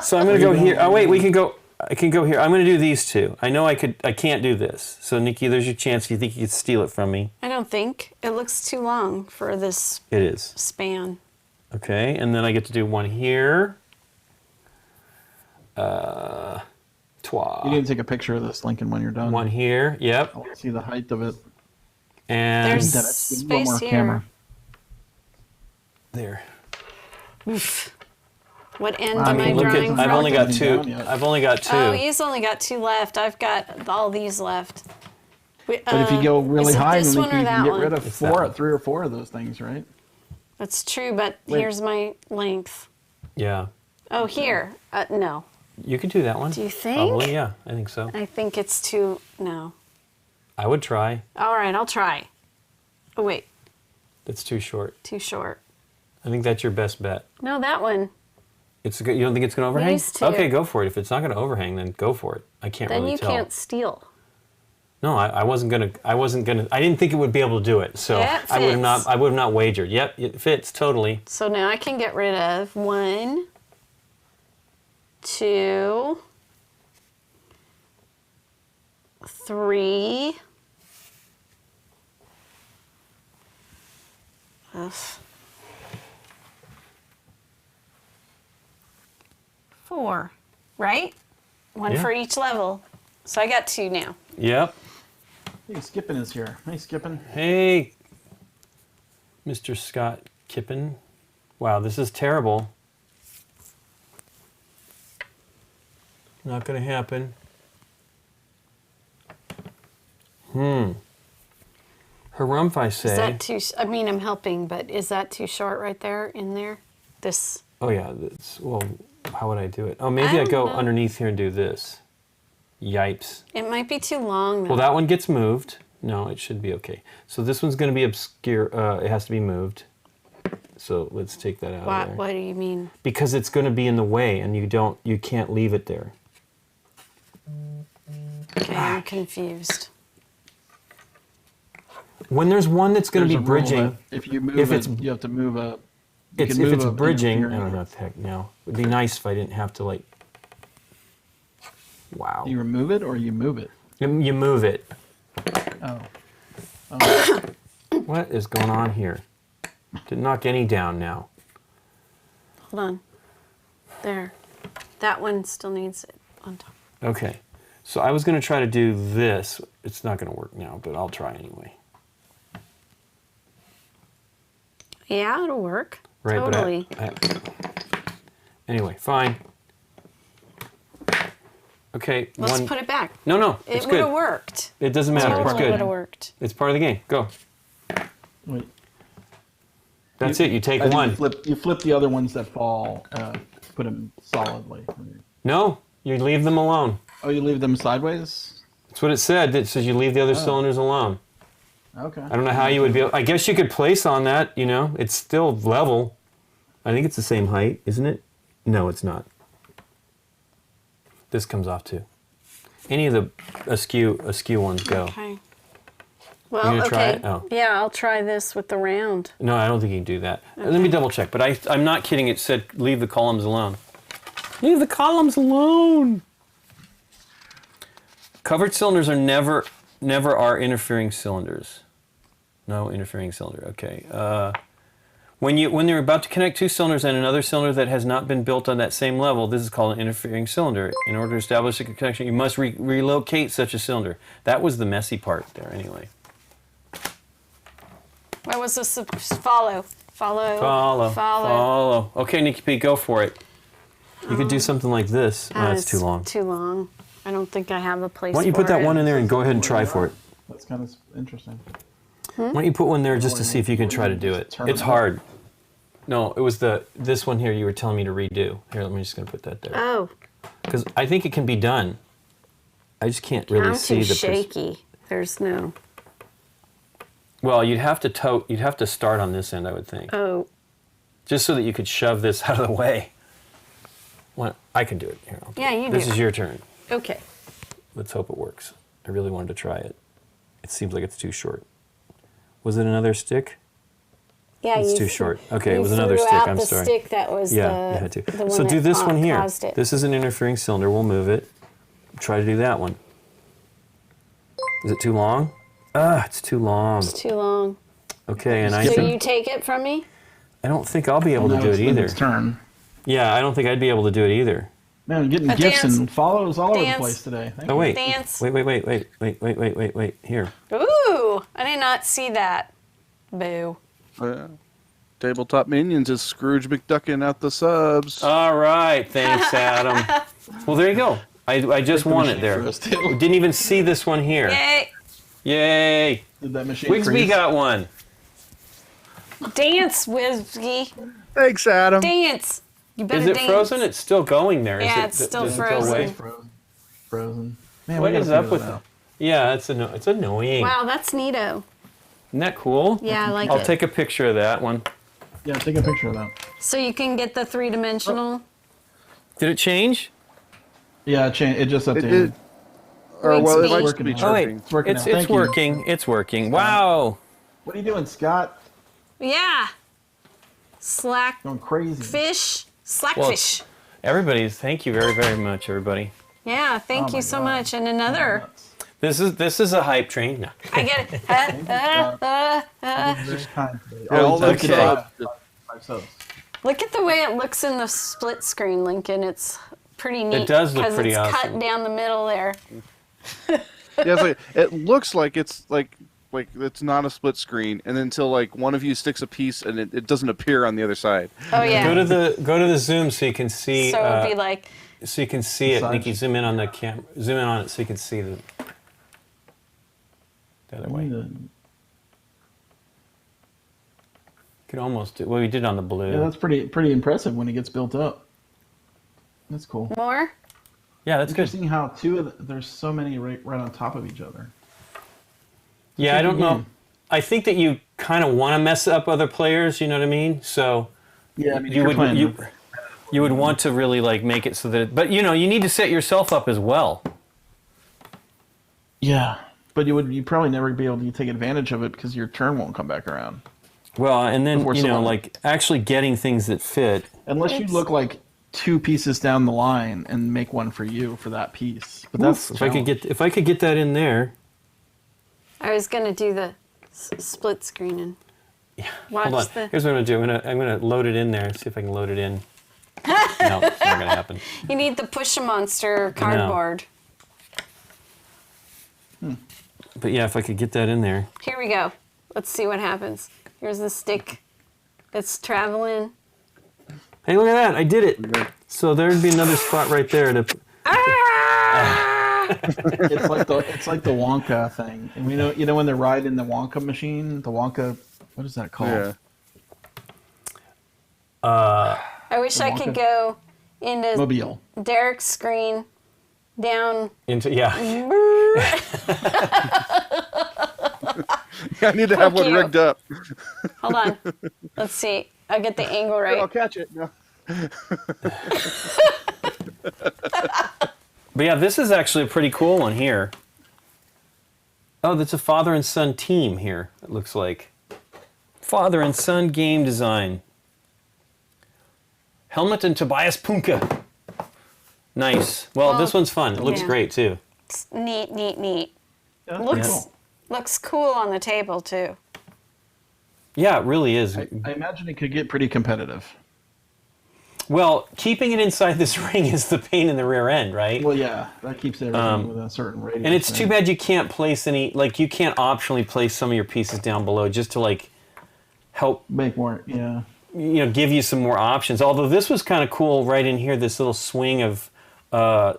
So I'm going to go here. Oh wait, we can go. I can go here. I'm going to do these two. I know I could. I can't do this. So Nikki, there's your chance. If you think you could steal it from me, I don't think. It looks too long for this it is. span. Okay, and then I get to do one here. You need to take a picture of this, Lincoln, when you're done. One here. Yep. I want to see the height of it. And There's Dennis, we need space one more here. camera. there. What end Wow, am I Look drawing at. from? I've only got Anything two. down yet. I've only got two. Oh, he's only got two left. I've got all these left. But if you go really is it high, this then one you or can that get one? rid of It's that one. 3 or 4 of those things, right? That's true, but Wait. here's my length. Yeah. Oh, here. No. You could do that one. Do you think? Probably, yeah. I think so. I think it's too. No. I would try. All right, I'll try. Oh, wait. That's too short. Too short. I think that's your best bet. No, that one. It's good. You don't think it's going to overhang? These two. Okay, go for it. If it's not going to overhang, then go for it. I can't Then really you tell. can't steal. No, I wasn't gonna. I didn't think it would be able to do it. So Yeah, it I would have fits. not. I would have not wagered. Yep, it fits totally. So now I can get rid of 1, 2, 3. Ugh. 4, right? One Yeah. for each level. So I got 2 now. Yep. Hey, Skippin is here. Hey, Skippin. Hey, Mr. Scott Kippen. Wow, this is terrible. Not gonna happen. Harumph, I say. Is that too? I mean, I'm helping, but is that too short right there in there? This. Oh yeah. That's, well, how would I do it? Oh, maybe I don't go know. underneath here and do this. Yipes. It might be too long. Though. Well, that one gets moved. No, it should be okay. So this one's going to be obscure. It has to be moved. So let's take that out of there. What do you mean? Because it's going to be in the way, and you can't leave it there. Okay, I'm confused. When there's one that's going to be There's a rule bridging, that if you move if it, it's- you have to move a. if it's bridging, I don't know what the heck now. It would be nice if I didn't have to like. Wow. You remove it or you move it. You move it. Oh. What is going on here? Didn't knock any down now. Hold on. There. That one still needs it on top. Okay. So I was going to try to do this. It's not going to work now, but I'll try anyway. Yeah, it'll work. Right, Totally. Anyway, fine. Okay, Let's put it back. No, It it's would have good. worked. It doesn't matter. It's Totally would have good. worked. It's part of the game. Go. Wait. That's it. You take I think one. You flip the other ones that fall. Put them solidly. No, you leave them alone. Oh, you leave them sideways? That's what it said. It says you leave the other cylinders alone. Okay. I don't know how you would be able, I guess you could place on that, you know. It's still level. I think it's the same height, isn't it? No, it's not. This comes off too. Any of the askew ones go. Okay. Well, gonna try okay. it? Oh. Yeah, I'll try this with the round. No, I don't think you can do that. Let me double check. But I'm not kidding. It said leave the columns alone. Leave the columns alone. Covered cylinders are never are interfering cylinders. No interfering cylinder. Okay. When they're about to connect two cylinders and another cylinder that has not been built on that same level, this is called an interfering cylinder. In order to establish a connection, you must relocate such a cylinder. That was the messy part there, anyway. What was this? Follow. Okay, Nikki P, go for it. You could do something like this. No, it's too long. Too long. I don't think I have a place. Why don't you put for that it. one in there and go ahead and try for it? That's kind of interesting. Why don't you put one there just to see if you can try to do it? Turn It's it up. hard. No, it was this one here you were telling me to redo. Here, let me just gonna put that there. Oh, Because I think it can be done. I just can't really I'm see too the shaky. There's no. Well, you'd have to start on this end, I would think. Oh, Just so that you could shove this out of the way. Well, I can do it. Here, yeah, you do. This is your turn. Okay. Let's hope it works. I really wanted to try it. It seems like it's too short. Was it another stick? Yeah, It's you too th- short. Okay, you it was another threw stick. out I'm the sorry. stick that was Yeah, the, you had to. the one So do that this one here. caused it. This is an interfering cylinder. We'll move it. Try to do that one. Is it too long? Ah, it's too long. It's too long. Okay, and I So think you take it from me? I don't think I'll be able Now to do it's it either. Lynn's turn. Yeah, I don't think I'd be able to do it either. Man, getting A gifts dance. and follows all over the Dance. place today. Thank Oh you. wait. Dance. Wait. Here. Ooh, I did not see that. Boo. Tabletop Minions is Scrooge McDuckin out the subs. All right. Thanks, Adam. Well, there you go. I just won it there. Froze, too. We didn't even see this one here. Yay! Yay! Did that machine Wigsby freeze? got one. Dance, Whiskey. Thanks, Adam. Dance. You better Is it dance. frozen? It's still going there. Is Yeah, it, it's still does it go frozen. away? It's frozen. Man, What we is gotta up figure with that it? out. Yeah, it's annoying. Wow, that's neato. Isn't that cool? Yeah, I like I'll it. take a picture of that one. Yeah, take a picture of that. So you can get the three-dimensional. Did it change? Yeah, it just It updated. did. Or, well, it Wigsby. likes to be Oh, chirping. It's working It's now. Thank you. working. It's working. Wow. What are you doing, Scott? Yeah. Slackfish. Going crazy. Slackfish. Everybody's. Thank you very, very much, everybody. Yeah, thank Oh my you so God. much. And another. This is a hype train. No. I get it. Very kind today. Yeah, all it's those okay. five subs. Look at the way it looks in the split screen, Lincoln. It's pretty neat. does look 'cause pretty it's awesome. cut down the middle there. Yeah, it's like, it looks like it's like it's not a split screen, and until like one of you sticks a piece and it doesn't appear on the other side. Oh yeah. Go to the zoom so you can see. So it'd be like, so you can see it. Massage. Nikki, zoom in on the camera. Zoom in on it so you can see the other way. You could almost do. Well, we did on the blue. Yeah, that's pretty impressive when it gets built up. That's cool. more? Yeah, that's good. Interesting how there's so many right on top of each other. Yeah, I don't know. game. I think that you kind of want to mess up other players. You know what I mean? So Yeah, I mean, you would want to really like make it so that. But you need to set yourself up as well. Yeah, but you probably never be able to take advantage of it because your turn won't come back around Well, and then Before someone- like actually getting things that fit. unless you look like two pieces down the line and make one for you for that piece. But that's If I could get that in there. I was gonna do the split screen and watch Hold on. the. Here's what I'm gonna do. I'm gonna load it in there. See if I can load it in. No, it's not gonna happen. You need the push a monster cardboard. But yeah, if I could get that in there. Here we go. Let's see what happens. Here's the stick that's traveling. Hey, look at that! I did it. So there'd be another spot right there to. It's like the Wonka thing. And you know when they're riding the Wonka machine, the Wonka, what is that called? Yeah. I wish I could go into Mobile. Derek's screen, down. Into yeah. I need to have Fuck one you. rigged up. Hold on. Let's see. I'll get the angle I'll right. catch it. No. But yeah, this is actually a pretty cool one here. Oh, that's a father and son team here. It looks like father and son game design. Helmut and Tobias Punke. Nice. Well, this one's fun. It looks yeah. great too. It's neat, neat, neat. Yeah, Looks cool on the table too. Yeah, it really is. I imagine it could get pretty competitive. Well, keeping it inside this ring is the pain in the rear end, right? Well, yeah, that keeps everything with a certain radius. And it's too bad you can't place any, like you can't optionally place some of your pieces down below just to like help, Make more, yeah. give you some more options. Although this was kind of cool right in here, this little swing of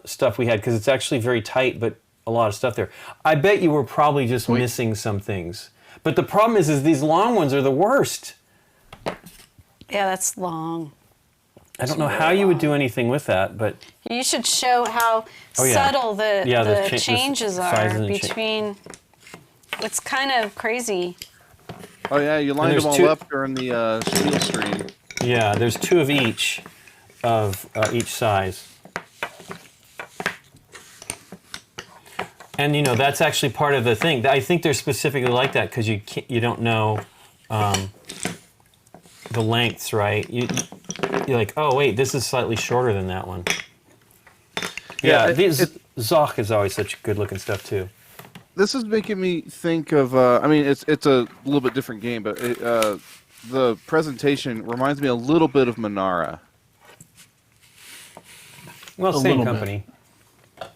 stuff we had, because it's actually very tight, but a lot of stuff there. I bet you were probably just missing some things. But the problem is these long ones are the worst. Yeah, that's long. I don't know how you would do anything with that, but You should show how Oh, yeah. subtle the the changes sizes are and between. It's kind of crazy. Oh yeah, you lined there's them all two- up during the steel stream. yeah, there's two of each size. And that's actually part of the thing. I think they're specifically like that because you don't know the lengths, right? You're like, oh wait, this is slightly shorter than that one. Yeah, Zoch is always such good looking stuff too. This is making me think of. I mean, it's a little bit different game, but the presentation reminds me a little bit of Manara. Well, A same little company. a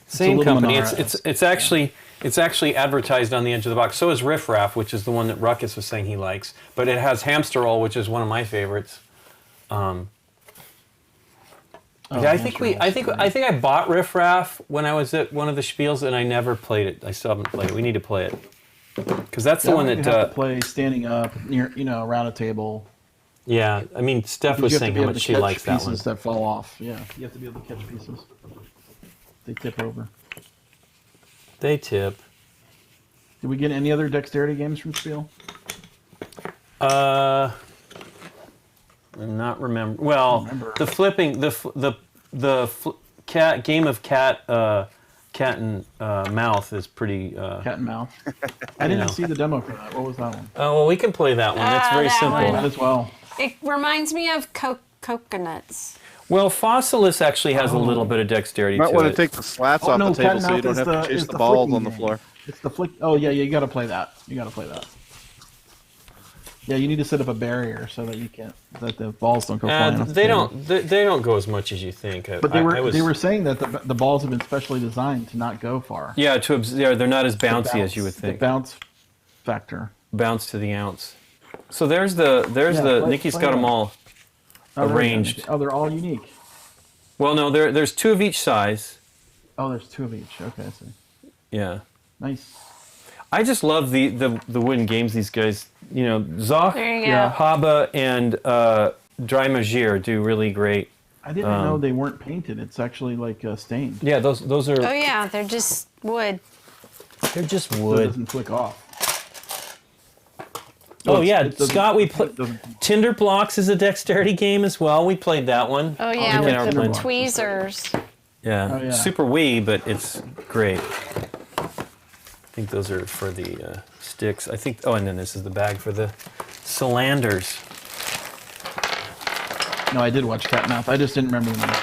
Same little company. Manara. It's actually advertised on the edge of the box. So is Riff Raff, which is the one that Ruckus was saying he likes. But it has Hamster Roll, which is one of my favorites. Yeah, I think I bought Riff Raff when I was at one of the spiels, and I never played it. I still haven't played it. We need to play it because that's the one you that. have to play standing up near, around a table. Yeah, I mean, Steph was You have to saying be how able much to she catch likes that one. pieces that fall off. Yeah, you have to be able to catch pieces. They tip over. They tip. Did we get any other dexterity games from Spiel? I'm not remember. Well, the flipping cat game of cat and mouse is pretty. Cat and Mouse. I didn't see the demo for that. What was that one? Oh well, we can play that one. That's very that simple. one. Might as well. It reminds me of coconuts. Well, Fossilis actually has a little bit of dexterity You might to want it. to take the slats Oh, off no, the table Cat and so you Mouse don't is have to is chase the balls flicking on the game. floor. It's the flick. Oh yeah, you got to play that. You got to play that. Yeah, you need to set up a barrier so that that the balls don't go flying. off the they table. don't. They don't go as much as you think. But they were saying that the balls have been specially designed to not go far. Yeah, they're not as bouncy as you would The think. bounce factor. Bounce to the ounce. So there's the Nikki's play got them that. all arranged. Oh, they're all unique. Well, no, there's two of each size. Oh, there's two of each. Okay, I see. Yeah. Nice. I just love the wooden games these guys. Zoch, There you go. Haba, and Dry Magier do really great. I didn't know they weren't painted. It's actually like stained. Yeah, those are Oh yeah, they're just wood. they're just So it wood. doesn't flick off. Oh It yeah, doesn't- Scott, we it played doesn't- Tinder Blocks is a dexterity game as well. We played that one. Oh yeah, we with can the outline- tweezers. Yeah. Oh, yeah. Super wee, but it's great. I think those are for the sticks. I think. Oh, and then this is the bag for the Solanders. No, I did watch Cat and Mouse. I just didn't remember the name.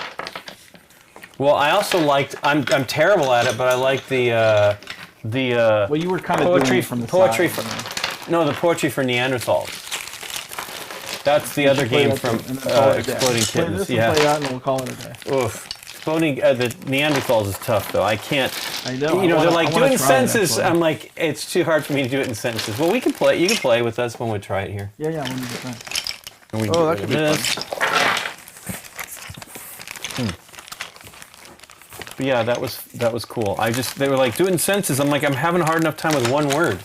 Well, I also liked. I'm terrible at it, but I like the Well, you were kind of poetry doing it from the poetry side. for no the poetry for Neanderthals. That's the other Play game that from and then call it a day. Exploding Play Kittens. this Yeah. and play that, and we'll call it a day. Oof. exploding the Neanderthals is tough though. I can't. I know. You know, they're like I wanna doing try it, sentences. actually. I'm like, it's too hard for me to do it in sentences. Well, we can play. You can play with us when we try it here. Yeah, when you get done. And we Oh, get that rid could of be this. But yeah, that was cool. They were like doing sentences. I'm like, I'm having a hard enough time with one word.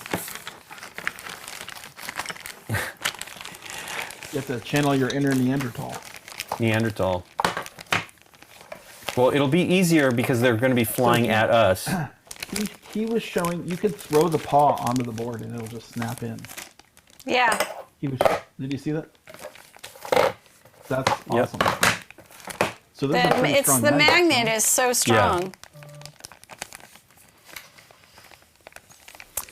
You have to channel your inner Neanderthal. Neanderthal. Well, it'll be easier because they're going to be flying at us. He was showing you could throw the paw onto the board and it'll just snap in. Yeah. Did you see that? That's Yep. awesome. So this is a pretty It's strong the magnet. magnet is so strong.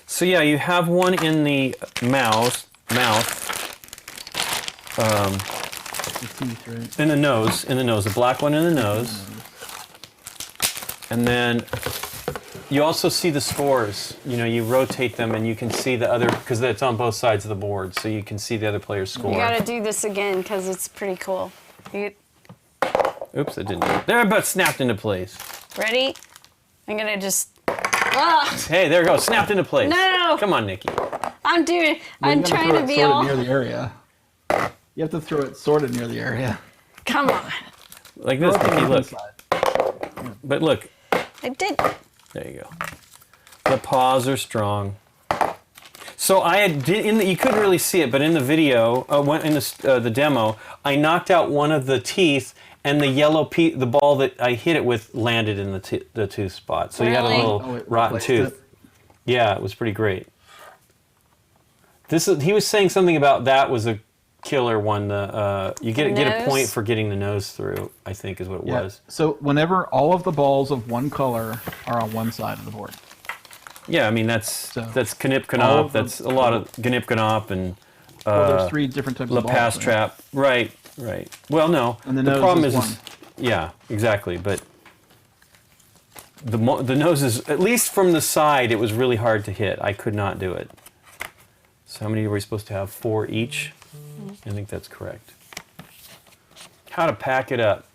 So yeah, you have one in the mouth, The teeth, right? in the nose, a black one in the nose, and then you also see the spores. You know, you rotate them and you can see the other because it's on both sides of the board, so you can see the other player's score. You got to do this again because it's pretty cool. Oops, I didn't. They're about snapped into place. Ready? I'm gonna just. Ah! Hey, there we go, snapped into place. No! Come on, Nikki. I'm doing. I'm You gotta trying throw to it be sorted all. near the area. You have to throw it sorted near the area. Come on. Like this, Throw it Nikki. on the Look, inside. but look. I did. There you go. The paws are strong. So you couldn't really see it, but in the video, in the demo, I knocked out one of the teeth, and the yellow the ball that I hit it with landed in the tooth spot. So you had a Really? little it rotten replaced tooth. it. Yeah, it was pretty great. He was saying something about that was a killer one. You get a Nose? point for getting the nose through, I think is what it Yeah. was. So whenever all of the balls of one color are on one side of the board. Yeah, I mean that's So, Knip all Knop. of the- That's a lot of Gnip Knop and Well, there's 3 different types La of balls. Pass right? Trap. Right. Well, no. And the the nose problem is is, one. yeah, exactly. But the nose is, at least from the side, it was really hard to hit. I could not do it. So how many were we supposed to have? 4 each? I think that's correct. How to pack it up.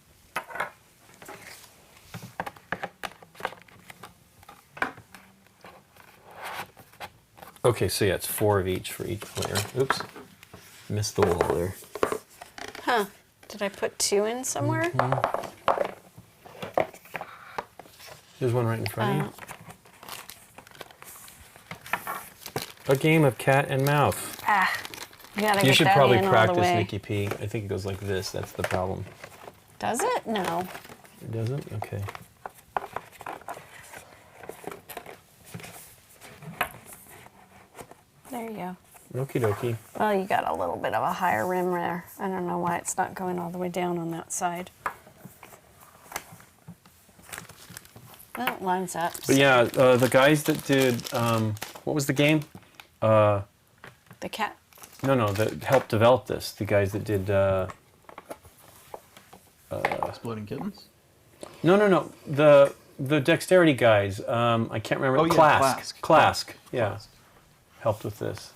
Okay, so yeah, it's 4 of each for each player. Oops. Missed the wall there. Huh. Did I put 2 in somewhere? There's one right in front of you. A game of cat and mouse. You gotta You get should that probably in all the practice, way. Nikki P. I think it goes like this. That's the problem. Does it? No. It doesn't? Okay. There you go. Okie dokie. Well, you got a little bit of a higher rim there. I don't know why it's not going all the way down on that side. Well, it lines up. But yeah, the guys that did, what was the game? The cat. No, that helped develop this. The guys that did, Exploding kittens. no. The dexterity guys. I can't remember. Oh, yeah, Clask. Clask. Yeah. Helped with this.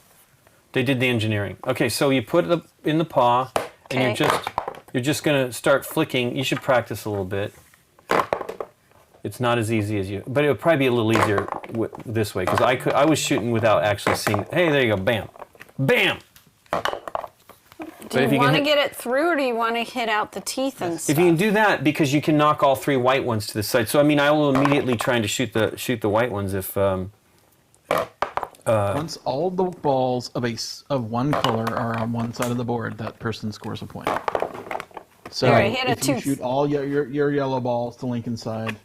They did the engineering. Okay, so you put it in the paw, and Okay. you're just gonna start flicking. You should practice a little bit. It's not as easy as you, but it would probably be a little easier this way because I was shooting without actually seeing. Hey, there you go, bam, bam. Do you want to get it through, or do you want to hit out the teeth and stuff? If you can do that, because you can knock all 3 white ones to the side. So I mean, I will immediately try to shoot the white ones if. Once all the balls of one color are on one side of the board, that person scores a point. So There, I hit a if you tooth. shoot all your yellow balls to Lincoln's side,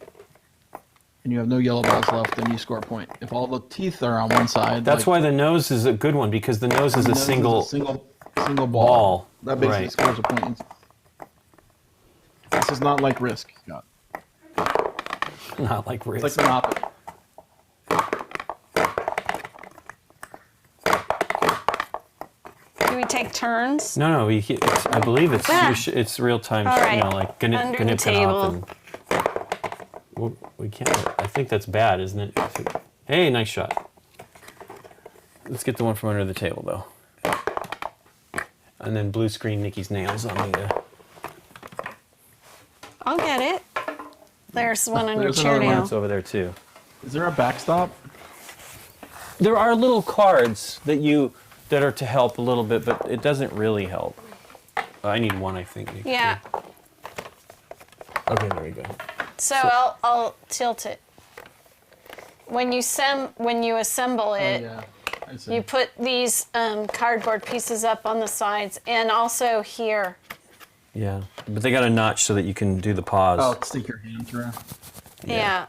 and you have no yellow balls left, then you score a point. If all the teeth are on one side, That's why the nose is a good one because the nose is a nose is single. single ball. ball. That basically Right. scores a point. This is not like Risk, Scott. Not like It's like Risk. Monopoly. Do we take turns? No, I believe it's Ah. it's real time. All right. You know, like Under the Gnip table. and we can't. I think that's bad, isn't it? Hey, nice shot. Let's get the one from under the table though. And then blue screen Nikki's nails on the. I'll get it. There's one on your There's chair another one. now. It's over there too. Is there a backstop? There are little cards that are to help a little bit, but it doesn't really help. I need one, I think. Nikki. Yeah. Okay, there we go. So I'll tilt it. When you assemble it, Yeah. I see. you put these cardboard pieces up on the sides and also here. Yeah, but they got a notch so that you can do the pause. Oh, stick your hand through. Yeah.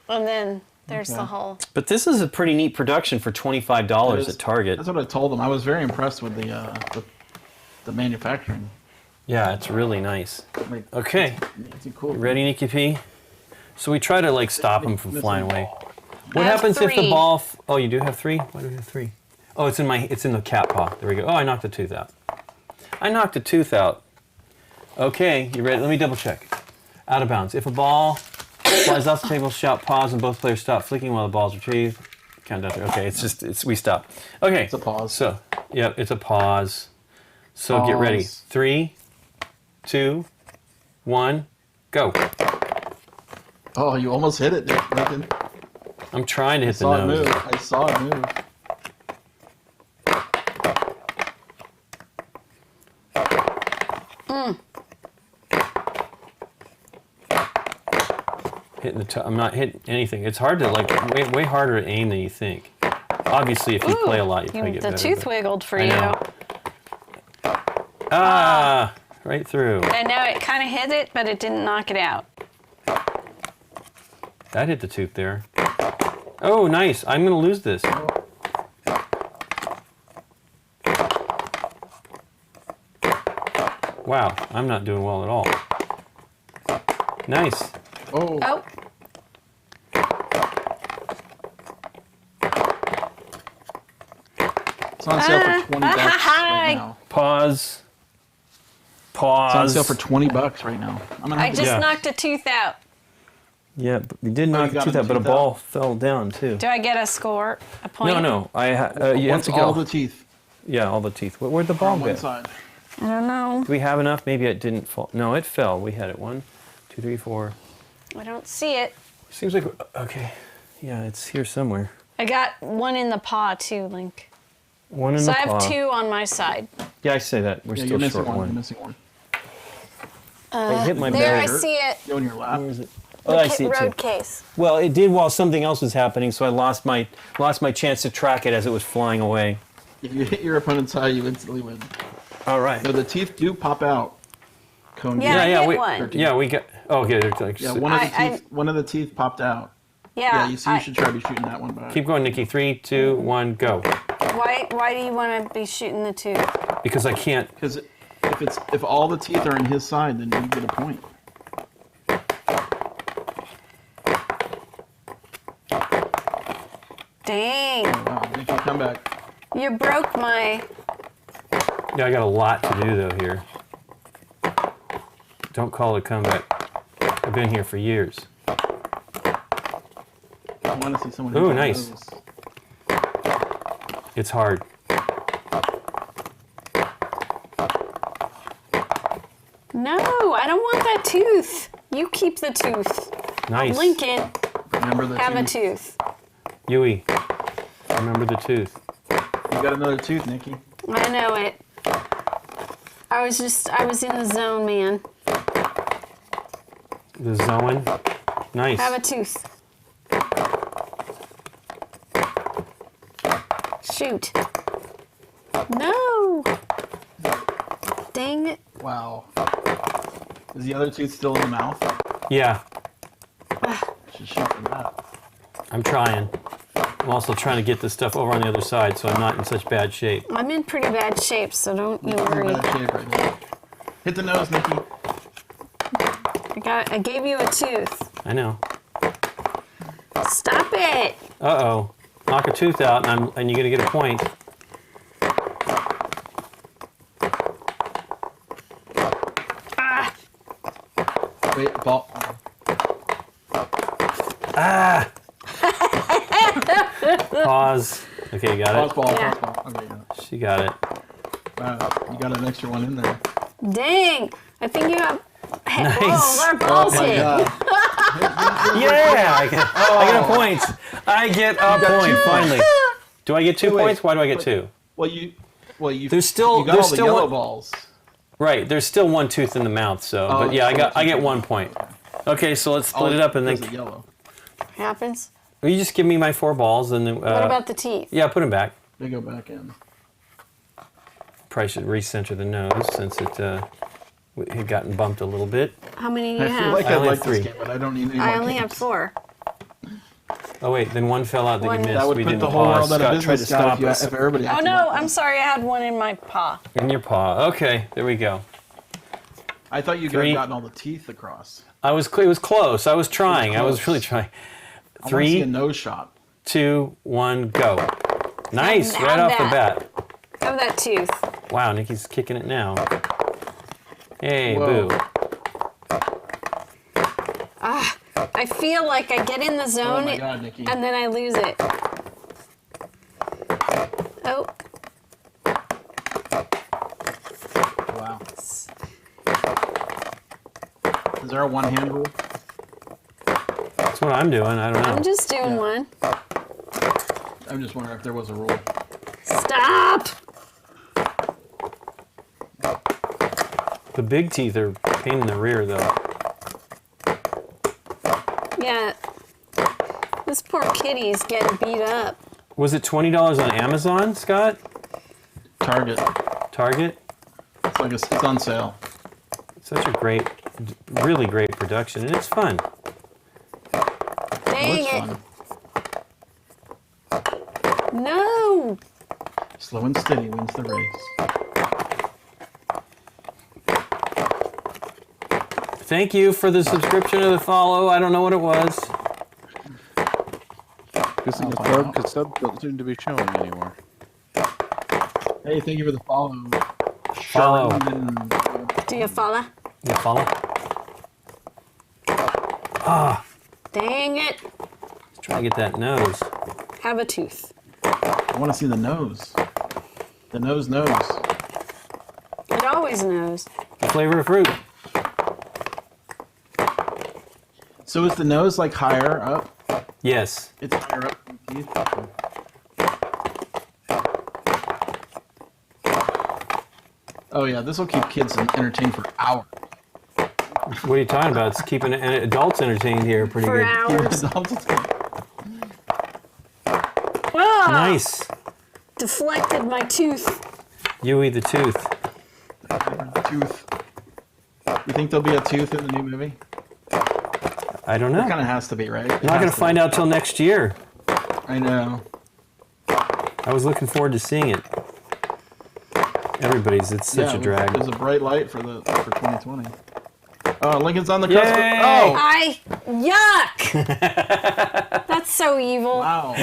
And then there's the Okay. hole. But this is a pretty neat production for $25 at Target. That's what I told them. I was very impressed with the manufacturing. Yeah, it's really nice. Like, Okay, it's cool. ready, Nikki P? So we try to like stop them from flying away. What I have happens if the 3. ball? Oh, you do have 3. Why do we have 3? Oh, it's in the cat paw. There we go. Oh, I knocked a tooth out. I knocked a tooth out. Okay, you ready? Let me double check. Out of bounds. If a ball flies off the table, shout pause, and both players stop flicking while the ball's retrieved. Count down. Okay, we stop. Okay, It's a pause. So, yep, it's a pause. So get ready. Pause. 3, 2, 1, go. Oh, you almost hit it, Lincoln. I'm trying to hit the Saw it nose. move. I saw it move. Hitting I'm not hitting anything. It's hard to way harder to aim than you think. Obviously, if you play a lot, you probably get The better. tooth but- wiggled for I you. know. Ah, right through. And now it kind of hit it, but it didn't knock it out. That hit the tooth there. Oh, nice. I'm gonna lose this. Wow, I'm not doing well at all. Nice. Oh. Oh, It's on sale for $20 right now. Pause. It's on Pause. sale for $20 right now. I'm gonna I have to just Yeah. knocked a tooth out. Yeah, but you did knock you the got tooth a out, but a tooth ball fell down too. Do I get a score? A point? No, no. You have Once to all go. the teeth Yeah, all the teeth. Where'd the are ball on one go? side. I don't know. Do we have enough? Maybe it didn't fall. No, it fell. We had it. 1, 2, 3, 4. I don't see it. Seems like okay. Yeah, it's here somewhere. I got one in the paw too, Link. One in So the I have paw. 2 on my side. Yeah, I say that. We're Yeah, still you're missing short one. You're one. missing one. I hit my There, I belly. see it. Go in your lap. Where is it? Oh, I see it too. Road case. Well, it did while something else was happening, so I lost my chance to track it as it was flying away. If you hit your opponent's eye, you instantly win. All right. No, the teeth do pop out. Cone Yeah, yeah, hit we one. yeah we got. Oh, okay. They're like, Yeah, one of the I- teeth. One of the teeth popped out. Yeah. Yeah, you see, you should try to be shooting that one back. keep going, Nikki. 3, 2, 1, go. Why do you want to be shooting the tooth? Because I can't. Because if all the teeth are in his side, then you get a point. Dang. Wow, make your comeback. You broke my... Yeah, I got a lot to do though here. Don't call it a comeback. I've been here for years. I want to see someone. Ooh, hit that nice. nose. It's hard. No, I don't want that tooth. You keep the tooth. Nice. Lincoln, Remember the have a tooth. tooth. Yui, remember the tooth. You got another tooth, Nikki. I know it. I was in the zone, man. The zone. Nice. Have a tooth. Shoot. No. Dang it. Wow. Is the other tooth still in the mouth? Yeah, Should shoot for that. I'm trying. I'm also trying to get this stuff over on the other side so I'm not in such bad shape. I'm in pretty bad shape, so don't you You're in worry. bad shape right now. Hit the nose, Nikki. I gave you a tooth. I know. Stop it. Uh-oh. Knock a tooth out and you're going to get a point. Ah. Wait, ball. Pause. Okay, you got Pause it? ball. Yeah. Pause ball. Okay, yeah. She got it. Wow, you got an extra one in there. Dang. I think you have Nice. Whoa, they're Oh my ballsy. god. Yeah, I get a point. I get a point finally. Do I get 2 Wait, points? Why do I get 2? Well, you. There's still- You got there's all the still yellow one- balls. Right, there's still one tooth in the mouth, so Oh, but yeah, so I get it's 1 point. Okay, so let's split it up and There's then the yellow. Happens. you just give me my 4 balls and then What about the teeth? yeah, put them back. They go back in. Probably should recenter the nose since it had gotten bumped a little bit. How many do you I feel have? like I I only like have this 3. game, but I don't need any more I only have games. 4. Oh wait, then one fell out that One- you missed. That would we put didn't the whole pause. world out of Scott tried to business, Scott, stop if, us. if everybody Oh acted no, like I'm this. sorry. I had one in my paw. In your paw. Okay, there we go. I thought you 3. had gotten all the teeth across. It was close. I was trying. I was close. really trying. I want to see a 3, nose shot. 2, 1, go. Nice, Have right off the that. bat. Have that tooth. Wow, Nikki's kicking it now. Hey, Whoa. boo. I feel like I get in the Oh zone my god, Nikki. and then I lose it. Oh, Wow. Is there a one-hand rule? That's what I'm doing. I don't know. I'm just doing Yeah. one. I'm just wondering if there was a rule. Stop! The big teeth are pain in the rear, though. Yeah. This poor kitty's getting beat up. Was it $20 on Amazon, Scott? Target. Target? It's like it's on sale. Such a great, really great production, and it's fun. Dang Looks it. fun. No! Slow and steady wins the race. Thank you for the subscription or the follow. I don't know what it was. Good thing I'll the find out. because subs don't seem to be showing anymore. Hey, thank you for the follow. Follow. Sharon. Do you follow? You follow? Dang it. Let's try to get that nose. Have a tooth. I want to see the nose. The nose. It always knows. The flavor of fruit. So is the nose like higher up? Yes. It's higher up than the teeth. Oh yeah, this will keep kids entertained for hours. What are you talking about? It's keeping adults entertained here pretty For good. hours. Ah! Nice. Deflected my tooth. Yui the tooth. Tooth. You think there'll be a tooth in the new movie? I don't know. There kind of has to be, right? We're not going to find out till next year. I know. I was looking forward to seeing it. It's such a drag. There's a bright light for 2020. Oh, Lincoln's on the cusp. Yay! Oh, Yuck! That's so evil. wow.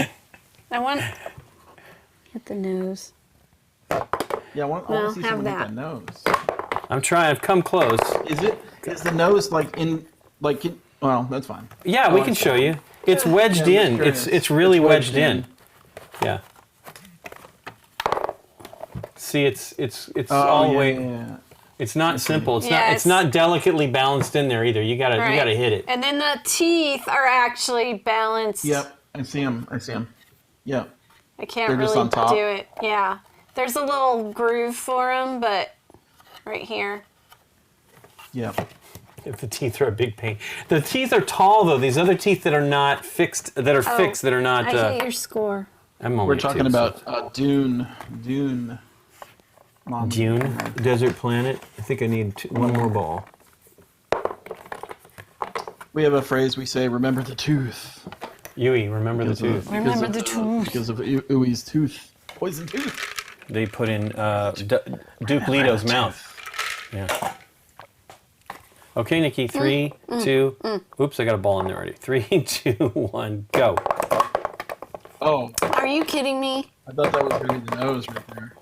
I want hit the nose. Yeah, I want Well, to see have someone hit that. that nose. I'm trying. I've come close. Is the nose well, that's fine. Yeah, we can show you. It's wedged Yeah, I'm in. curious. It's really It's wedged wedged in. Yeah. See, it's Oh, all the yeah, way. yeah. It's not simple. It's Yeah, not. It's not delicately balanced in there either. You gotta Right. hit it. And then the teeth are actually balanced. Yep, I see him. Yep. I can't They're just really on top? do it. Yeah. There's a little groove for them, but right here. Yep. If the teeth are a big pain. The teeth are tall though. These other teeth that are not fixed, that are fixed, that are not. I hate your score. I'm only We're at talking 2, so- about Dune. Dune, Desert Planet. I think I need one more ball. We have a phrase we say, remember the tooth. Yui, remember the tooth. Remember the tooth. Because of Ui's tooth. Poison tooth. They put in Duke Leto's mouth. Yeah. Okay, Nikki. 3, 2. Oops, I got a ball in there already. 3, 2, 1, go. Oh, Are you kidding me? I thought that was going to be the nose right there.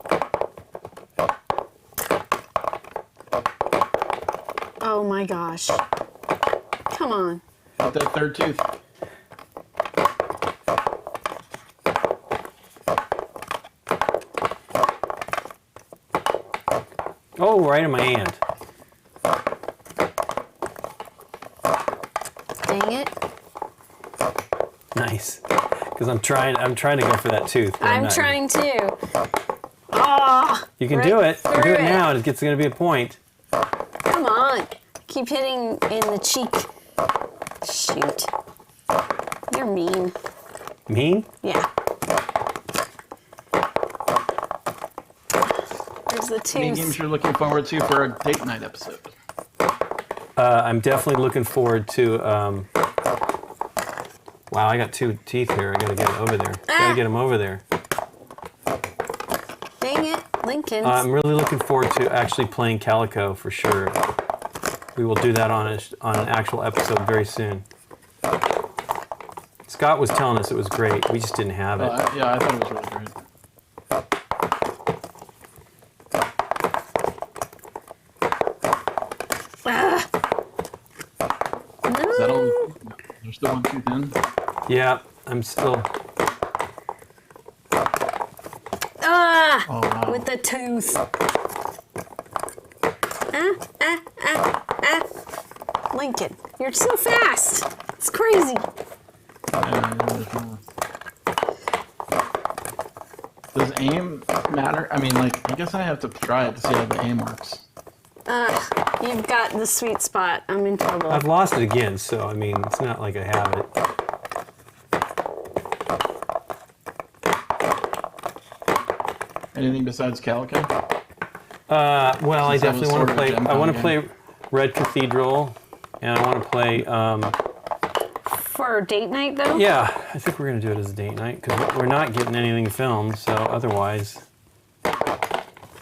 Oh my gosh. Come on. Got that third tooth. Oh, right in my hand. Nice. Because I'm trying to go for that tooth. but I'm not. trying to. Oh, You can right do it. You do through it now. And it's going to be a point. Come on. Keep hitting in the cheek. Shoot. You're mean. Mean? Yeah. There's the Any tooth. games you're looking forward to for a date night episode? I'm definitely looking forward to. Wow, I got 2 teeth here. I got to get it over there. Got to get them over there. Dang it, Lincoln. I'm really looking forward to actually playing Calico for sure. We will do that on an actual episode very soon. Scott was telling us it was great. We just didn't have it. Yeah, I thought it was really great. Is that all? There's still 1 tooth in? Yeah, I'm still. Ah! Oh, wow. With the tooth. Lincoln, you're so fast. It's crazy. Does aim matter? I mean, like, I guess I have to try it to see how the aim works. You've got the sweet spot. I'm in trouble. I've lost it again, so I mean, it's not like I have it. Anything besides Calico? Well, I Since that was definitely want sort to of a play. Gen I Con want to game. play Red Cathedral, and I want to play. For date night, though? Yeah, I think we're gonna do it as a date night because we're not getting anything filmed. So otherwise,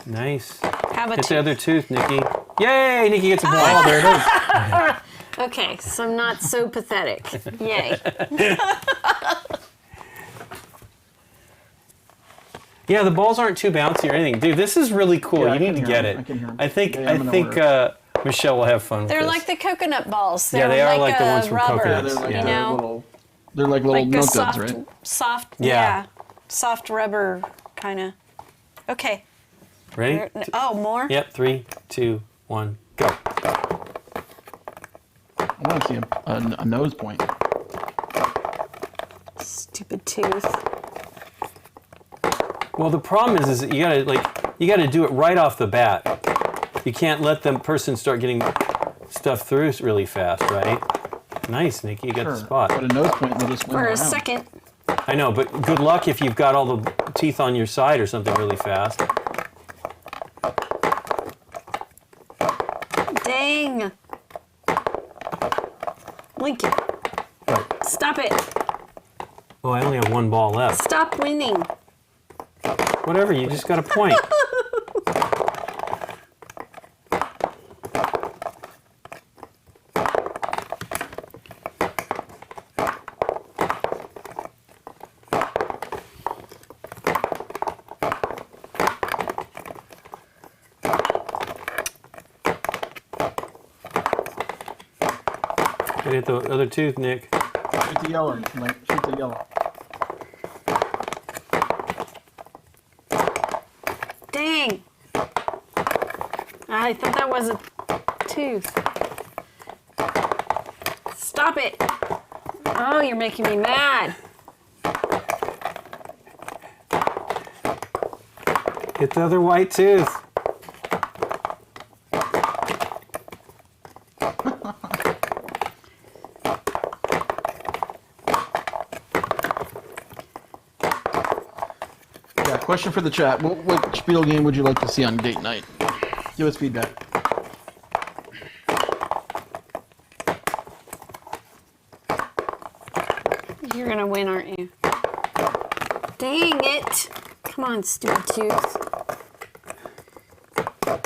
nice. Have a Get the tooth. other tooth, Nikki. Yay! Nikki gets a point. Oh, there it is. Okay, so I'm not so pathetic. Yay. Yeah, the balls aren't too bouncy or anything, dude. This is really cool. Yeah, I you need can to hear get 'em. it. I can hear 'em. I think. Yeah, I'm I gonna think Michelle will have fun with They're this. like the coconut balls. Yeah, they are like the ones from rubber, Yeah, coconuts. they're like Yeah. You know? little. They're like little Like a milk soft, duds, right? soft, Yeah. soft rubber kind of. Okay. Ready? Oh, more? Yep. 3, 2, 1, go. I want to see a nose point. Stupid tooth. Well, the problem is that you gotta do it right off the bat. You can't let the person start getting stuff through really fast, right? Nice, Nikki, you got the spot. But a nose point will just win For a around. second. I know, but good luck if you've got all the teeth on your side or something really fast. Dang. Lincoln, But, stop it. oh, I only have 1 ball left. Stop winning. Whatever, you just got a point. Gotta hit the other tooth, Nick. Shoot the yellow. Like, shoot the yellow. Dang. I thought that was a tooth. Stop it. Oh, you're making me mad. Hit the other white tooth. Yeah, question for the chat. What Spiel game would you like to see on date night? Give us feedback. You're gonna win, aren't you? Dang it. Come on, stupid tooth.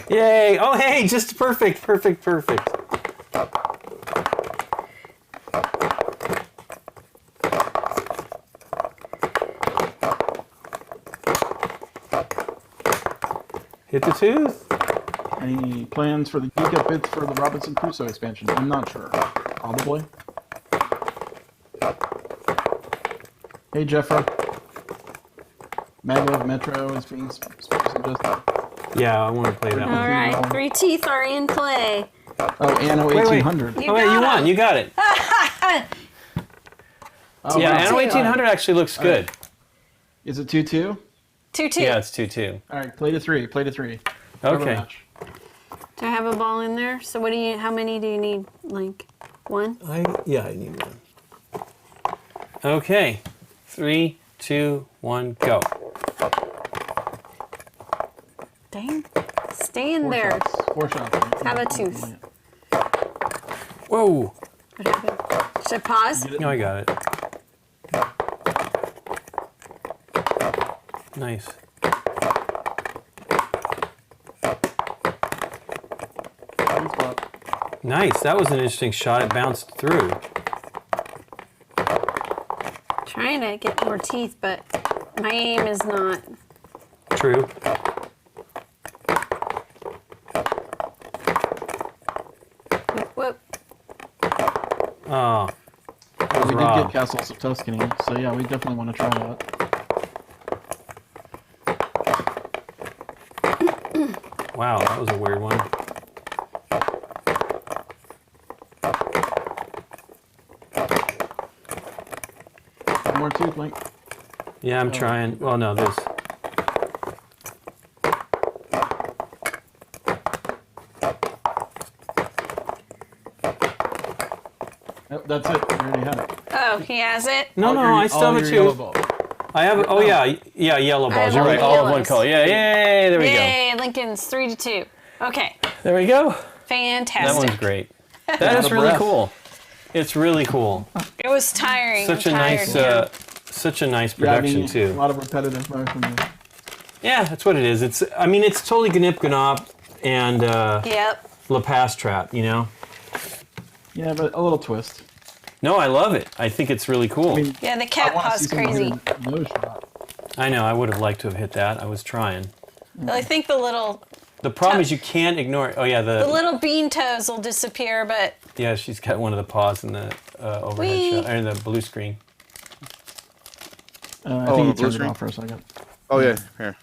Yay! Oh, hey, just perfect, perfect, perfect. Hit the tooth. Any plans for the Geek Up bits for the Robinson Crusoe expansion? I'm not sure. Probably. Hey, Jeffrey. Maglev Metro is being suggested. Yeah, I want to play that All one. right, 3 teeth are in play. Oh, Anno Wait, wait. 1800. You Oh, wait, you got won. him. You got it. Oh, Yeah, wow. Anno 1800 actually looks good. Is it 2-2? 2-2. Yeah, it's 2-2. All right, play to 3. Play to 3. Okay. Match. Do I have a ball in there? So what do you? How many do you need? Like 1? I need one. Okay. 3, 2, 1, go. Dang. Stay in 4 there. shots. 4 shots. Have a tooth. Whoa. What happened? Should I pause? No, I got it. Nice. Good spot. Nice. That was an interesting shot. It bounced through. Trying to get more teeth, but my aim is not. True. Whoop. Oh. We did Rob. get Castles of Tuscany, so yeah, we definitely want to try that. Wow, that was a weird one. One more tooth, Link. Yeah, I'm trying. Well, no, this. Yep, that's it. We already had it. Oh, he has it. No, no, I still have a yellow tooth. balls. I have. Oh yeah, yeah, yellow balls. You're all right. the All of one yellows. color. Yeah, yay! There we go. Yay, Lincoln's 3-2. Okay, There we go. fantastic. That one's great. That Out is of really breath. cool. It's really cool. It was tiring. Such a I'm nice, tired, such a nice Yeah, I production mean, a too. lot of repetitive motion. Yeah, that's what it is. It's. I mean, it's totally Gnip Gnop and Yep. La Paz Trap. You know. Yeah, but a little twist. No, I love it. I think it's really cool. I mean, Yeah, the I cat want to paw's see someone crazy. hit a nose shot. I know. I would have liked to have hit that. I was trying. I think the little The problem is you can't ignore it. Oh yeah, the little bean toes will disappear, but yeah. She's got one of the paws in the overhead Whee! shot or in the blue screen. I Oh, think the you blue turned it screen? off for a second. Oh yeah, here.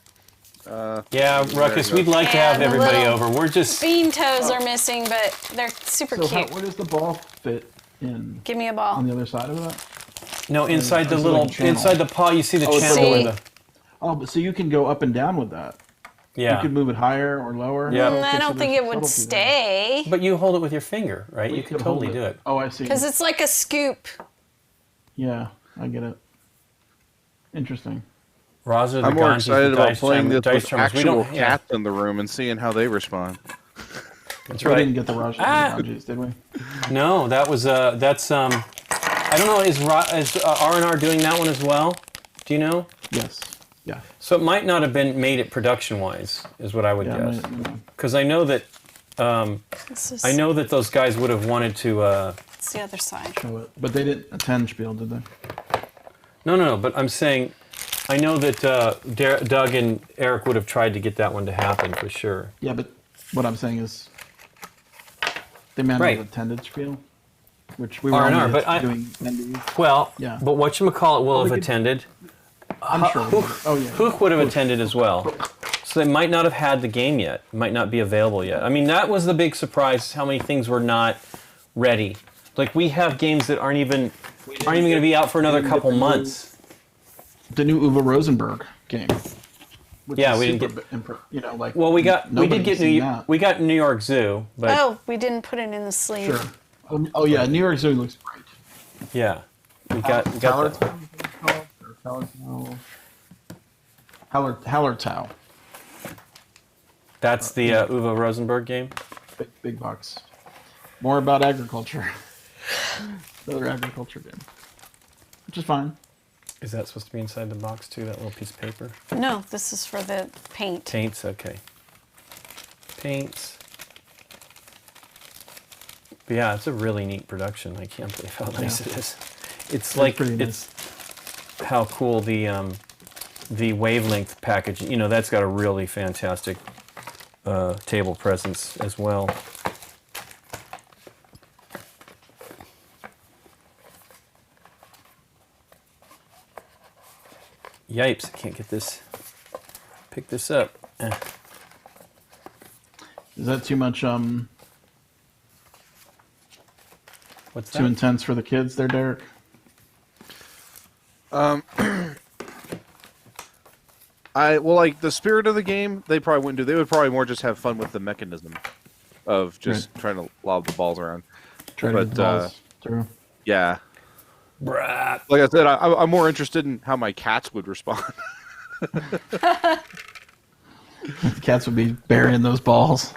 Yeah, Ruckus, you go. we'd like to Yeah, have the everybody little- over. We're just bean toes are missing, but they're super So cute. where does the ball fit in? Give me a On ball. the other side of that? no inside the This is little like a channel. inside the paw. You see the Oh, it's channel a in little- the Oh, but so you can go up and down with that. You yeah. could move it higher or lower. Yeah. I Okay, so don't think there's it would subtlety there. stay But you hold it with your finger, right? Well, You could hold totally do it. Oh, I see. because it's like a scoop. Yeah, I get it. Interesting. Roz or the I'm more Ganjis, excited the about dice playing chum- this dice with chummers. We actual don't. Yeah, cats in the room and seeing how they respond. that's We right. didn't get the Raj Ah! Ganjis, did we? No, that was that's I don't know. Is R&R doing that one as well? Do you know? Yes. Yeah. So it might not have been made it production wise, is what I would Yeah. guess. Because I know that This is, I know that those guys would have wanted to. it's the other side. Show it. But they didn't attend Spiel, did they? No. But I'm saying, I know that Doug and Eric would have tried to get that one to happen for sure. Yeah, but what I'm saying is they may not Right. have attended Spiel, which we were R&R, only but I- doing NDs. Well, Yeah. but whatchamacallit will we have could- attended. I'm sure. we did. Oh yeah. Hook would have attended as well. So they might not have had the game yet. Might not be available yet. I mean, that was the big surprise. How many things were not ready? Like we have games that aren't even going to be out for another couple months. The new Uwe Rosenberg game. Which Yeah, is we didn't super get- like. Well, we did nobody's get seen that. we got New York Zoo, but Oh, we didn't put it in the sleeve. Sure. Oh yeah, New York Zoo looks great. yeah, we got that. Hallertau. That's the Uwe Rosenberg game. Big box. More about agriculture. Another agriculture game. Which is fine. Is that supposed to be inside the box too? That little piece of paper. No, this is for the paint. Paints, okay. Paints. But yeah, it's a really neat production. I can't believe how nice it is. It's like pretty nice. it's how cool the wavelength package. You know, that's got a really fantastic table presence as well. Yipes! I can't get this. Pick this up. Is that too much What's too that? intense for the kids there, Derek? Like the spirit of the game, they probably wouldn't do. They would probably more just have fun with the mechanism of just trying to lob the balls around. Try to get the balls through. Yeah, Brat. like I said, I'm more interested in how my cats would respond. The cats would be burying those balls.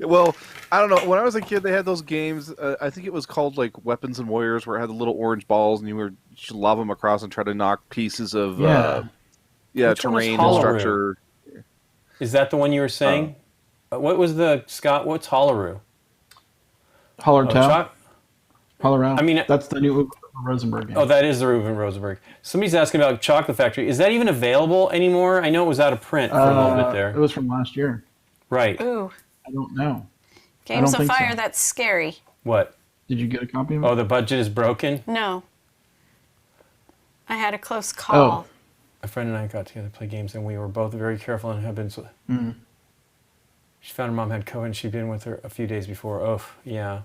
Well, I don't know. When I was a kid, they had those games. I think it was called like Weapons and Warriors, where it had the little orange balls, and you should lob them across and try to knock pieces of Which one was terrain and Hollow structure. Is that the one you were saying? What was the Scott? What's Hollaroo? Holler Town. Holler out. I mean, that's the new Uwe Rosenberg game. Oh, that is the Reuben Rosenberg. Somebody's asking about Chocolate Factory. Is that even available anymore? I know it was out of print for a little bit there. It was from last year. Right. Ooh. I don't know. Games don't of think Fire, so. that's scary. What? Did you get a copy of it? Oh, the budget is broken? No. I had a close call. A friend and I got together to play games, and we were both very careful and have been. She found her mom had COVID, and she'd been with her a few days before. Oh, yeah.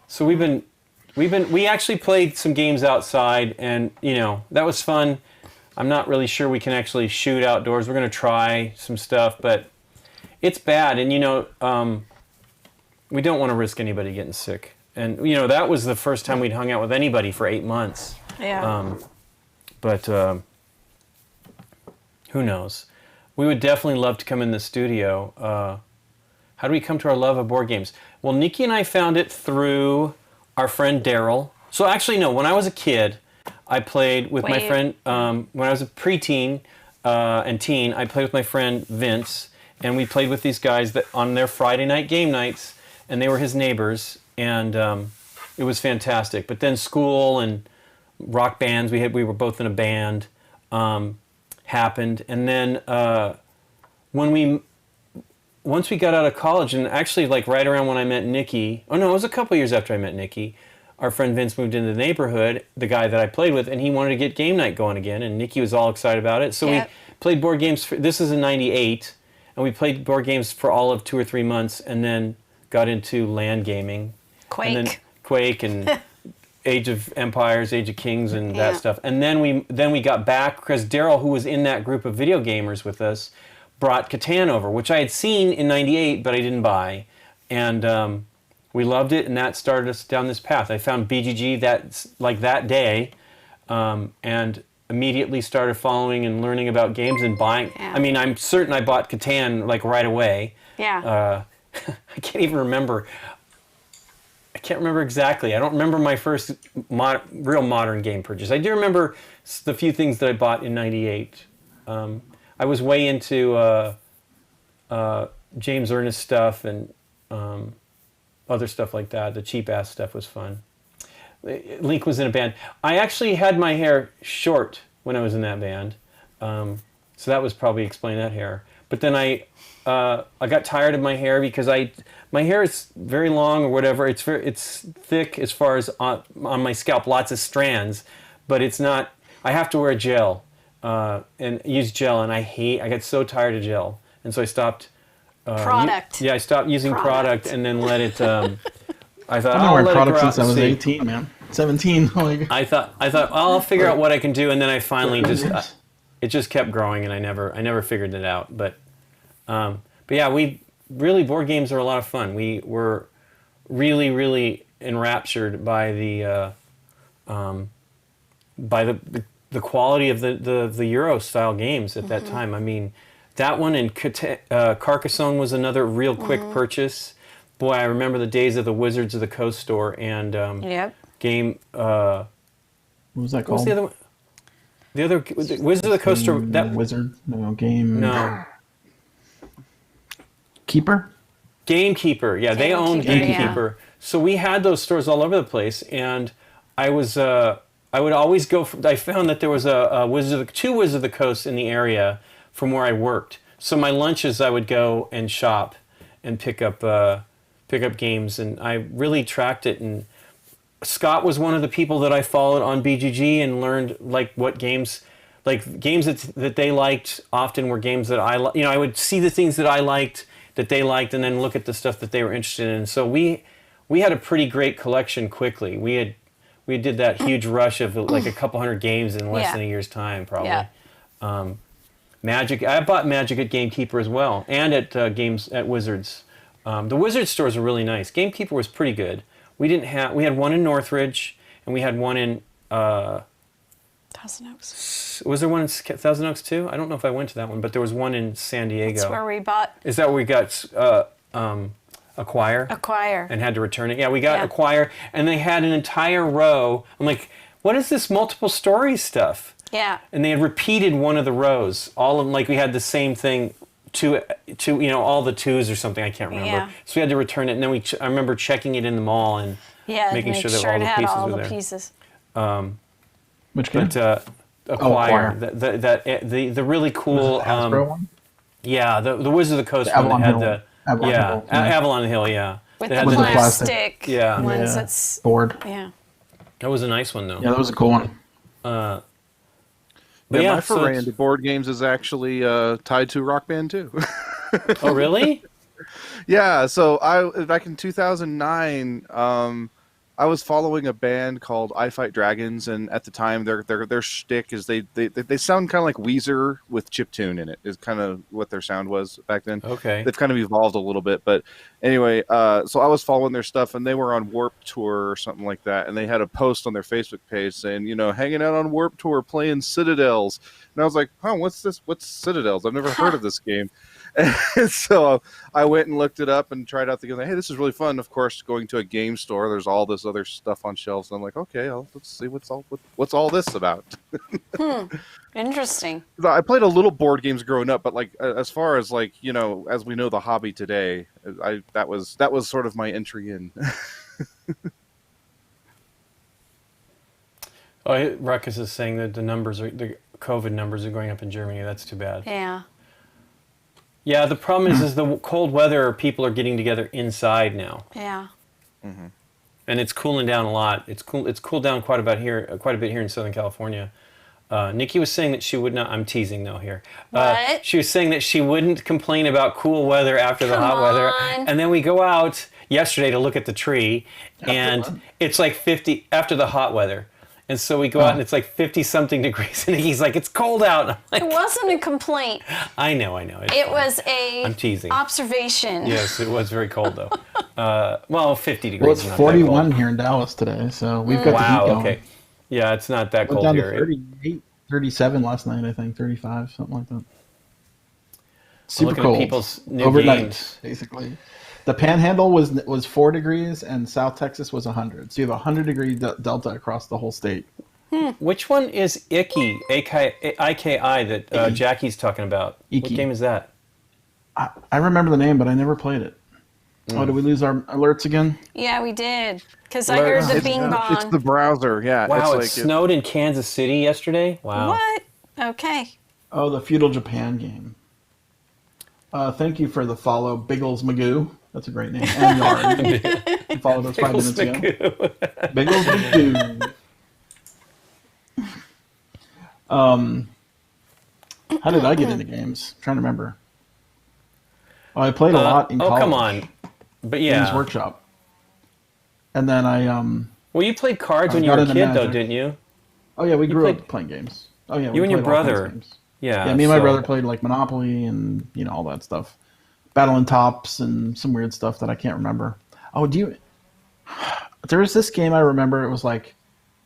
So we actually played some games outside, and that was fun. I'm not really sure we can actually shoot outdoors. We're going to try some stuff, but it's bad, and we don't want to risk anybody getting sick. And that was the first time we'd hung out with anybody for 8 months. Yeah. But who knows? We would definitely love to come in the studio. How do we come to our love of board games? Well, Nikki and I found it through our friend Daryl. So actually, no, when I was a kid, I played with my friend, when I was a preteen and teen, I played with my friend Vince, and we played with these guys on their Friday night game nights, and they were his neighbors, and it was fantastic. But then school and rock bands, we were both in a band, happened, and then once we got out of college, and actually like right around when I met Nikki, it was a couple years after I met Nikki, our friend Vince moved into the neighborhood, the guy that I played with, and he wanted to get game night going again, and Nikki was all excited about it. So we played board games, this is in 98, and we played board games for all of 2 or 3 months, and then got into land gaming. Quake. And then Quake and Age of Empires, Age of Kings, and that stuff. And then we got back, because Daryl, who was in that group of video gamers with us, brought Catan over, which I had seen in 98, but I didn't buy. And we loved it, and that started us down this path. I found BGG that day, and immediately started following and learning about games and buying. Yeah. I mean, I'm certain I bought Catan right away. Yeah. I can't even remember. I can't remember exactly. I don't remember my first real modern game purchase. I do remember the few things that I bought in 98. I was way into James Ernest stuff and other stuff like that. The cheap-ass stuff was fun. Link was in a band. I actually had my hair short when I was in that band, so that was probably explain that hair. But then I got tired of my hair because my hair is very long or whatever. It's thick as far as on my scalp, lots of strands, but it's not. I have to wear gel and use gel, and I got so tired of gel, and so I stopped. Product. I stopped using product and then let it. I thought I've been I'll wearing let product it grow out since I and was see. 18, man. 17. Like, I thought I'll figure out what I can do, and then I finally it just kept growing, and I never figured it out. But yeah, board games are a lot of fun. We were really, really enraptured by the quality of the Euro style games at that time. I mean, that one and Carcassonne was another real quick purchase. Boy, I remember the days of the Wizards of the Coast store and game. what was that What called? was the other one? The other Wizards of the Coast store. Wizard? No, game. No. Keeper? Gamekeeper. Yeah, they owned Gamekeeper, Gamekeeper. So we had those stores all over the place, and I would always go. I found that there was two Wizards of the Coast in the area from where I worked. So my lunches, I would go and shop and pick up games, and I really tracked it. And Scott was one of the people that I followed on BGG and learned what games. Games that they liked often were games that I would see the things that I liked, that they liked, and then look at the stuff that they were interested in. So we had a pretty great collection quickly. We we did that huge rush of like a couple hundred games in less Yeah. than a year's time, probably. Yeah. Magic. I bought Magic at Gamekeeper as well, and at games at Wizards. The Wizards stores are really nice. Gamekeeper was pretty good. We had one in Northridge, and we had one in. Thousand Oaks. Was there one in Thousand Oaks too? I don't know if I went to that one, but there was one in San Diego. That's where we bought Is that where we got Acquire? Acquire. And had to return it. Yeah, we got Yeah. Acquire, and they had an entire row. I'm like, what is this multiple stories stuff? Yeah. And they had repeated one of the rows. All of them, like we had the same thing, two, all the twos or something. I can't remember. Yeah. So we had to return it, and then I remember checking it in the mall and Yeah. making make sure that sure all it the had pieces all were the there. pieces. Which game? But Acquire, Acquire. the really cool. Was it the Hasbro one? Yeah, the Wizards of the Coast The one that Avalon had Hill. the Avalon Hill, yeah. Avalon Hill, yeah. With They the had With the plastic Yeah. ones. Yeah. That's Board. yeah. That was a nice one though. Yeah, that was a cool one. But Yeah, my so foray it's- into board games is actually tied to Rock Band 2. Oh really? Yeah, so back in 2009, I was following a band called I Fight Dragons, and at the time their shtick is they sound kind of like Weezer with chiptune in it. Is kind of what their sound was back then. Okay. They've kind of evolved a little bit, but anyway, so I was following their stuff, and they were on Warp Tour or something like that, and they had a post on their Facebook page saying, hanging out on Warp Tour playing Citadels, and I was like, huh, what's this? What's Citadels? I've never heard of this game. And so I went and looked it up and tried out the game. Hey, this is really fun. Of course, going to a game store, there's all this other stuff on shelves, and I'm like, okay, let's see what's all this about. Interesting. I played a little board games growing up, but like as far as like as we know the hobby today, that was sort of my entry in. Oh, Ruckus is saying that the COVID numbers are going up in Germany. That's too bad. Yeah. Yeah, the problem is the cold weather. People are getting together inside now, Yeah. and it's cooling down a lot. It's cooled down quite a bit here in Southern California. Nikki was saying that she would not. I'm teasing though here. What? She was saying that she wouldn't complain about cool weather after the hot weather. on. And then we go out yesterday to look at the tree, and it's like 50 after the hot weather. And so we go out and it's like 50 something degrees, and Nikki's like, "It's cold out." And I'm It like, wasn't a complaint. I know. It's It fine. was a I'm teasing. observation. Yes, it was very cold though. Well, 50 degrees. Well, it's is not that 41 cold. here in Dallas today, so we've got the heat Wow. going. Okay. Yeah, it's not that Went cold down here. to 38, 37 last night, I think, 35, something like that. Super looking at cold. people's new overnight, games. basically. The Panhandle was 4 degrees, and South Texas was 100. So you have a 100-degree delta across the whole state. Which one is Icky, IKI, that Jackie's talking about? What Icky. game is that? I remember the name, but I never played it. Oh, did we lose our alerts again? Yeah, we did. Because I heard the Bing It's Bong. the browser, yeah. Wow, it's it snowed in Kansas City yesterday? Wow. What? Okay. Oh, the Feudal Japan game. Thank you for the follow, Biggles Magoo. That's a great name. And Yard. You followed us 5 minutes ago. Biggles Magoo. How did I get into games? I'm trying to remember. Oh, I played a lot in college. Oh, come on. But Games yeah. Workshop. And then I Well, you played cards I when you got were a into kid, though, Magic. didn't you? oh yeah, we grew played- up playing games. Oh yeah, we You and your played all kinds of brother. games. Yeah. Yeah, me and my so- brother played like Monopoly and all that stuff. Battle and Tops and some weird stuff that I can't remember. Oh, there was this game I remember. It was like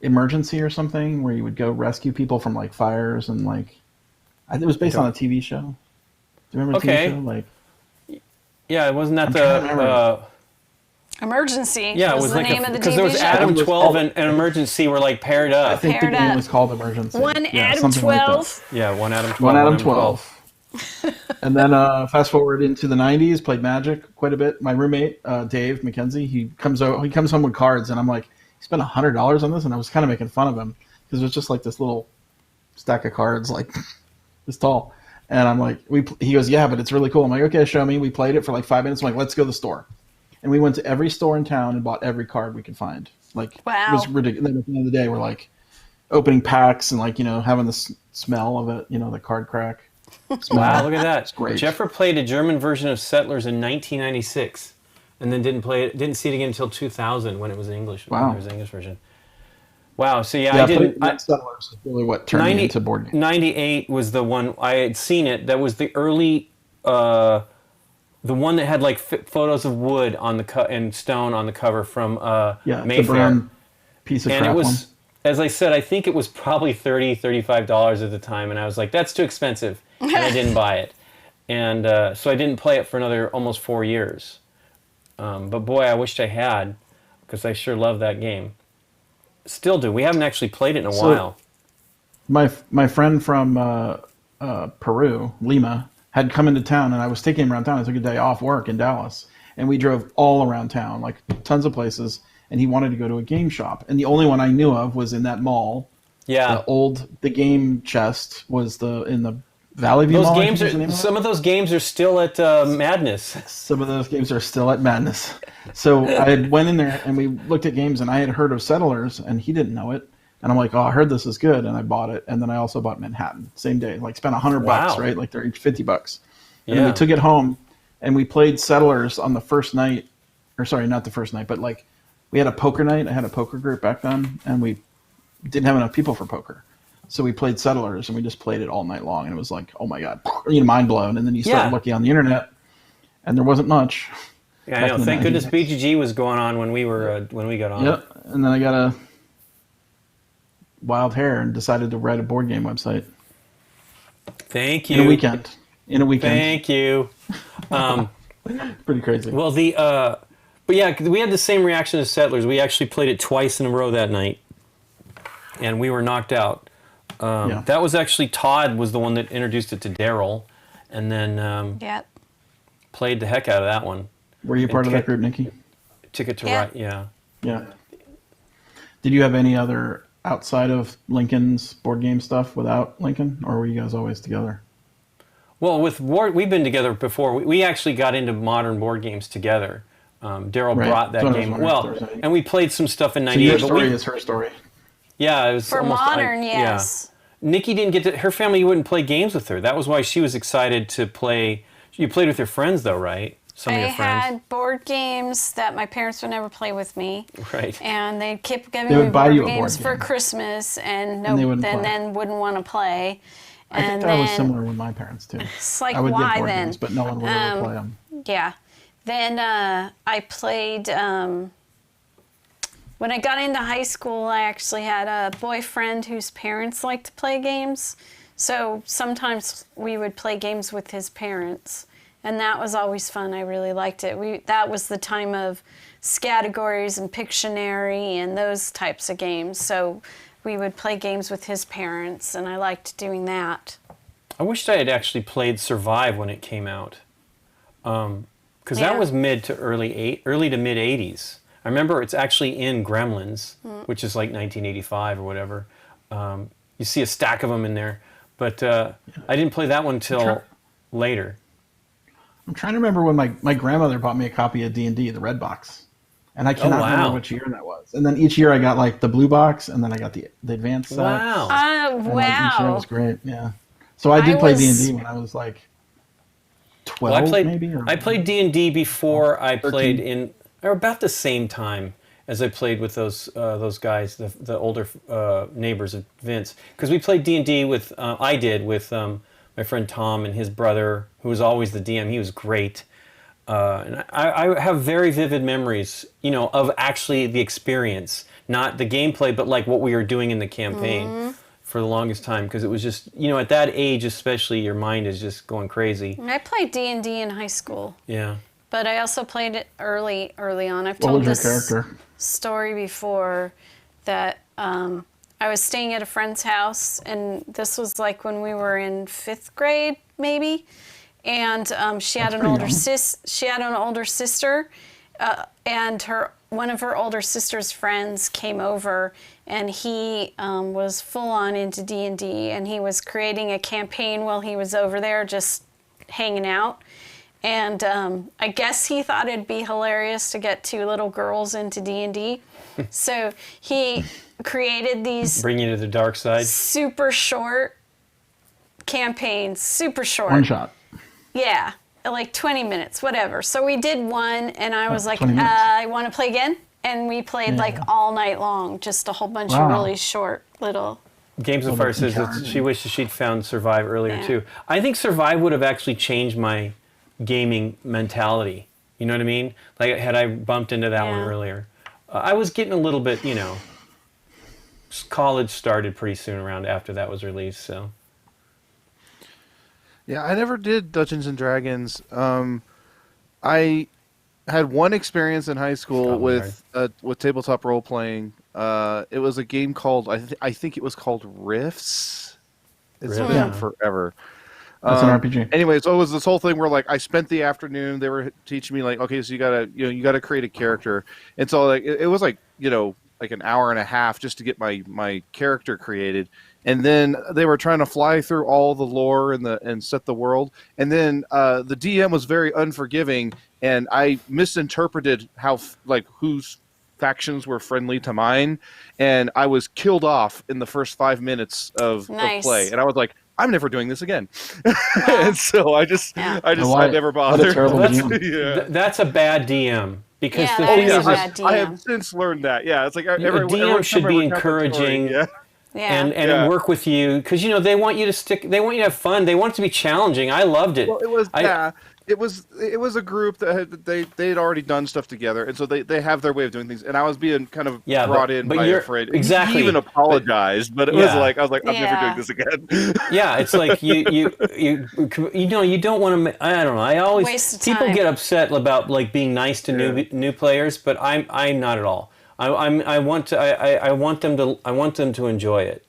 Emergency or something where you would go rescue people from like fires and like it was based on a TV show. Do you remember the Okay. TV show? Like Yeah, wasn't that I'm trying to remember. Emergency Yeah, it was was the like name of the because TV there was show. Adam It was 12 called- and Emergency were like paired I up. think the Paired game up. was called Emergency. One Yeah, Adam something like that. 12. Yeah, one Adam 12. One Adam 12. And then fast forward into the 90s, played Magic quite a bit. My roommate, Dave McKenzie, he comes home with cards, and I'm like, he spent $100 on this, and I was kind of making fun of him because it was just like this little stack of cards, like this tall. And I'm like, he goes, yeah, but it's really cool. I'm like, okay, show me. We played it for like 5 minutes. I'm like, let's go to the store. And we went to every store in town and bought every card we could find. Like, Wow. It was ridiculous. And then at the end of the day, we're like opening packs and like, having the smell of it, the card crack. Smell. Wow, look at that. It's great. Jeffrey played a German version of Settlers in 1996 and then didn't see it again until 2000 when it was English. Wow. When there was an English version. Wow. So yeah, Yeah, I didn't. Settlers is really what turned me into board games. 98 was the one I had seen it. That was the early, the one that had like photos of wood on the and stone on the cover from Yeah, Mayfair. the brown piece of And crap it was, one. as I said, I think it was probably $35 at the time, and I was like, that's too expensive, and I didn't buy it. And so I didn't play it for another almost 4 years. But boy, I wished I had, because I sure love that game. Still do. We haven't actually played it in a while. My friend from Peru, Lima, had come into town, and I was taking him around town. I took a day off work in Dallas, and we drove all around town, like tons of places. And he wanted to go to a game shop, and the only one I knew of was in that mall. Yeah. The game chest was in the Valley View Those Mall. games some of those games are still at Madness. Some of those games are still at Madness. So I had went in there and we looked at games, and I had heard of Settlers, and he didn't know it. And I'm like, oh, I heard this is good, and I bought it. And then I also bought Manhattan same day. Like spent $100, Wow. right? Like they're each $50. And Yeah. then we took it home, and we played Settlers on the first night, or sorry, not the first night, but like we had a poker night. I had a poker group back then, and we didn't have enough people for poker. So we played Settlers, and we just played it all night long. And it was like, oh my God, mind blown. And then you start looking on the internet, and there wasn't much. Yeah, I know. Thank goodness BGG was going on when we got on. Yep. And then I got a wild hair and decided to write a board game website. Thank you. In a weekend. Thank you. Pretty crazy. Well, but yeah, we had the same reaction as Settlers. We actually played it twice in a row that night, and we were knocked out. That was actually Todd was the one that introduced it to Daryl, and then played the heck out of that one. Were you part of that group, Nikki? Ticket to Ride, yeah. Did you have any other outside of Lincoln's board game stuff without Lincoln, or were you guys always together? Well, we've been together before. We actually got into modern board games together. Daryl brought that game. And we played some stuff in '98. So your story is her story. Yeah, it was for almost modern. Yes. Yeah. Nikki didn't get to. Her family wouldn't play games with her. That was why she was excited to play. You played with your friends, though, right? Some of your friends. I had board games that my parents would never play with me. Right. And they'd keep giving me board games for Christmas, and then wouldn't want to play. I think that was similar with my parents too. It's like, I would why get board then? games, but no one would ever play them. Yeah. Then I played. When I got into high school, I actually had a boyfriend whose parents liked to play games. So sometimes we would play games with his parents. And that was always fun. I really liked it. That was the time of Scattergories and Pictionary and those types of games. So we would play games with his parents, and I liked doing that. I wished I had actually played Survive when it came out. Because that was mid to early to mid 80s. I remember it's actually in Gremlins, which is like 1985 or whatever. You see a stack of them in there. But I didn't play that one till later. I'm trying to remember when my grandmother bought me a copy of D&D, the red box. And I cannot remember which year that was. And then each year I got like the blue box, and then I got the advanced set. Wow. And, like, each year was great, yeah. So I did play D&D when I was like 12 maybe? I played D&D before I played in, or about the same time as I played with those guys, the older neighbors of Vince. Because we played D&D with, I did, with my friend Tom and his brother, who was always the DM. He was great. And I have very vivid memories, of actually the experience, not the gameplay, but like what we were doing in the campaign for the longest time. Because it was just, at that age especially, your mind is just going crazy. I played D&D in high school. Yeah. But I also played it early on. I've told this story before that I was staying at a friend's house, and this was like when we were in 5th grade, maybe. And she had an older sister, and one of her older sister's friends came over, and he was full on into D&D, and he was creating a campaign while he was over there, just hanging out. And I guess he thought it'd be hilarious to get 2 little girls into D&D, so he created these bring you to the dark side. Super short campaigns, super short. One shot. Yeah, like 20 minutes, whatever. So we did one, and I was like, I want to play again. and we played like all night long, just a whole bunch of Wow. really short little. Games of Fire says that she wishes she'd found Survive earlier Yeah. too. I think Survive would have actually changed my gaming mentality. You know what I mean? Like had I bumped into that one Yeah. earlier. I was getting a little bit, college started pretty soon around after that was released, so. Yeah, I never did Dungeons and Dragons. I had one experience in high school with tabletop role playing. It was a game called I think it was called Rifts. It's been Yeah. forever. That's an RPG. Anyway, so it was this whole thing where like I spent the afternoon. They were teaching me like, okay, so you gotta create a character, and so like it was like like an hour and a half just to get my character created, and then they were trying to fly through all the lore and set the world, and then the DM was very unforgiving, and I misinterpreted how whose factions were friendly to mine, and I was killed off in the first 5 minutes of play, and I was like, I'm never doing this again. And so I never bothered. What a terrible DM. That's a bad DM. Because Yeah, the that thing is a is, bad DM. I have since learned that. Yeah, it's like a DM should be encouraging Yeah. and work with you because they want you to stick. They want you to have fun. They want it to be challenging. I loved it. Well, it was a group that they'd already done stuff together, and so they have their way of doing things. And I was being kind of brought in by a friend. Exactly. He even apologized, but it was like I was like, I'm never doing this again. Yeah, it's like you don't want to. I don't know. I always Waste of people time. get upset about like being nice to new players, but I'm not at all. I want them to enjoy it.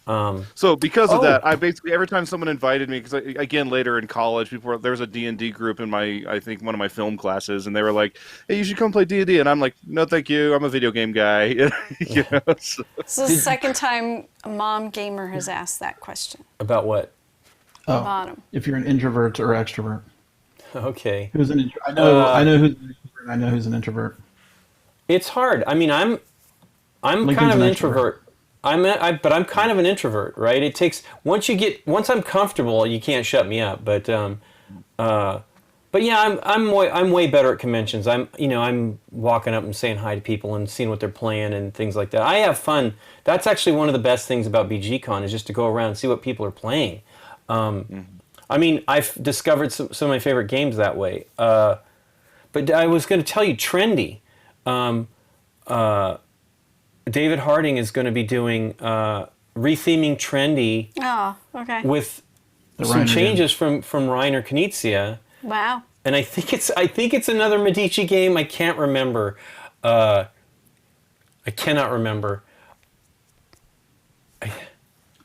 So because of that, I basically every time someone invited me, because again later in college, there was a D&D group in I think one of my film classes, and they were like, "Hey, you should come play D&D," and I'm like, "No, thank you. I'm a video game guy." So. This is the second time a mom gamer has asked that question. About what? Bottom. If you're an introvert or extrovert. Okay. Who's an introvert? I know who's an extrovert. I know who's an introvert. It's hard. I mean, I'm Lincoln's kind of an an introvert. But I'm kind of an introvert, right? It takes once I'm comfortable, you can't shut me up. But yeah, I'm way better at conventions. I'm walking up and saying hi to people and seeing what they're playing and things like that. I have fun. That's actually one of the best things about BGCon is just to go around and see what people are playing. I mean, I've discovered some of my favorite games that way. But I was going to tell you, Trendy. David Harding is going to be doing retheming Trendy Oh, okay. with The some Reiner changes from Reiner Knizia. Wow. And I think it's another Medici game. I can't remember. I cannot remember.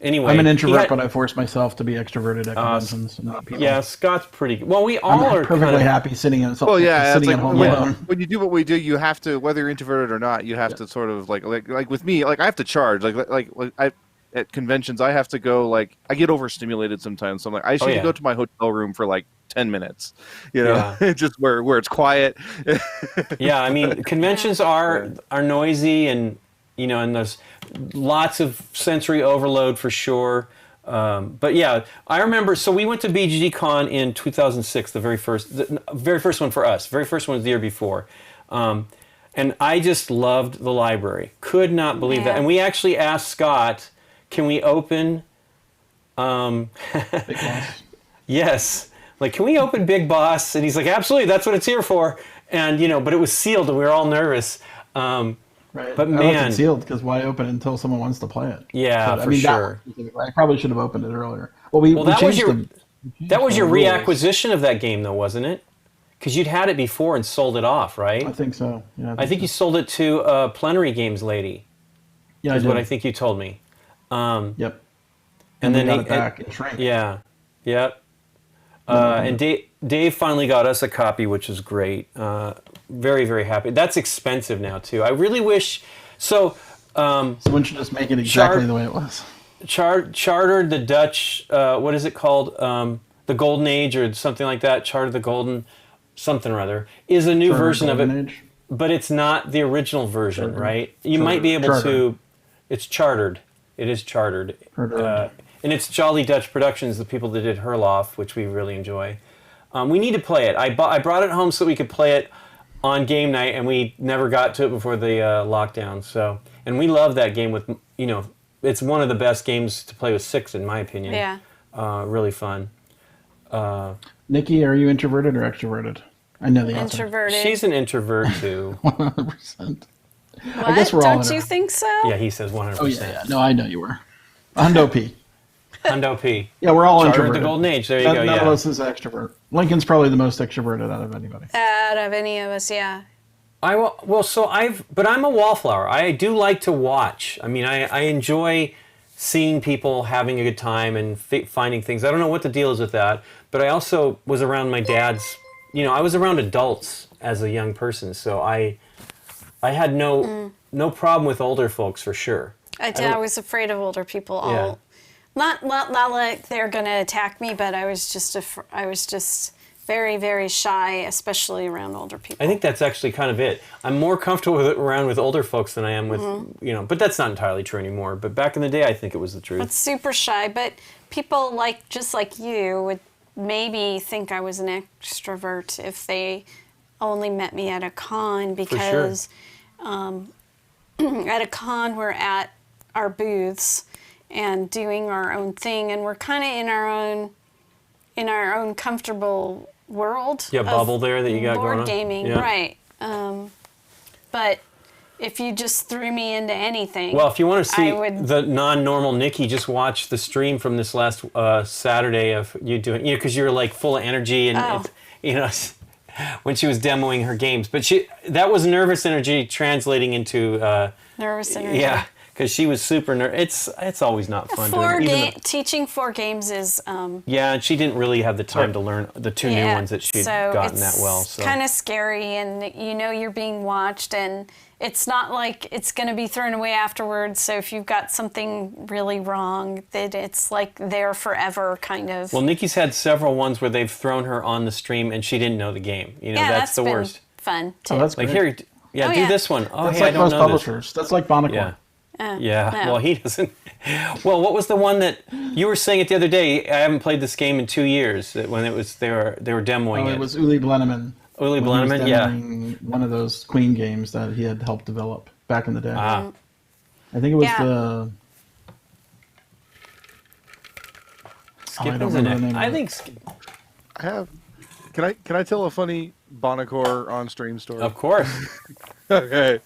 Anyway, I'm an introvert, but I force myself to be extroverted at conventions. Not people. Yeah, Scott's pretty good. Well, we all I'm are perfectly kind of happy sitting in. Well, yeah, it's sitting like at home alone. when you do what we do, you have to, whether you're introverted or not, you have to sort of like with me, like I have to charge, like I at conventions, I have to go, like I get overstimulated sometimes, so I'm like I should go to my hotel room for like 10 minutes, just where it's quiet. Yeah, I mean, conventions are noisy and and there's lots of sensory overload for sure. But yeah, I remember. So we went to BGCon in 2006, the very first one for us. Very first one was the year before, and I just loved the library. Could not believe that. And we actually asked Scott, "Can we open?" Big boss. Yes, like can we open Big Boss? And he's like, "Absolutely, that's what it's here for." And but it was sealed, and we were all nervous. Right. But I left man, it sealed because why open it until someone wants to play it? Yeah, So, for sure. I probably should have opened it earlier. Well, we that was changed your the that was your rules. reacquisition of that game, though, wasn't it? Because you'd had it before and sold it off, right? I think so. Yeah, I think you sold it to a Plenary Games lady. Yeah, is I what did. I think you told me. Yep. And then we got it back in shrink. Yeah, yep. And Dave finally got us a copy, which is great. Very, very happy. That's expensive now too. I really wish. So Someone should just make it exactly the way it was. Chartered the Dutch. What is it called? The Golden Age or something like that. Chartered the Golden something or other is a new version of it. Age. But it's not the original version, Chartered. right? You might be able Chartered. to. It's chartered. It is chartered. And it's Jolly Dutch Productions, the people that did Herloff, which we really enjoy. We need to play it. I brought it home so we could play it. on game night, and we never got to it before the lockdown. So, and we love that game with, it's one of the best games to play with 6, in my opinion. Yeah. Really fun. Nikki, are you introverted or extroverted? I know the answer. Introverted. She's an introvert too. 100%. What? I guess we're all Don't you think so? Yeah, he says 100%. Oh, yeah. No, I know you were. Hundo P. Hundo P. Yeah, we're all Charter of introverted. the Golden Age. There you go. None of Yeah. us is extrovert. Lincoln's probably the most extroverted out of anybody. Out of any of us, yeah. But I'm a wallflower. I do like to watch. I mean, I enjoy seeing people having a good time and finding things. I don't know what the deal is with that, but I also was around my dad's. I was around adults as a young person, so I had no problem with older folks for sure. I was afraid of older people. Yeah. Not like they're gonna attack me, but I was just very, very shy, especially around older people. I think that's actually kind of it. I'm more comfortable around with older folks than I am with, but that's not entirely true anymore. But back in the day, I think it was the truth. But super shy. But people just like you would maybe think I was an extrovert if they only met me at a con, because at a con we're at our booths and doing our own thing, and we're kind of in our own comfortable world. Yeah, bubble there that you got going on. Board gaming, Yeah. right? But if you just threw me into anything, Well, if you want to see I would- the non-normal Nikki, just watch the stream from this last Saturday of you doing, because you're like full of energy and when she was demoing her games. But that was nervous energy translating into nervous energy. yeah, because she was super nervous. It's always not fun. Teaching 4 games is yeah, and she didn't really have the time to learn the 2 new ones that she'd gotten that well. So kind of scary, and you're being watched, and it's not like it's going to be thrown away afterwards. So if you've got something really wrong, that it's like there forever, kind of. Well, Nikki's had several ones where they've thrown her on the stream and she didn't know the game. That's the been worst. Fun too. Oh, that's Like great. here, do this one. Oh, That's hey, I like don't most know this. publishers. That's like Bonacor. Yeah. No. Well, he doesn't. Well, what was the one that you were saying it the other day? I haven't played this game in 2 years. When it was they were demoing Oh, it was Uli Blenneman. Uli when he was Blenneman, yeah. demoing one of those Queen games that he had helped develop back in the day. Ah, I think it was Yeah. the. Skip I don't is in remember the it. name I of it. think. I have. Can I tell a funny Bonacor on stream story? Of course. Okay.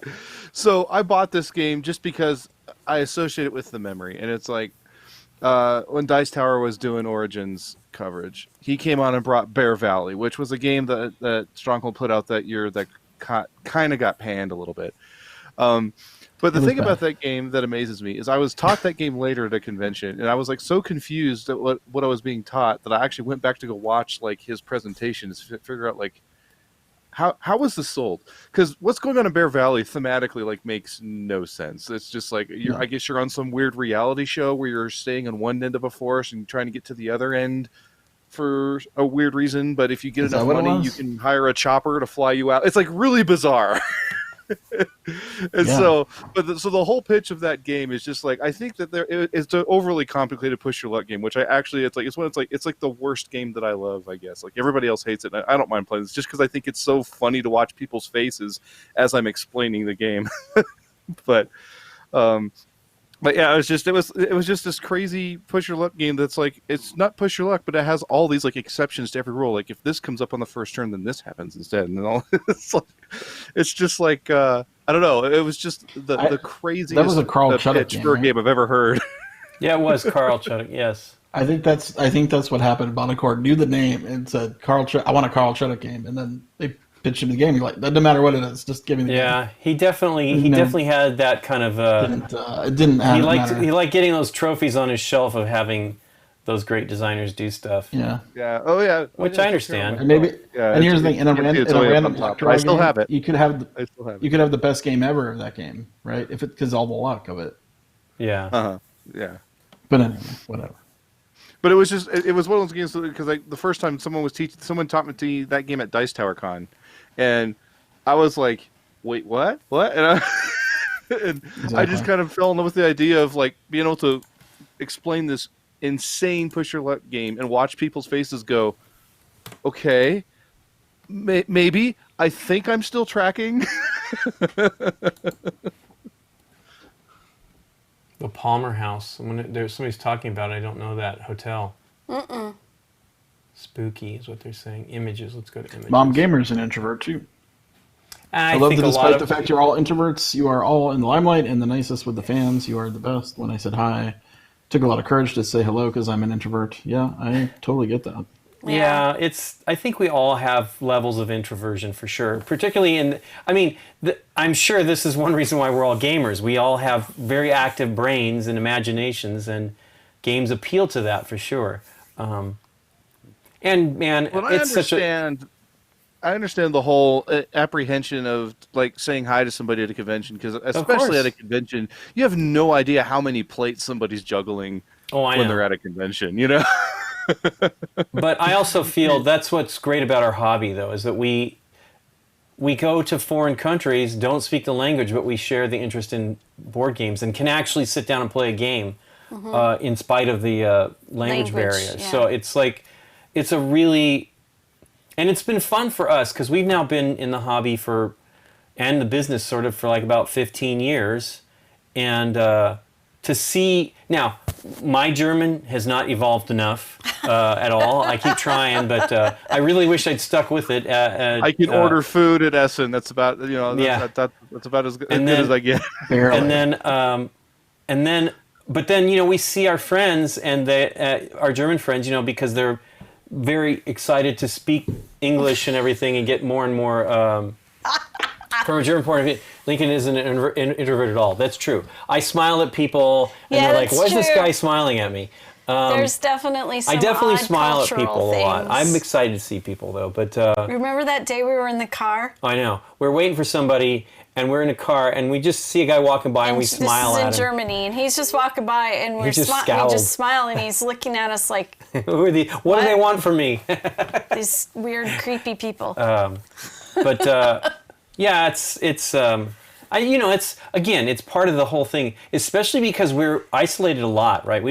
So I bought this game just because I associate it with the memory. And it's like when Dice Tower was doing Origins coverage, he came on and brought Bear Valley, which was a game that Stronghold put out that year that kind of got panned a little bit. But the thing about that game that amazes me is I was taught that game later at a convention, and I was like so confused at what I was being taught that I actually went back to go watch like his presentations to figure out like how was this sold? Because what's going on in Bear Valley thematically like makes no sense. It's just like I guess you're on some weird reality show where you're staying on one end of a forest and trying to get to the other end for a weird reason. But if you get enough money, you can hire a chopper to fly you out. It's like really bizarre. And so the whole pitch of that game is just like I think that it's an overly complicated push your luck game, which it's like the worst game that I love. I guess like everybody else hates it. And I don't mind playing this just because I think it's so funny to watch people's faces as I'm explaining the game. But yeah, it was just this crazy push your luck game that's like it's not push your luck, but it has all these like exceptions to every rule. Like if this comes up on the first turn, then this happens instead, and then all it's just like I don't know. It was just the craziest That was a Carl Chuddick pitch for a game I've ever heard. Yeah, it was Carl Chuddick. Yes. I think that's what happened. Bonacor knew the name and said, I want a Carl Chuddick game, and then they pitched him the game. He's like, that doesn't matter what it is, just give me the game. Yeah, he definitely had that kind of. It didn't matter. He liked getting those trophies on his shelf of having those great designers do stuff. Yeah. Yeah. Oh yeah. Which I understand. And maybe. Yeah, and here's the thing: in a random luck draw I still game, have it. You could have I still have it. you could have the best game ever of that game, right? If it because all the luck of it. Yeah. Yeah. But anyway, whatever. But it was just it was one of those games because the first time someone taught me that game at Dice Tower Con, and I was like, wait, what? And I just kind of fell in love with the idea of like being able to explain this insane push your luck game and watch people's faces go, okay, maybe I think I'm still tracking. The Palmer House. There's somebody's talking about it. I don't know that hotel. Spooky is what they're saying. Images. Let's go to images. Mom Gamer's an introvert too. I love think that a lot despite of the fact you're all introverts, you are all in the limelight and the nicest with the fans. You are the best. When I said hi, took a lot of courage to say hello because I'm an introvert. Yeah, I totally get that. Yeah, I think we all have levels of introversion for sure. Particularly I'm sure this is one reason why we're all gamers. We all have very active brains and imaginations, and games appeal to that for sure. And man, it's such a... I understand the whole apprehension of like saying hi to somebody at a convention, because especially at a convention, you have no idea how many plates somebody's juggling when they're at a convention, you know? But I also feel that's what's great about our hobby, though, is that we go to foreign countries, don't speak the language, but we share the interest in board games and can actually sit down and play a game in spite of the language barrier. Yeah. So it's like, it's a really, and it's been fun for us because we've now been in the hobby and the business sort of for like about 15 years. And to see, now, my German has not evolved enough at all. I keep trying, but I really wish I'd stuck with it. I can order food at Essen. That's about, that's about as good as I get. Barely. And then, but then, we see our friends and our German friends, because they're very excited to speak English and everything and get more and more, from a German point of view, Lincoln isn't an introvert at all. That's true. I smile at people, and they're like, "Why is this guy smiling at me?" There's definitely some I definitely odd smile at people cultural a lot. things. I'm excited to see people, though. But Remember that day we were in the car? I know. We're waiting for somebody, and we're in a car, and we just see a guy walking by, and we smile at him. This is in Germany, and he's just walking by, and we just smile, and he's looking at us like, What do they want from me? these weird, creepy people. But yeah, it's part of the whole thing, especially because we're isolated a lot, right?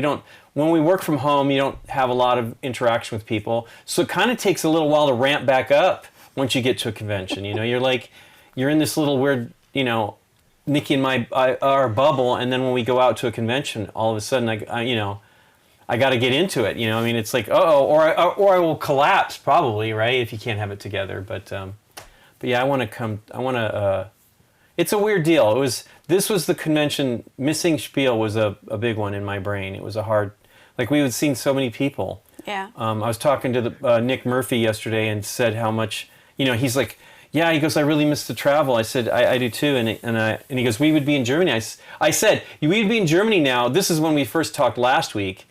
When we work from home, you don't have a lot of interaction with people, so it kind of takes a little while to ramp back up once you get to a convention. You're in this little weird, Nikki and our bubble, and then when we go out to a convention, all of a sudden, I got to get into it. It's like, or I will collapse probably, right? If you can't have it together, but yeah, I want to. It's a weird deal. This was the convention. Missing Spiel was a big one in my brain. It was a hard, we had seen so many people. Yeah. I was talking to Nick Murphy yesterday and said how much, he's like, yeah, he goes, I really miss the travel. I said, I do too. And he goes, we would be in Germany. I said, we would be in Germany now. This is when we first talked last week.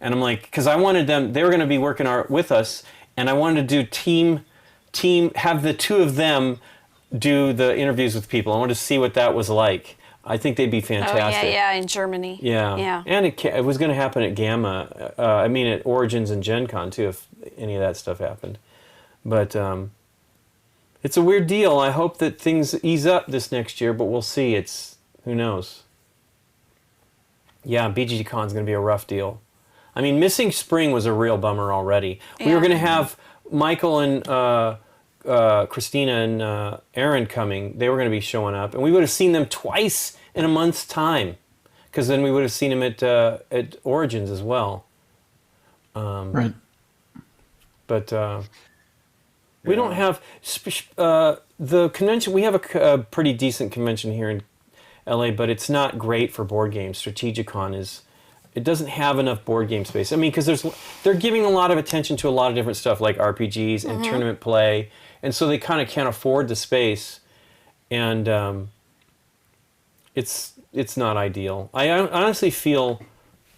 And I'm like, because I wanted them, they were going to be working with us, and I wanted to do team, have the two of them do the interviews with people. I wanted to see what that was like. I think they'd be fantastic. Oh, yeah, in Germany. Yeah. And it was going to happen at Gamma. At Origins and Gen Con, too, if any of that stuff happened. But it's a weird deal. I hope that things ease up this next year, but we'll see. Who knows? Yeah, BGG Con's going to be a rough deal. Missing Spring was a real bummer already. Yeah. We were going to have Michael and Christina and Aaron coming. They were going to be showing up, and we would have seen them twice in a month's time, because then we would have seen them at Origins as well. Right. But we don't have the convention. We have a pretty decent convention here in LA, but it's not great for board games. Strategicon it doesn't have enough board game space. Because they're giving a lot of attention to a lot of different stuff like RPGs and tournament play, and so they kind of can't afford the space, and it's not ideal. I honestly feel,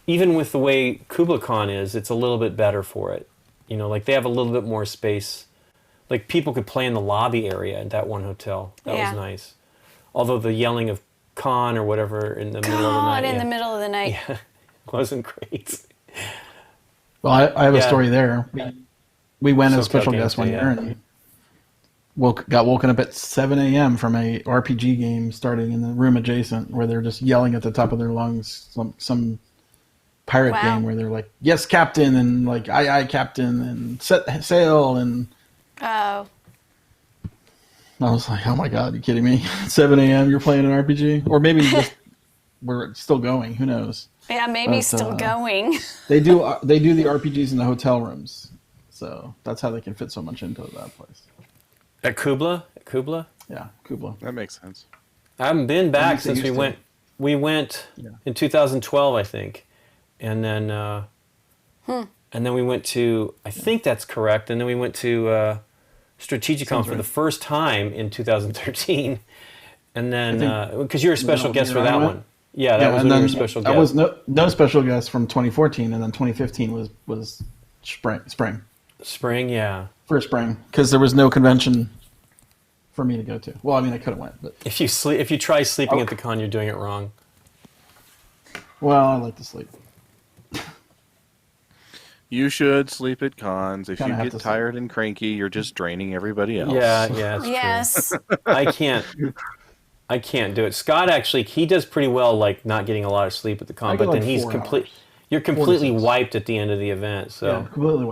even with the way KublaCon is, it's a little bit better for it. They have a little bit more space. Like, people could play in the lobby area at that one hotel. That was nice. Although the yelling of Con or whatever in the middle of the night. In the middle of the night. Yeah, wasn't great. Well, I have a story there. We went as a special games, guest one year and got woken up at 7 a.m. from a RPG game starting in the room adjacent, where they're just yelling at the top of their lungs some pirate game where they're like, yes, Captain, and like, aye, aye, Captain, and set sail, and... Oh. I was like, oh my god, you kidding me? 7 a.m. You're playing an RPG, or maybe just we're still going. Who knows? Yeah, maybe But, still going. They do the RPGs in the hotel rooms, so that's how they can fit so much into that place. At Kubla? At Kubla? Yeah, Kubla. That makes sense. I haven't been back least they since we used to. went. We went Yeah. in 2012, I think, and then we went to. I think that's correct. And then we went to Strategicon Sounds for the right. first time in 2013, and then because you're a that special was guest the for year I that went? one. Yeah, that was and when you then were a special I was guest. no special guest from 2014, and then 2015 was spring Yeah. first spring, because there was no convention for me to go to. Well, I mean, I could have went, but If you try sleeping at the con, you're doing it wrong. well, I like to sleep. You should sleep at cons. If Kinda you have get to sleep. tired and cranky, you're just draining everybody else. Yeah, it's true. Yes. I can't do it. Scott actually, he does pretty well, like not getting a lot of sleep at the con, I but get then like he's 4 complete. hours. You're completely 6. wiped at the end of the event. So Yeah,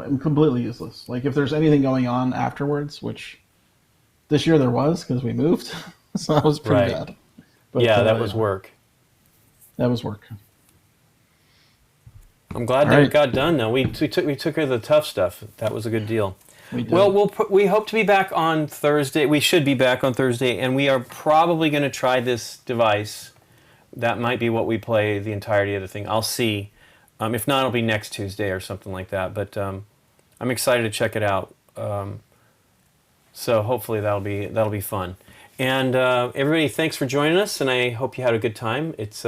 I'm completely useless. Like if there's anything going on afterwards, which this year there was because we moved, so that was pretty Right. bad. But, yeah, that was work. That was work. I'm glad All that it right. got done though. We took care of the tough stuff. That was a good deal. We did. Well, we hope to be back on Thursday. We should be back on Thursday, and we are probably going to try this device. That might be what we play the entirety of the thing. I'll see. If not, it'll be next Tuesday or something like that. But I'm excited to check it out. So hopefully that'll be fun. And everybody, thanks for joining us, and I hope you had a good time. It's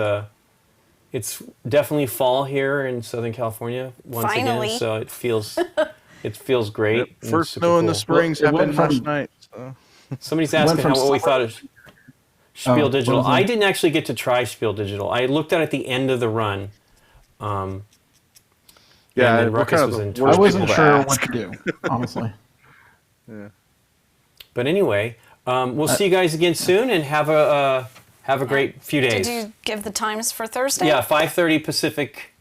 definitely fall here in Southern California once Finally. again, so it feels great. Yep. and First super snow in the cool. springs Well, it happened went last from- night. So. Somebody's asking from what we summer- thought of Spiel what Digital. was that? I didn't actually get to try Spiel Digital. I looked at it at the end of the run. Yeah, and then we're Ruckus kind was of in the charge. worst I wasn't people to sure ask. what to do, honestly. Yeah. But anyway, we'll see you guys again soon, and have a great few days. Did you give the times for Thursday? Yeah, 5:30 Pacific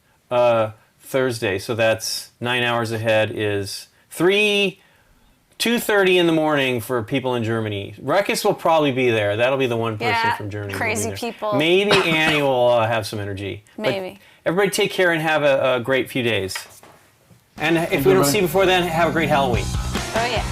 Thursday. So that's 9 hours ahead. Is 2:30 in the morning for people in Germany. Ruckus will probably be there. That'll be the one person Yeah, from Germany. crazy who'll be there. people. Maybe Annie will have some energy. But Maybe. everybody take care and have a great few days. And if we don't everybody. see you before then, have a great Halloween. Oh, yeah.